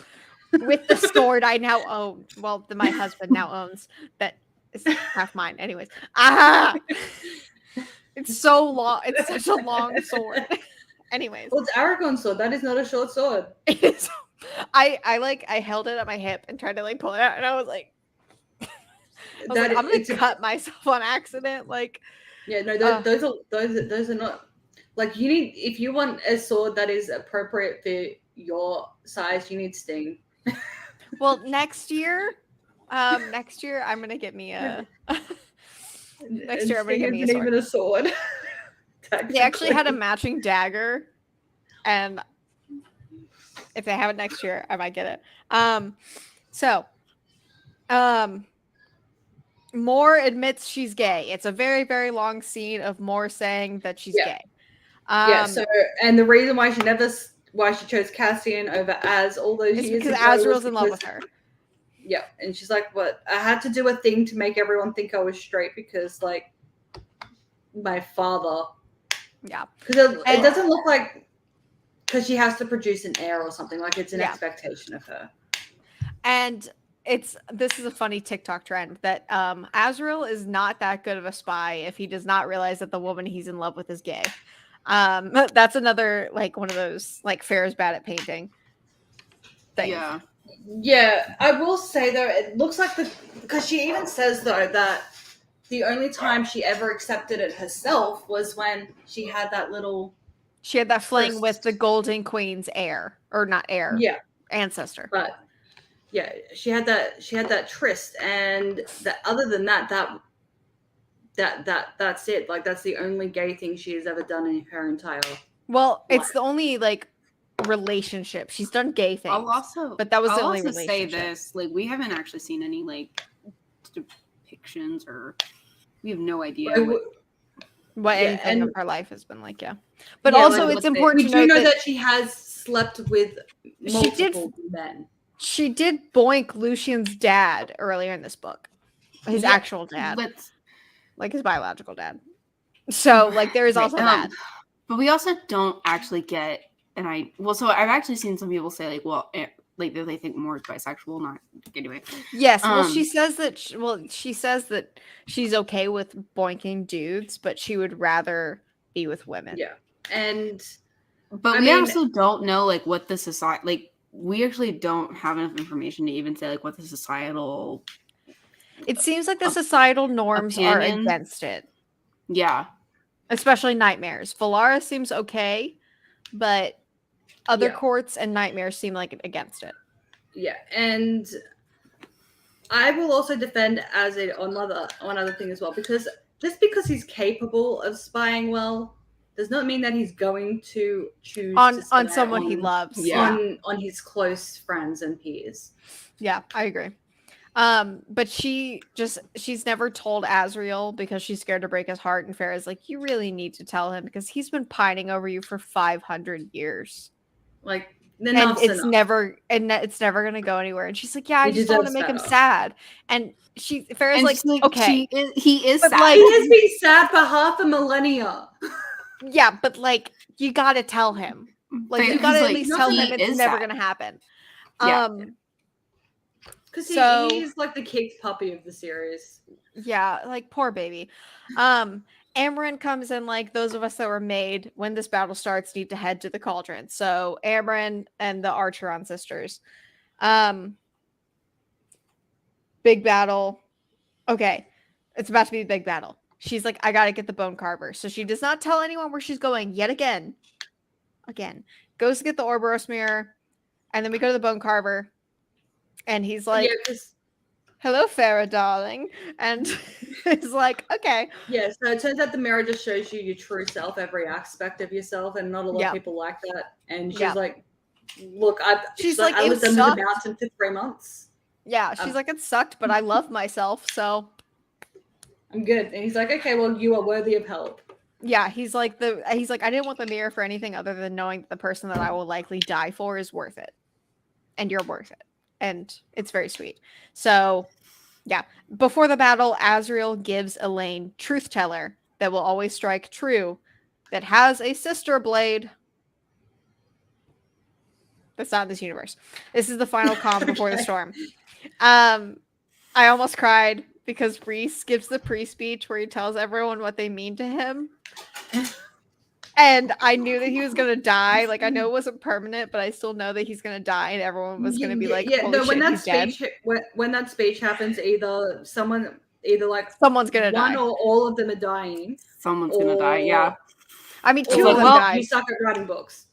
with the sword I now own. Well, my husband now owns that is half mine. Anyways, It's so long. It's such a long sword. Anyways. Well, it's Aragorn's sword. That is not a short sword. I held it at my hip and tried to like pull it out, and I was like, was like, I'm gonna cut myself on accident. Like, yeah, no, those are not like you need if you want a sword that is appropriate for your size, you need Sting. Well, next year I'm gonna get me a. Next year I'm gonna get me a sword. Even a sword. They actually had a matching dagger, and if they have it next year, I might get it. Moore admits she's gay. It's a very, very long scene of Moore saying that she's gay. So and the reason why she chose Cassian over Az all those years because Azriel's in love with her. Yeah, and she's like, "What? I had to do a thing to make everyone think I was straight because, like, my father." Yeah, because it doesn't look like because she has to produce an heir or something. Like it's an expectation of her. And this is a funny TikTok trend that Azriel is not that good of a spy if he does not realize that the woman he's in love with is gay. That's another like one of those like Farrah's bad at painting things. Yeah, I will say though, it looks like because she even says though that the only time she ever accepted it herself was when she had that fling with the Golden Queen's heir, or not heir, ancestor. But yeah, she had that tryst, and other than that's it. Like that's the only gay thing she has ever done in her entire. Well, it's the only like relationship she's done gay things. But that was the only relationship. Say this, like we haven't actually seen any like depictions, or we have no idea what anything of her life has been like. But also, like, it's important to know that she has slept with multiple men. She did boink Lucian's dad earlier in this book, his actual dad, like his biological dad. So, like, there is also that. But we also don't actually get. So I've actually seen some people say like, well, like they think Moore is bisexual, not anyway. Yes, well, she says that. She says that she's okay with boinking dudes, but she would rather be with women. Yeah, but we also don't know like what the society like. We actually don't have enough information to even say like what the societal. It seems like the societal norms are against it. Yeah, especially Nightmares. Valara seems okay, but other courts and Nightmares seem like against it. Yeah, and I will also defend Azid on another thing as well, because just because he's capable of spying well does not mean that he's going to choose on someone he loves. On his close friends and peers. Yeah, I agree. But she's never told Azriel because she's scared to break his heart, and Farrah's like, you really need to tell him because he's been pining over you for 500 years. Like, it's never gonna go anywhere. And she's like, yeah, I just don't want to make him sad. And Farrah's like, okay, he is sad. Like, he has been sad for half a millennia. Yeah, but like, you gotta tell him. Like, you gotta at least tell him it's never gonna happen. Because he's like the kicked puppy of the series. Yeah, like poor baby. Amarin comes in like, those of us that were made when this battle starts need to head to the cauldron. So Amarin and the Archeron sisters. Big battle. Okay. It's about to be a big battle. She's like, I gotta get the bone carver. So she does not tell anyone where she's going yet again. Goes to get the Ouroboros mirror. And then we go to the bone carver. And he's like, hello, Farrah, darling. And it's like, okay. Yeah, so it turns out the mirror just shows you your true self, every aspect of yourself. And not a lot of people like that. And she's like, look, I lived under the mountain for 3 months. Yeah, she's like, it sucked, but I love myself, so I'm good. And he's like, okay, well, you are worthy of help. Yeah, he's like, I didn't want the mirror for anything other than knowing that the person that I will likely die for is worth it. And you're worth it. And it's very sweet. So, yeah. Before the battle, Azriel gives Elaine Truth Teller that will always strike true, that has a sister blade. That's not in this universe. This is the final calm before the storm. I almost cried because Reese gives the pre-speech where he tells everyone what they mean to him. And I knew that he was going to die. Like, I know it wasn't permanent, but I still know that he's going to die, and everyone was going to be like, when that speech happens, either someone either like Someone's gonna one die. or all of them are dying. Someone's gonna die. Yeah. I mean, two Or of them well, died. you suck at writing books.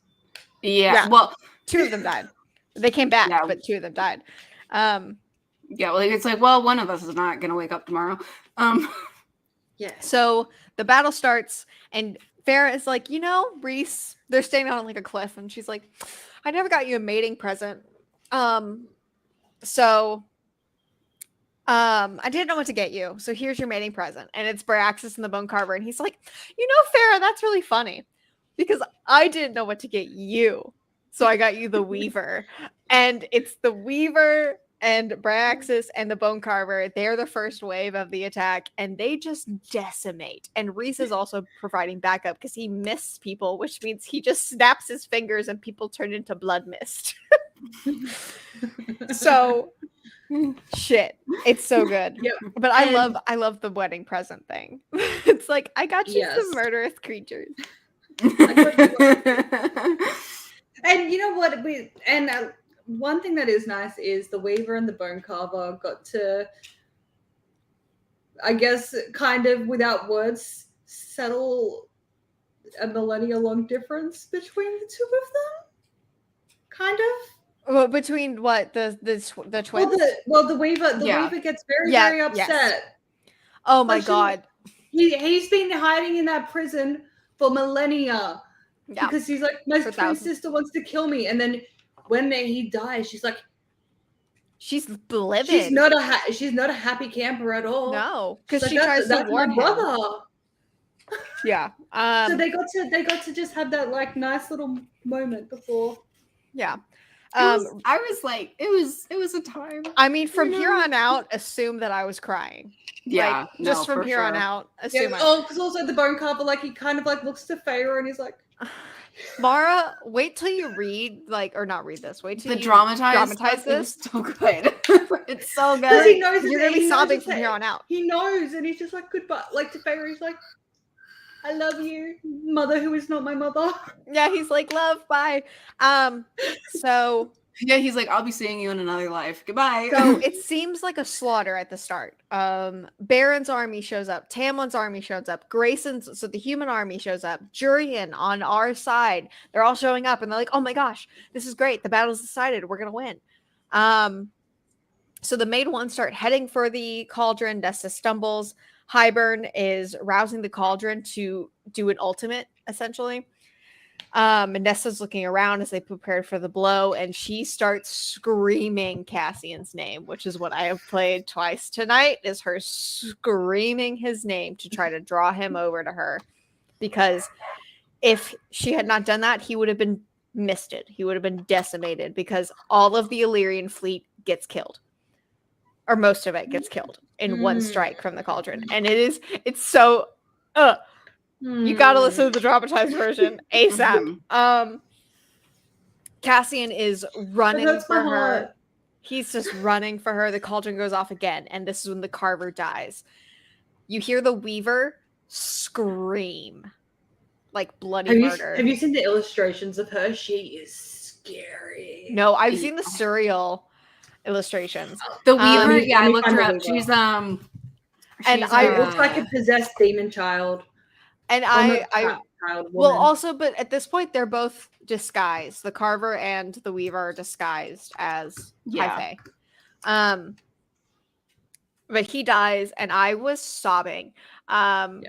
Yeah. Well, two of them died. They came back, Yeah. but two of them died. Yeah. Well, it's like, well, one of us is not gonna wake up tomorrow. Yeah. So the battle starts, and Farrah is like, you know, Reese, they're staying on like a cliff, and she's like, I never got you a mating present. So I didn't know what to get you. So here's your mating present. And it's Braxis and the Bone Carver. And he's like, you know, Farrah, that's really funny. Because I didn't know what to get you. So I got you the Weaver. And it's the Weaver and Braxis and the Bone Carver. They're the first wave of the attack. And they just decimate. And Reese is also providing backup because he mists people, which means he just snaps his fingers and people turn into blood mist. So shit, it's so good. Yep. But I love the wedding present thing. It's like, I got you some murderous creatures. And you know what? One thing that is nice is the Weaver and the Bone Carver got to, I guess, kind of without words, settle a millennia-long difference between the two of them. Kind of. Well, between what the twins? Well, the Weaver gets very upset. Yes. Oh my god. He's been hiding in that prison for millennia. Yeah. Because he's like, my twin sister wants to kill me, and then when he dies, she's like, she's livid. She's not a happy camper at all. No, because she tries to warn him. Brother. Yeah. So they got to just have that like nice little moment before. Yeah. I was like, it was a time. I mean, from here on out, assume that I was crying. Yeah, like, just from here on out, assume. Yeah, because also the Bone Carver, like he kind of like looks to Feyre and he's like, Mara, wait till you read, or not read this. Wait till you dramatize this. It's so good. It's so good. He knows you're gonna be sobbing from here on out. He knows, and he's just like, goodbye. Like to Feyre, he's like, I love you, mother who is not my mother. Yeah, he's like, love, bye. So yeah, he's like, I'll be seeing you in another life. Goodbye. So it seems like a slaughter at the start. Baron's army shows up. Tamlin's army shows up. Grayson's, so the human army shows up. Jurian on our side. They're all showing up, and they're like, oh my gosh, this is great. The battle's decided. We're going to win. So the Maid Ones start heading for the cauldron. Nesta stumbles. Hybern is rousing the cauldron to do an ultimate, essentially. And Nesta's looking around as they prepare for the blow, and she starts screaming Cassian's name, which is what I have played twice tonight, is her screaming his name to try to draw him over to her. Because if she had not done that, he would have been misted. He would have been decimated because all of the Illyrian fleet gets killed. Or most of it gets killed in one strike from the cauldron. And it's so you gotta listen to the dramatized version ASAP. Cassian is running for her. He's just running for her. The cauldron goes off again, and this is when the Carver dies. You hear the Weaver scream like bloody murder. Have you seen the illustrations of her? She is scary. No, I've seen the surreal illustrations. The Weaver, I looked her up. She's and I looks like a possessed demon child. And well, also, but at this point, they're both disguised. The Carver and the Weaver are disguised as High Fae. But he dies, and I was sobbing. I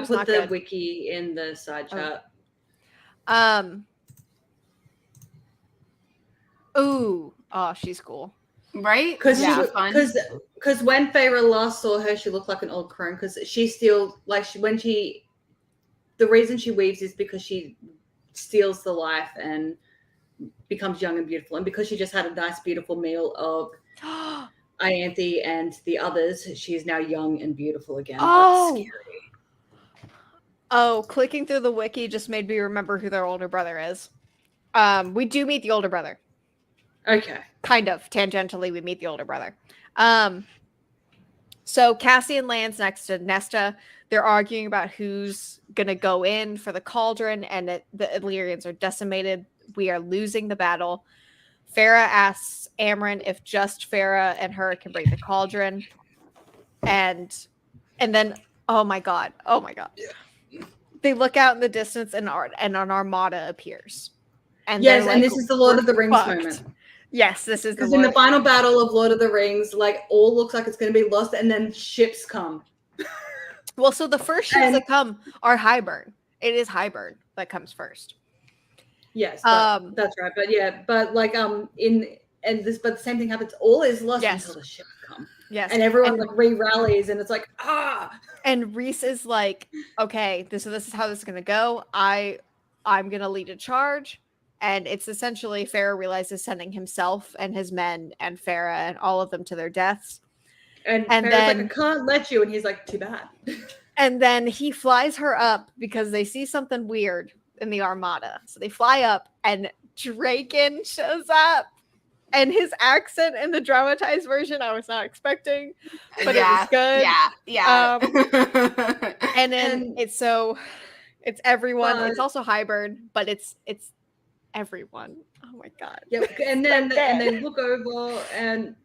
put the wiki in the side chat. She's cool. Right? Because when Feyre last saw her, she looked like an old crone. Because she still the reason she weaves is because she steals the life and becomes young and beautiful, and because she just had a nice, beautiful meal of Ianthe and the others, she is now young and beautiful again. Oh, that's scary. Oh, clicking through the wiki just made me remember who their older brother is. We do meet the older brother. Okay. Kind of. Tangentially, we meet the older brother. So Cassian lands next to Nesta. They're arguing about who's going to go in for the cauldron, and the Illyrians are decimated. We are losing the battle. Farrah asks Amren if just Farrah and her can break the cauldron. and then oh my god, they look out in the distance and an armada appears. And yes, and this is the Lord of the Rings moment. Yes, this is because in the final battle of Lord of the Rings, like all looks like it's going to be lost, and then ships come. Well, so the first ships that come are Hybern. It is Hybern that comes first. Yes, that's right. But yeah, but like but the same thing happens. All is lost until the ships come. Yes, and everyone like re-rallies, and it's like And Rhys is like, okay, this is how this is gonna go. I'm gonna lead a charge, and it's essentially Farah realizes sending himself and his men and Farah and all of them to their deaths. And Farah's like, I can't let you, and he's like, too bad. And then he flies her up because they see something weird in the armada. So they fly up, and Draken shows up. And his accent in the dramatized version, I was not expecting, but it was good. Yeah. And then it's everyone. It's also Hybern, but it's everyone. Oh my god. Yep. And then look over and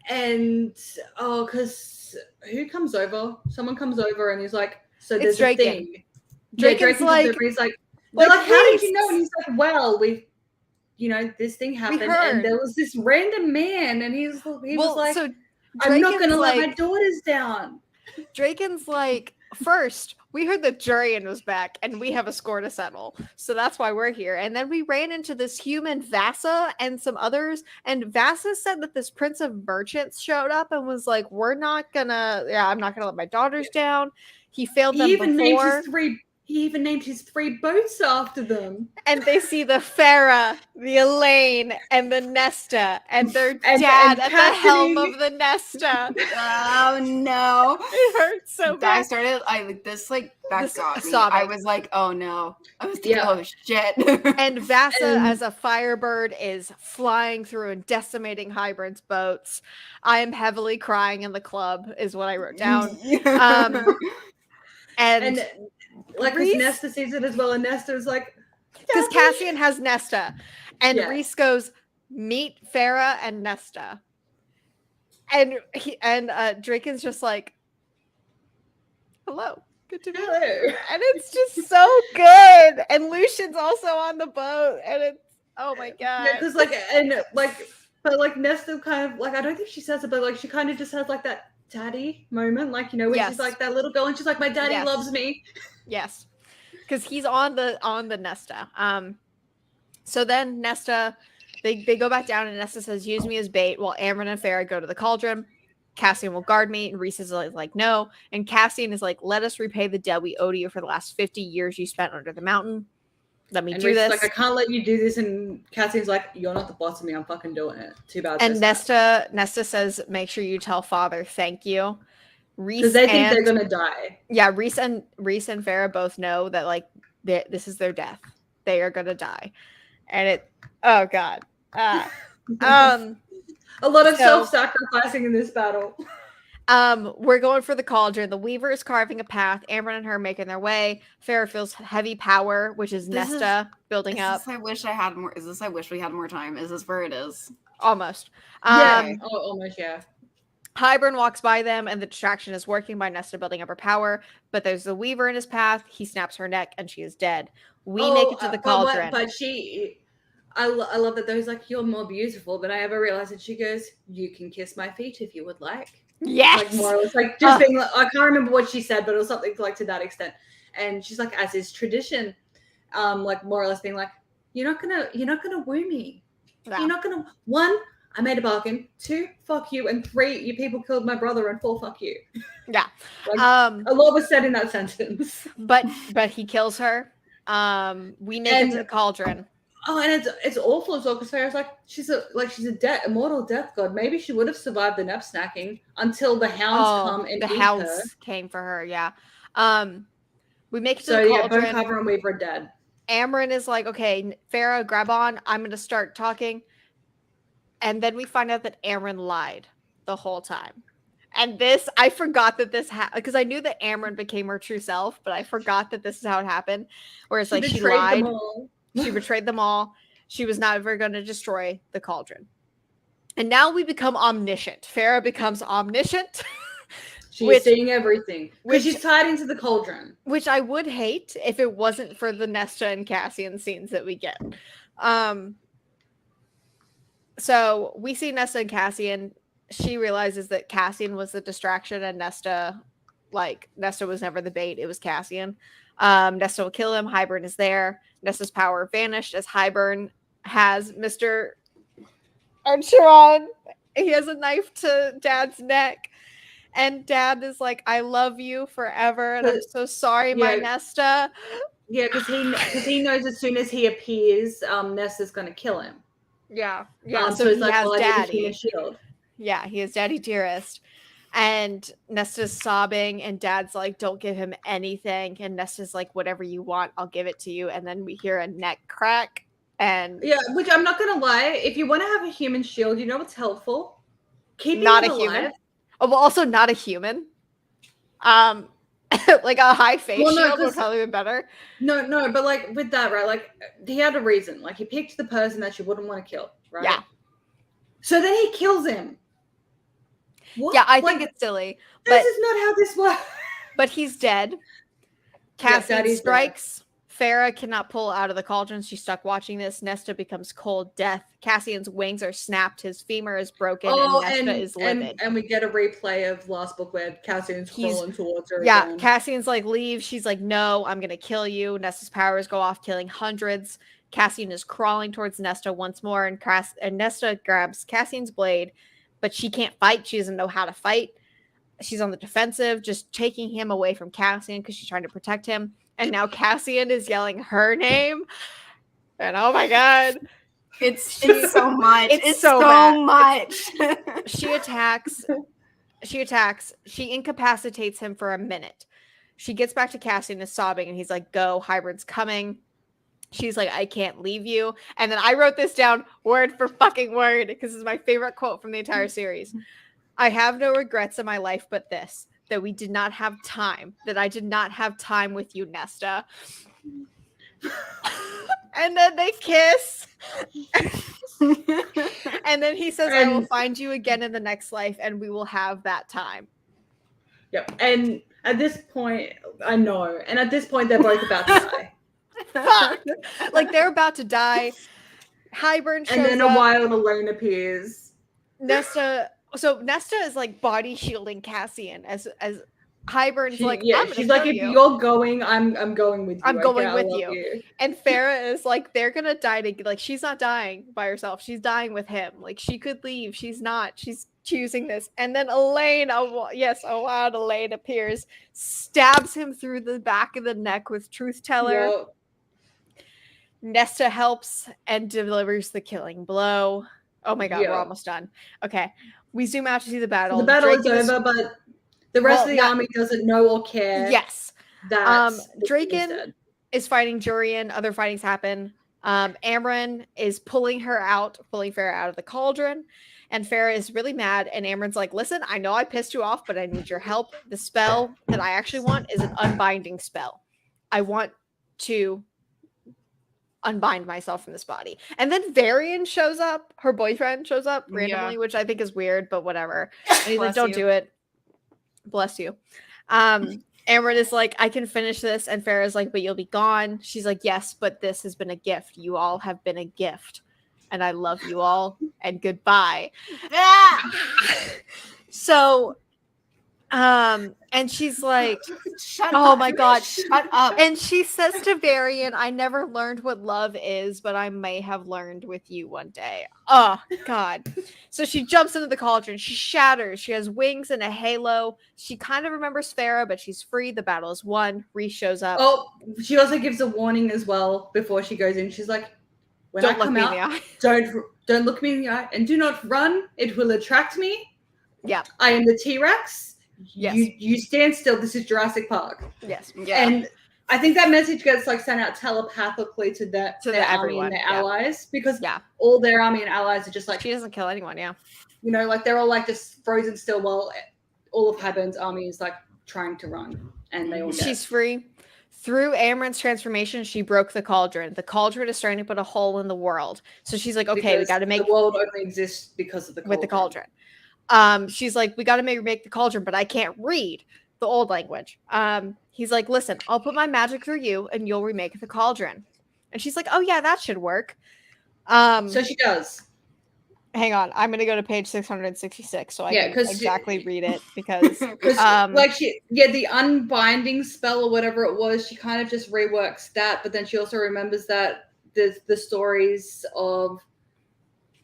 because who comes over? Someone comes over and he's like, so there's a thing. Draken's like, he's like, how did you know? And he's like, well, this thing happened, and there was this random man, and he was like, so I'm not going to let my daughters down. Draken's like, first, we heard that Jurian was back, and we have a score to settle, so that's why we're here. And then we ran into this human Vasa and some others, and Vasa said that this Prince of Merchants showed up and was like, I'm not gonna let my daughters down. He failed them before. He even named his 3 boats after them. And they see the Farah, the Elaine, and the Nesta, and their dad at the helm of the Nesta. Oh no. It hurts so bad. That got me. I was like, oh no. I was like, oh shit. And Vasa as a firebird is flying through and decimating Hybern's boats. I am heavily crying in the club is what I wrote down. And like because Nesta sees it as well, and Nesta's like, because Cassian has Nesta, and Rhys goes, meet Farah and Nesta, and Draken's just like, hello, good to meet you, and it's just so good. And Lucian's also on the boat, and it's oh my god, because but Nesta kind of like, I don't think she says it, but like she kind of just has like that daddy moment, like when she's like that little girl and she's like, my daddy loves me. Yes, because he's on the Nesta. So then Nesta, they go back down, and Nesta says, use me as bait while Amren and Farah go to the cauldron. Cassian will guard me, and Rhys is like no, and Cassian is like, let us repay the debt we owe to you for the last 50 years you spent under the mountain. Let me do this. Like, I can't let you do this. And Cassian's like, you're not the boss of me. I'm fucking doing it. Too bad. And Nesta says, make sure you tell father thank you. Because they think they're gonna die. Yeah, Rhys and Farah both know that like this is their death. They are gonna die, and oh god, a lot of self-sacrificing in this battle. We're going for the cauldron. The Weaver is carving a path. Amren and her making their way. Farah feels heavy power, which is Nesta building up. I wish we had more time. Is this where it is? Almost. Almost, yeah. Hybern walks by them, and the distraction is working by Nesta building up her power. But there's the Weaver in his path. He snaps her neck, and she is dead. We make it to the cauldron. But I love that. He's like, you're more beautiful than I ever realized. And she goes, you can kiss my feet if you would like. Yes. Like more, it's like just being like, I can't remember what she said, but it was something like to that extent. And she's like, as is tradition, like more or less being like, you're not gonna woo me. No. You're not gonna. 1, I made a bargain. 2, fuck you. And 3, you people killed my brother. And 4, fuck you. Yeah. A lot was said in that sentence. But he kills her. We make it to the cauldron. Oh, and it's awful as well because Farah's like she's a immortal death god. Maybe she would have survived the nap snacking until the hounds come and the eat hounds her. Came for her. Yeah. We make it to the cauldron. Both Cover and Weaver are dead. Amren is like, okay, Farah, grab on. I'm going to start talking. And then we find out that Amren lied the whole time. And I forgot that this happened because I knew that Amren became her true self, but I forgot that this is how it happened. Whereas she lied. She betrayed them all. She was never going to destroy the cauldron. And now we become omniscient. Farah becomes omniscient. She's seeing everything. Because she's tied into the cauldron. Which I would hate if it wasn't for the Nesta and Cassian scenes that we get. So we see Nesta and Cassian. She realizes that Cassian was the distraction and Nesta was never the bait. It was Cassian. Nesta will kill him. Hybern is there. Nesta's power vanished as Hybern has Mr. Archeron. He has a knife to Dad's neck. And Dad is like, I love you forever. And I'm so sorry, my Nesta. Yeah, because he knows as soon as he appears, Nesta's going to kill him. Yeah. So he's like, well, I need a shield. Yeah, he is Daddy Dearest. And Nesta's sobbing, and Dad's like, don't give him anything. And Nesta's like, whatever you want, I'll give it to you. And then we hear a neck crack. And yeah, which I'm not going to lie. If you want to have a human shield, you know what's helpful? Keeping not it a alive. Human. Oh, well, also not a human. Like a high face shield would probably be better. No, but like with that, right? Like he had a reason. Like he picked the person that you wouldn't want to kill, right? Yeah. So then he kills him. What? Yeah, I think it's silly. This is not how this works. But he's dead. Cassian strikes. Dead. Farah cannot pull out of the cauldron. She's stuck watching this. Nesta becomes cold death. Cassian's wings are snapped. His femur is broken. And Nesta is livid. And we get a replay of last book where Cassian's crawling towards her. Yeah, again. Cassian's like, leave. She's like, no, I'm going to kill you. Nesta's powers go off, killing hundreds. Cassian is crawling towards Nesta once more. And Nesta grabs Cassian's blade, but she can't fight. She doesn't know how to fight. She's on the defensive, just taking him away from Cassian because she's trying to protect him. And now Cassian is yelling her name. And oh my God. It's so much. It's so much. She attacks. She incapacitates him for a minute. She gets back to Cassian, is sobbing, and he's like, go, Hybern's coming. She's like, I can't leave you. And then I wrote this down word for fucking word because it's my favorite quote from the entire series. I have no regrets in my life but this, that we did not have time, that I did not have time with you, Nesta. And then they kiss. And then he says, I will find you again in the next life and we will have that time. Yep. And at this point, I know. And at this point, they're both about to die. Fuck. Like they're about to die. Hybern shows up. And then a wild Elaine appears. Nesta is like body shielding Cassian as Hybern's like, she's like, if you're going, I'm going with you. I'm going with you. And Farah is like, they're gonna die like she's not dying by herself. She's dying with him. Like she could leave. She's not. She's choosing this. And then Elaine, a wild Elaine appears, stabs him through the back of the neck with Truth Teller. Yep. Nesta helps and delivers the killing blow. Oh my God, we're almost done. Okay. We zoom out to see the battle. The battle is over, but the rest of the army doesn't know or care. Yes. Draken is fighting Jurian. Other fightings happen. Amren is pulling Farah out of the cauldron. And Farah is really mad. And Amren's like, listen, I know I pissed you off, but I need your help. The spell that I actually want is an unbinding spell. I want to unbind myself from this body. And then Varian shows up. Her boyfriend shows up randomly, which I think is weird, but whatever. And he's like, don't do it. Bless you. Amren is like, I can finish this. And Farah's like, but you'll be gone. She's like, yes, but this has been a gift. You all have been a gift. And I love you all. And goodbye. So, and she's like, shut oh up. my God, shut up. And she says to Varian, I never learned what love is, but I may have learned with you one day. Oh God. So she jumps into the cauldron. She shatters. She has wings and a halo. She kind of remembers Farah, but she's free. The battle is won. Reese shows up. Oh, she also gives a warning as well before she goes in. She's like, when I come out, don't look me in the eye and do not run. It will attract me. Yeah. I am the T-Rex. Yes. You stand still. This is Jurassic Park. Yes. Yeah. And I think that message gets like sent out telepathically to their army and their allies because all their army and allies are just like, she doesn't kill anyone. Yeah. You know, like they're all like just frozen still while all of Hybern's army is like trying to run and they all dead. She's free. Through Amren's transformation, she broke the cauldron. The cauldron is starting to put a hole in the world. So she's like, okay, we got to make the world only exists because of the cauldron. With the cauldron. She's like, we got to make the cauldron, but I can't read the old language. He's like, listen, I'll put my magic through you and you'll remake the cauldron. And she's like, oh yeah, that should work. So she does. Hang on, I'm gonna go to page 666 so I can exactly read it because the unbinding spell or whatever it was, she kind of just reworks that, but then she also remembers that there's the stories of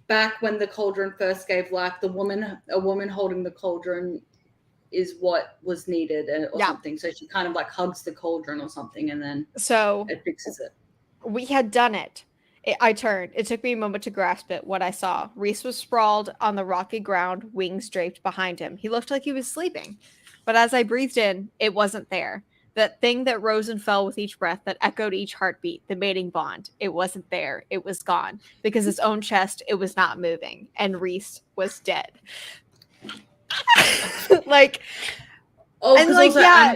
back when the cauldron first gave life, a woman holding the cauldron is what was needed or something. So she kind of like hugs the cauldron or something, and then it fixes it. We had done it. I turned. It took me a moment to grasp it, what I saw. Reese was sprawled on the rocky ground, wings draped behind him. He looked like he was sleeping. But as I breathed in, it wasn't there. That thing that rose and fell with each breath, that echoed each heartbeat, the mating bond. It wasn't there. It was gone. Because his own chest, it was not moving. And Reese was dead. Like, and like, yeah.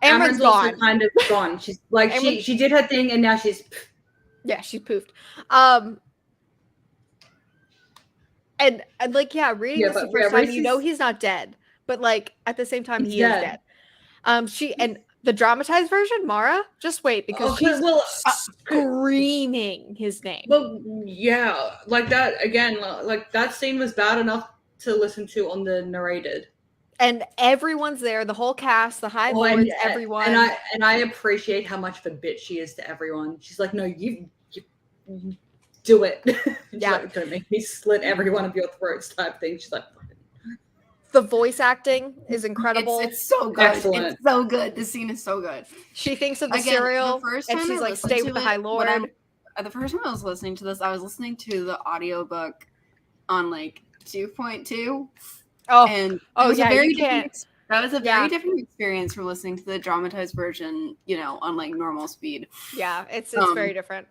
Amren's also kind of gone. She's like, she did her thing and now she's... Yeah, she poofed. And like, yeah, reading this the first time, you know he's not dead, but like at the same time, he is dead. And the dramatized version, Mara, just wait because she's screaming his name. Well, yeah, like that again. Like that scene was bad enough to listen to on the narrated. And everyone's there, the whole cast, the high lords, everyone. And I appreciate how much of a bitch she is to everyone. She's like, no, you do it. Yeah, like, don't make me slit every one of your throats type thing. She's like, the voice acting is incredible. It's so good. Excellent. It's so good. The scene is so good. She thinks of the cereal, and she's like, stay with the High Lord. The first time I was listening to this, I was listening to the audiobook on like 2.2. That was a very different experience from listening to the dramatized version, on like normal speed. Yeah, it's very different.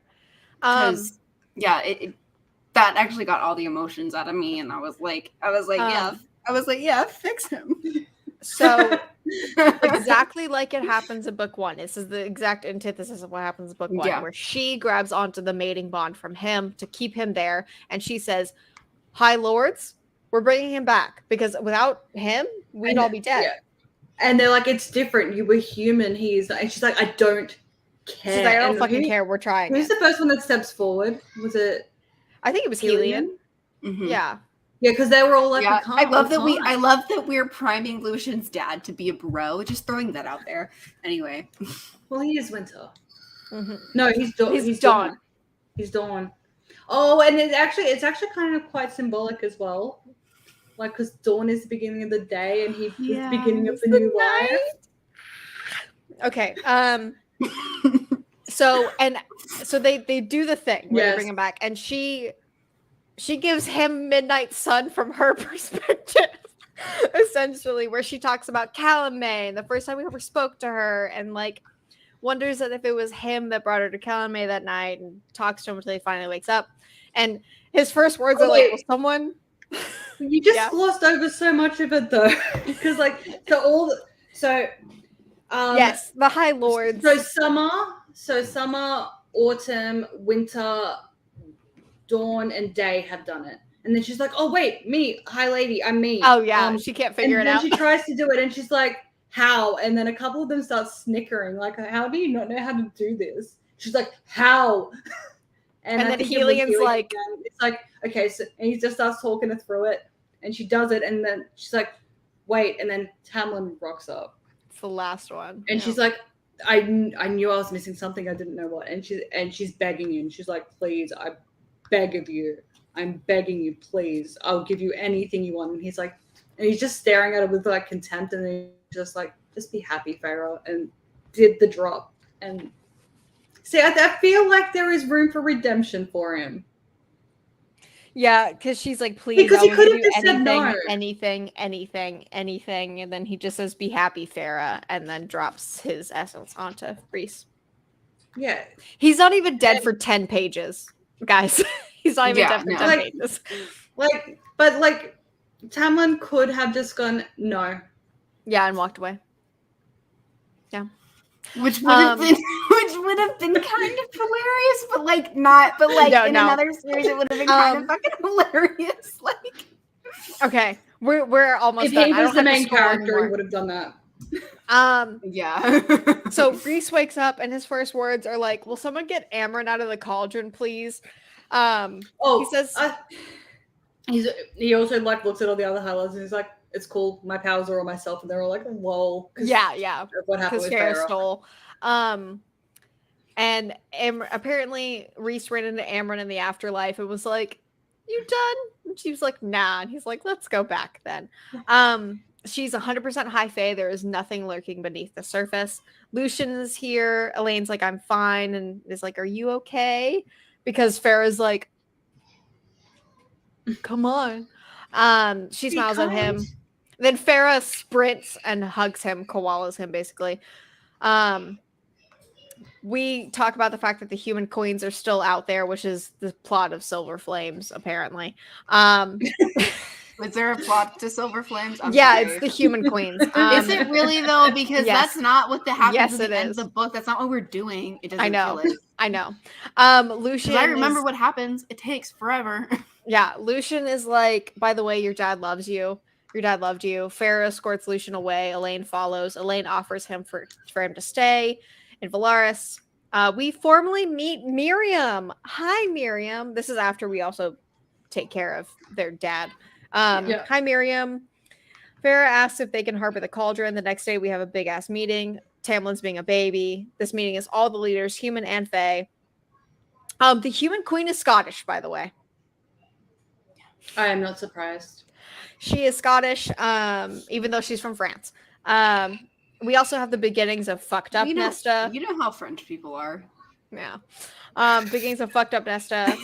Because that actually got all the emotions out of me, and I was like, yeah, fix him. So exactly like it happens in book one. This is the exact antithesis of what happens in book one, where she grabs onto the mating bond from him to keep him there, and she says, High Lords, we're bringing him back because without him, we'd all be dead. Yeah. And they're like, it's different. You were human. And she's like, I don't care. She's like, I don't fucking care. We're trying. Who's the first one that steps forward? Was it? I think it was Helion. Mm-hmm. Yeah. Yeah, because they were all like, I love that we're priming Lucian's dad to be a bro. Just throwing that out there. Anyway. Well, he is Winter. Mm-hmm. No, he's Dawn. He's Dawn. Oh, and it's actually kind of quite symbolic as well. Like, because dawn is the beginning of the day, and he's the beginning of the new life. Okay. So they do the thing where they bring him back, and she gives him Midnight Sun from her perspective, essentially, where she talks about Calumet and the first time we ever spoke to her, and like wonders that if it was him that brought her to Calumet that night, and talks to him until he finally wakes up. And his first words are like, "Will someone?" You just glossed over so much of it though, because like yes, the High Lords. So summer, autumn, winter, dawn, and day have done it, and then she's like, "Oh wait, me, High Lady, I'm me." Oh yeah, she can't figure it out. She tries to do it, and she's like, "How?" And then a couple of them start snickering, like, "How do you not know how to do this?" She's like, "How?" And then Helion's like, it's like, okay, so and he just starts talking her through it, and she does it, and then she's like, wait, and then Tamlin rocks up. It's the last one, and she's like, I knew I was missing something, I didn't know what, and she's begging you, and she's like, please, I beg of you, I'm begging you, please, I'll give you anything you want, and he's like, and he's just staring at her with like contempt, and then he's just like, just be happy, Pharaoh, and did the drop, and. See, I feel like there is room for redemption for him. Yeah, because she's like, please, because he could have just anything, said no. anything, and then he just says, be happy, Farah, and then drops his essence onto Reese. Yeah. He's not even dead for 10 pages, guys. He's not even dead for 10 pages. But Tamlin could have just gone, no. Yeah, and walked away. Yeah. Which would have been kind of hilarious, but not. But in another series, it would have been kind of fucking hilarious. Okay, we're almost If done. he I was don't the have to main score character, anymore. he would have done that. Yeah. So Reese wakes up and his first words are like, "Will someone get Amryn out of the cauldron, please?" He says, he also like looks at all the other highlights and he's like, "It's cool. My powers are on myself," and they're all like, "Lol." Yeah. What happened with Farrah Farrah? stole. And apparently Reese ran into Amryn in the afterlife and was like, "You done?" And she was like, "Nah." And he's like, "Let's go back then." She's 100% high fae. There is nothing lurking beneath the surface. Lucian is here. Elaine's like, "I'm fine," and is like, "Are you okay?" Because Farrah's like, "Come on." She smiles at him. Then Farrah sprints and hugs him, koalas him basically. We talk about the fact that the human queens are still out there, which is the plot of Silver Flames, apparently. Is there a plot to Silver Flames? It's the human queens. Is it really though? Because yes. that's not what happens at the end is. of the book. That's not what we're doing. It doesn't I know. feel it. I know. Lucian. I remember what happens. It takes forever. Yeah, Lucian is like, "By the way, your dad loves you. Your dad loved you." Farrah escorts Lucian away. Elaine follows. Elaine offers him for him to stay in Valaris. We formally meet Miriam. Hi, Miriam. This is after we also take care of their dad. Hi, Miriam. Farrah asks if they can harbor the cauldron. The next day, we have a big ass meeting. Tamlin's being a baby. This meeting is all the leaders, human and fae. The human queen is Scottish, by the way. I am not surprised. She is Scottish, even though she's from France. We also have the beginnings of fucked up Nesta. You know how French people are. Yeah. Beginnings of fucked up Nesta.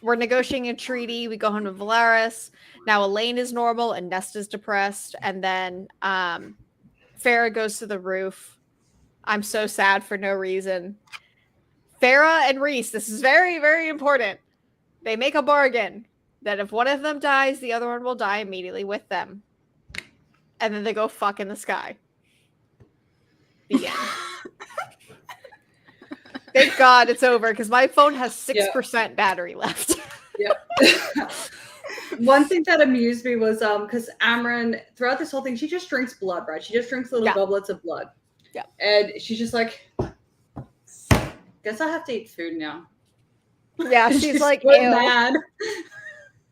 We're negotiating a treaty. We go home to Valaris. Now Elaine is normal and Nesta's depressed. And then Farrah goes to the roof. I'm so sad for no reason. Farrah and Reese, this is very, very important. They make a bargain that if one of them dies, the other one will die immediately with them. And then they go fuck in the sky. The end. Thank God it's over, because my phone has 6% battery left. One thing that amused me was because Amryn, throughout this whole thing, she just drinks blood, right? She just drinks little goblets of blood. Yeah. And she's just like, guess I have to eat food now. Yeah, she's like, so ew. Mad.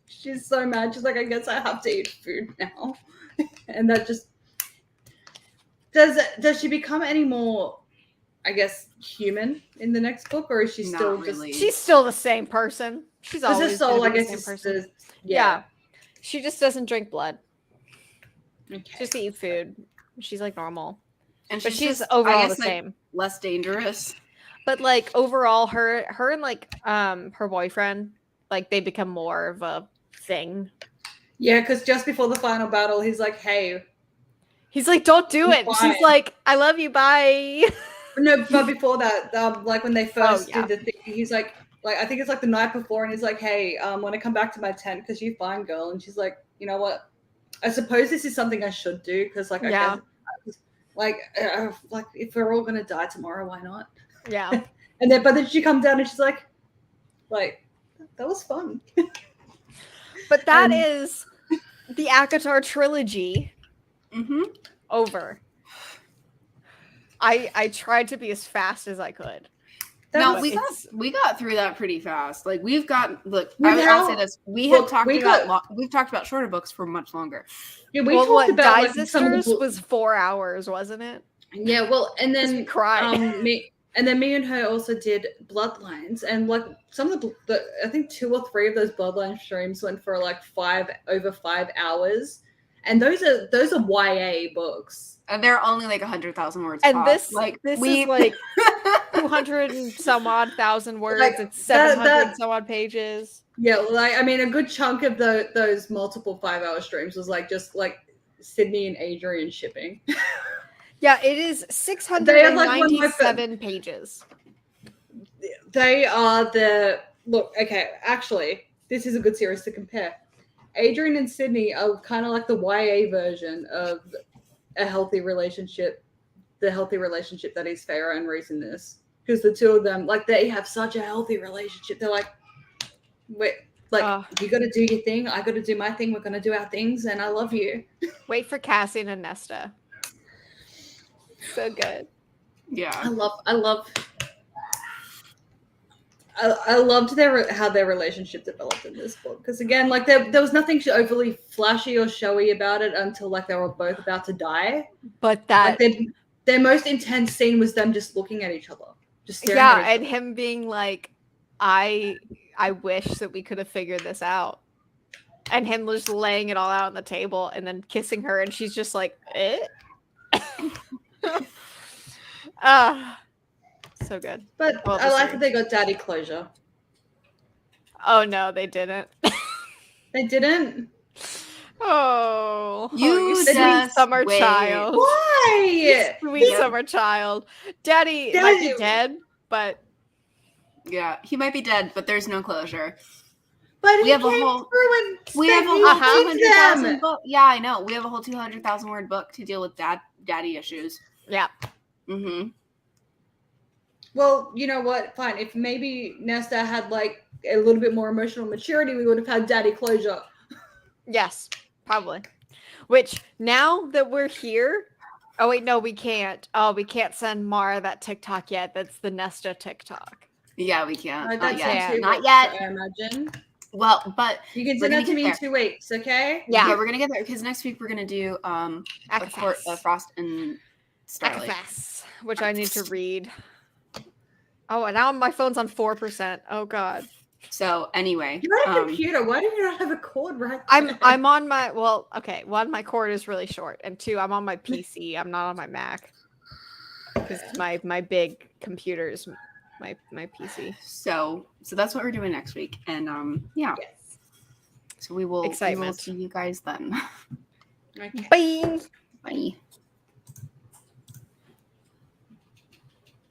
She's so mad. She's like, I guess I have to eat food now. And that just does she become any more, I guess, human in the next book, or is she still really. She's still the same person. She's always her soul, I guess, the same is person. Yeah. She just doesn't drink blood. Okay. Just eat food. She's like normal. And but she's overall the same. Less dangerous. But like overall, her and like her boyfriend, like they become more of a thing. Yeah, because just before the final battle, he's like, "Hey," he's like, "Don't do it." Fine. She's like, "I love you, bye." No, but before that, like when they first did the thing, he's like I think it's like the night before, and he's like, "Hey, when I come back to my tent, because you're fine, girl," and she's like, "You know what? I suppose this is something I should do because like I guess like if we're all gonna die tomorrow, why not?" Yeah. And then, but then she comes down and she's like, that was fun. But that is the ACOWAR trilogy over. I tried to be as fast as I could. No, we got through that pretty fast. Like we've got I'll say this: we've talked about shorter books for much longer. Yeah, we talked about Die Sisters was 4 hours, wasn't it? Yeah, well, and then we cried. Me and her also did Bloodlines, and like some of the I think 2 or 3 of those Bloodline streams went for like over 5 hours, and those are YA books, and they're only like 100,000 words. And pop. this is like 200 and some odd thousand words. Like, it's 700 some odd pages. Yeah, like I mean, a good chunk of those multiple 5-hour streams was like just like Sydney and Adrian shipping. Yeah, it is 697 pages. They are okay, actually, this is a good series to compare. Adrian and Sydney are kind of like the YA version of a healthy relationship, the healthy relationship that is Farrah and Reese in this. Because the two of them, like, they have such a healthy relationship. They're like, Like, you got to do your thing. I got to do my thing. We're going to do our things. And I love you. Wait for Cassian and Nesta. So good. Yeah. I loved how their relationship developed in this book. Because again, like there was nothing overly flashy or showy about it until like they were both about to die. But that like, their most intense scene was them just looking at each other. Just staring at each and other. him being like, I wish that we could have figured this out. And him just laying it all out on the table and then kissing her, and she's just like, eh? So good. But I like that they got daddy closure. Oh no, they didn't. They didn't? Oh, you sweet just summer wait. child. Why? Sweet summer child. Daddy might be dead, but yeah, he might be dead, but there's no closure. But we he have came a whole through and we have a whole saved 200,000 book. Yeah, I know. We have a whole 200,000 word book to deal with daddy issues. yeah. Mm-hmm. Well, you know what? Fine. If maybe Nesta had like a little bit more emotional maturity, we would have had daddy closure. Yes, probably. Which now that we're here, oh wait, no, we can't. Oh, we can't send Mara that TikTok yet. That's the Nesta TikTok. Yeah, we can't. Not That's yet. Not weeks, yet. I imagine. Well, but You can send that to me in 2 weeks, okay? Yeah. We're gonna get there because next week we're gonna do a Court of Frost and Starlight, ACOWAR, which I need to read. Oh, and now my phone's on 4%. Oh god. So anyway, You're on a computer. Why do you not have a cord right there? I'm on my one, my cord is really short, and two, I'm on my PC. I'm not on my Mac. Because my big computer is my PC. So that's what we're doing next week. And yeah. Yes. So we will Excitement. see you guys then. Okay. Bye. Bye.